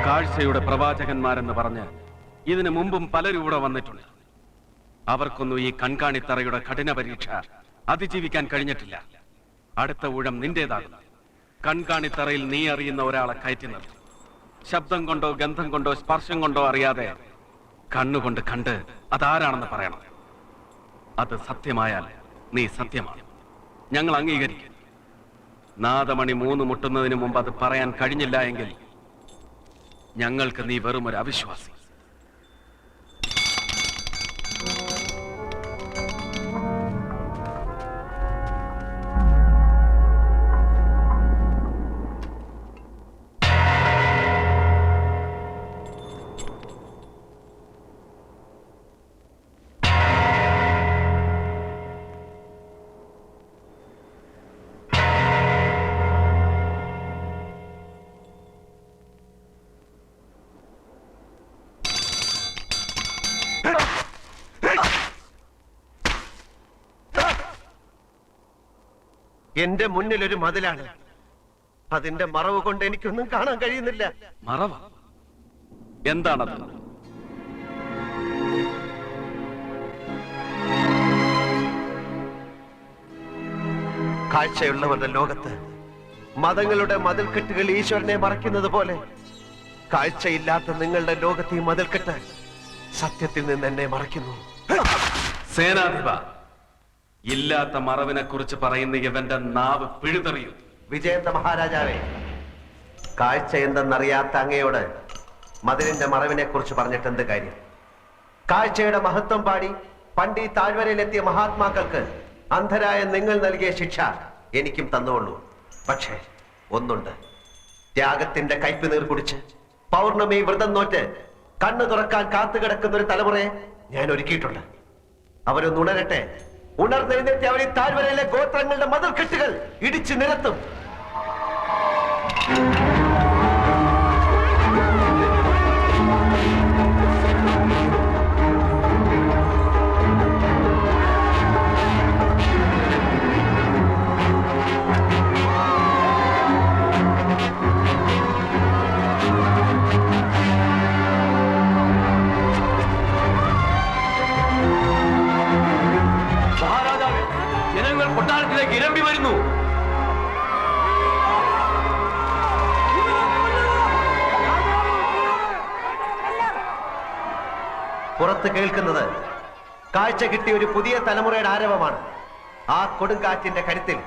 S21: കാഴ്ചയുടെ പ്രവാചകന്മാരെന്ന് പറഞ്ഞ് ഇതിനു മുമ്പും പലരും ഇവിടെ വന്നിട്ടുണ്ട്. അവർക്കൊന്നും ഈ കൺകാണിത്തറയുടെ കഠിന പരീക്ഷ അതിജീവിക്കാൻ കഴിഞ്ഞിട്ടില്ല. അടുത്ത ഊഴം നിന്റേതാകുന്നു. കൺകാണിത്തറയിൽ നീ അറിയുന്ന ഒരാളെ കയറ്റി നിർത്തും. ശബ്ദം കൊണ്ടോ ഗന്ധം കൊണ്ടോ സ്പർശം കൊണ്ടോ അറിയാതെ കണ്ണുകൊണ്ട് കണ്ട് അതാരാണെന്ന് പറയണം. അത് സത്യമായാൽ നീ സത്യമാണ്, ഞങ്ങൾ അംഗീകരിക്കും. നാദമണി 3 മുട്ടുന്നതിന് മുമ്പ് അത് പറയാൻ കഴിഞ്ഞില്ല എങ്കിൽ ഞങ്ങൾക്ക് നീ വെറും ഒരു അവിശ്വാസി.
S15: എന്റെ മുന്നിൽ ഒരു മതിലാണ്. അതിന്റെ മറവ് കൊണ്ട് എനിക്കൊന്നും കാണാൻ കഴിയുന്നില്ല.
S21: മറവ് എന്താണത്?
S15: കാഴ്ചയുള്ളവരുടെ ലോകത്ത് മതങ്ങളുടെ മതിൽക്കെട്ടുകൾ ഈശ്വരനെ മറയ്ക്കുന്നത് പോലെ കാഴ്ചയില്ലാത്ത നിങ്ങളുടെ ലോകത്ത് ഈ മതിൽക്കെട്ട് സത്യത്തിൽ നിന്ന് എന്നെ മറയ്ക്കുന്നു.
S21: സേനാധിപ, ഇല്ലാത്ത മറവിനെ കുറിച്ച് പറയുന്ന ഇവന്റെ നാവ് പിഴുതെറിയും.
S15: വിജയന്ത മഹാരാജാവേ, കാഴ്ച എന്തെന്നറിയാത്ത അങ്ങയോട് മതിലിന്റെ മറവിനെ കുറിച്ച് പറഞ്ഞിട്ട് എന്ത് കാര്യം? കാഴ്ചയുടെ മഹത്വം പാടി പണ്ട് ഈ താഴ്വരയിലെത്തിയ മഹാത്മാക്കൾക്ക് അന്ധരായ നിങ്ങൾ നൽകിയ ശിക്ഷ എനിക്കും തന്നുള്ളൂ. പക്ഷേ ഒന്നുണ്ട്, ത്യാഗത്തിന്റെ കയ്പ് കുടിച്ച് പൗർണമി വ്രതം നോറ്റ് കണ്ണു തുറക്കാൻ കാത്തുകിടക്കുന്ന ഒരു തലമുറയെ ഞാൻ ഒരുക്കിയിട്ടുണ്ട്. അവരൊന്ന് ഉണരട്ടെ. ഉണർന്നെഴുന്നേറ്റ് അവർ ഈ താഴ്വരയിലെ ഗോത്രങ്ങളുടെ മതിൽക്കെട്ടുകൾ ഇടിച്ചു നിരത്തും.
S5: കൊട്ടാരത്തിലേക്ക് ഇരമ്പി വരുന്നു.
S15: പുറത്ത് കേൾക്കുന്നത് കാഴ്ച കിട്ടിയ ഒരു പുതിയ തലമുറയുടെ ആരവമാണ്. ആ കൊടുങ്കാറ്റിന്റെ കരുത്തിൽ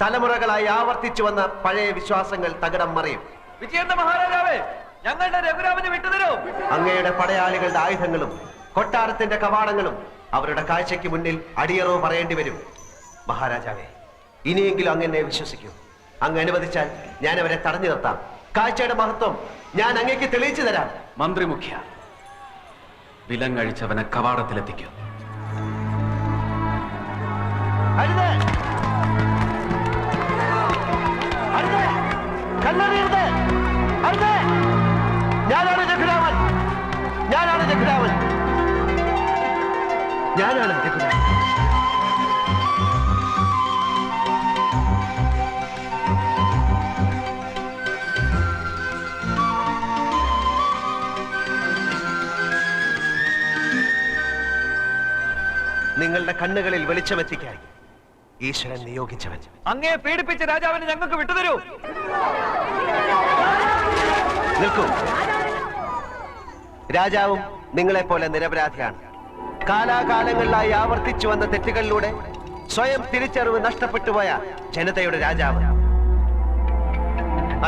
S15: തലമുറകളായി ആവർത്തിച്ചു വന്ന പഴയ വിശ്വാസങ്ങൾ തകിടം മറിയും.
S16: വിജയേന്ദ്ര മഹാരാജാവേ, ഞങ്ങളുടെ രഘുരാമന് വിട്ടുതരൂ.
S15: അങ്ങയുടെ പടയാളികളുടെ ആയുധങ്ങളും കൊട്ടാരത്തിന്റെ കവാടങ്ങളും അവരുടെ കാഴ്ചയ്ക്ക് മുന്നിൽ അടിയറവ് പറയേണ്ടി വരും. മഹാരാജാവേ, ഇനിയെങ്കിലും അങ്ങനെ വിശ്വസിക്കൂ. അങ്ങ് അനുവദിച്ചാൽ ഞാൻ അവരെ തടഞ്ഞു നിർത്താം. കാഴ്ചയുടെ മഹത്വം ഞാൻ അങ്ങേക്ക് തെളിയിച്ചു തരാം.
S21: മന്ത്രി മുഖ്യ, വിലങ്ങഴിച്ചവനെ കവാടത്തിലെത്തിക്കും.
S15: ഞാനാണ് രഘുരാമൻ, ഞാനാണ് രഘുരാമൻ, ഞാനാണ് രഘുരാമൻ. നിങ്ങളുടെ കണ്ണുകളിൽ വെളിച്ചമെത്തിക്കാൻ ഈശ്വരൻ നിയോഗിച്ചവൻ.
S16: അങ്ങയെ പീഡിപ്പിച്ച രാജാവിനെ ഞങ്ങൾക്ക് വിട്ടുതരൂ.
S15: നിൽക്കൂ. രാജാവും നിങ്ങളെ പോലെ നിരപരാധിയാണ്. കാലാകാലങ്ങളിലായി ആവർത്തിച്ചു വന്ന തെറ്റുകളിലൂടെ സ്വയം തിരിച്ചറിവ് നഷ്ടപ്പെട്ടു പോയ ജനതയുടെ രാജാവ്.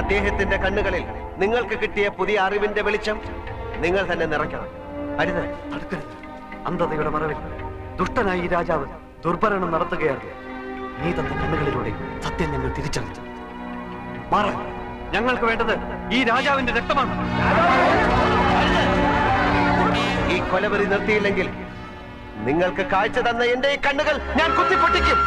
S15: അദ്ദേഹത്തിന്റെ കണ്ണുകളിൽ നിങ്ങൾക്ക് കിട്ടിയ പുതിയ അറിവിന്റെ വെളിച്ചം നിങ്ങൾ തന്നെ നിറയ്ക്കണം. അരുത്,
S13: അടുക്കരുത്. അന്ധതയുടെ മറവിൽ ദുഷ്ടനായി ഈ രാജാവ് ദുർഭരണം നടത്തുകയാണ്. നീ തന്ന കണ്ണുകളിലൂടെ സത്യം ഞങ്ങൾ തിരിച്ചറിഞ്ഞു. മാറാൻ ഞങ്ങൾക്ക് വേണ്ടത് ഈ രാജാവിന്റെ രക്തമാണ്.
S15: ഈ കൊലവെറി നിർത്തിയില്ലെങ്കിൽ നിങ്ങൾക്ക് കാഴ്ച തന്ന എന്റെ ഈ കണ്ണുകൾ ഞാൻ കുത്തിപ്പൊട്ടിക്കും.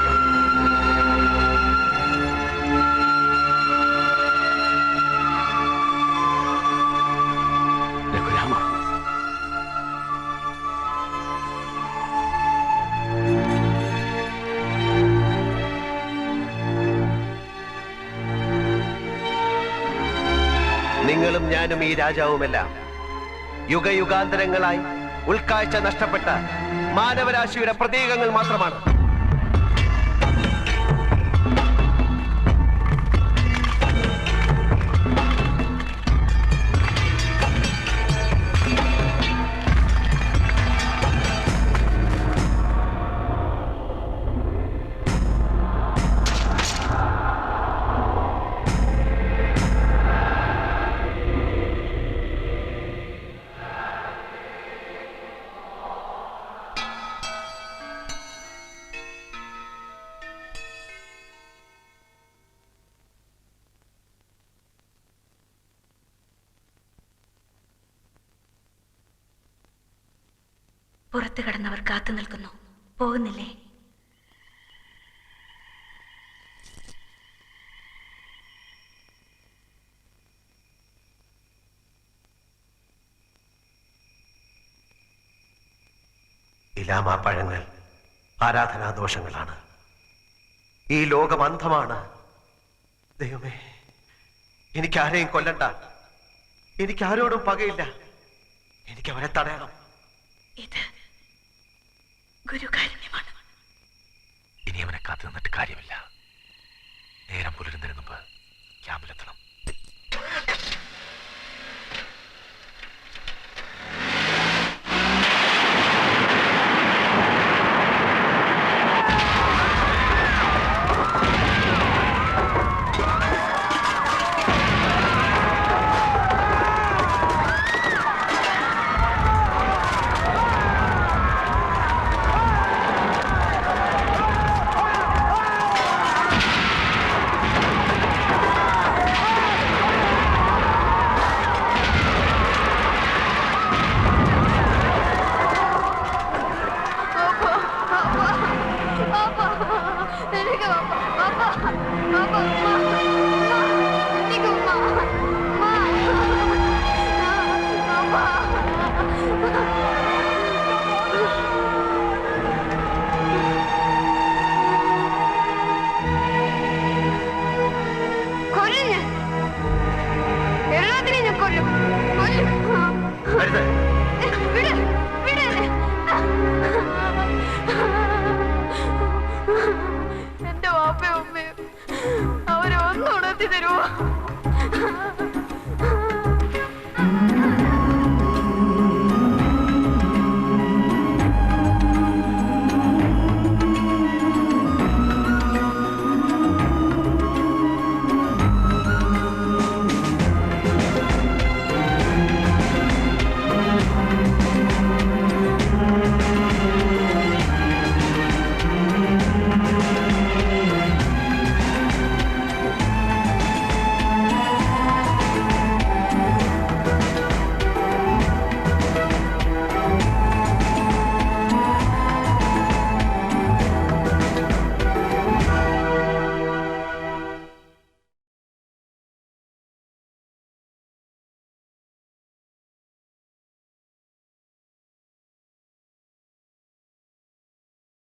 S15: നിങ്ങളും ഞാനും ഈ രാജാവുമെല്ലാം യുഗയുഗാന്തരങ്ങളായി ഉൾക്കാഴ്ച നഷ്ടപ്പെട്ട മാനവരാശിയുടെ പ്രതീകങ്ങൾ മാത്രമാണ്.
S8: പുറത്തു കടന്നവർ കാത്തു നിൽക്കുന്നു. പോകുന്നില്ലേ?
S15: ഇലാമ പഴങ്ങൾ ആരാധനാദോഷങ്ങളാണ്. ഈ ലോകം അന്ധമാണ്. ദൈവമേ, എനിക്കാരെയും കൊല്ലണ്ട. എനിക്കാരോടും പകയില്ല. എനിക്ക് അവരെ തടയണം.
S8: ഇത് ഗുരുകാരുണ്യമാണ്.
S1: ഇനി അവനെ കാത്തു നിന്നിട്ട് കാര്യമില്ല. നേരം പുലരുന്നതിന് മുമ്പ് ക്യാമ്പിലെത്തണം.
S8: എന്റെ വാപ്പയും ഉമ്മയും അവരെ ഒന്ന് ഉണർത്തി തരുമോ?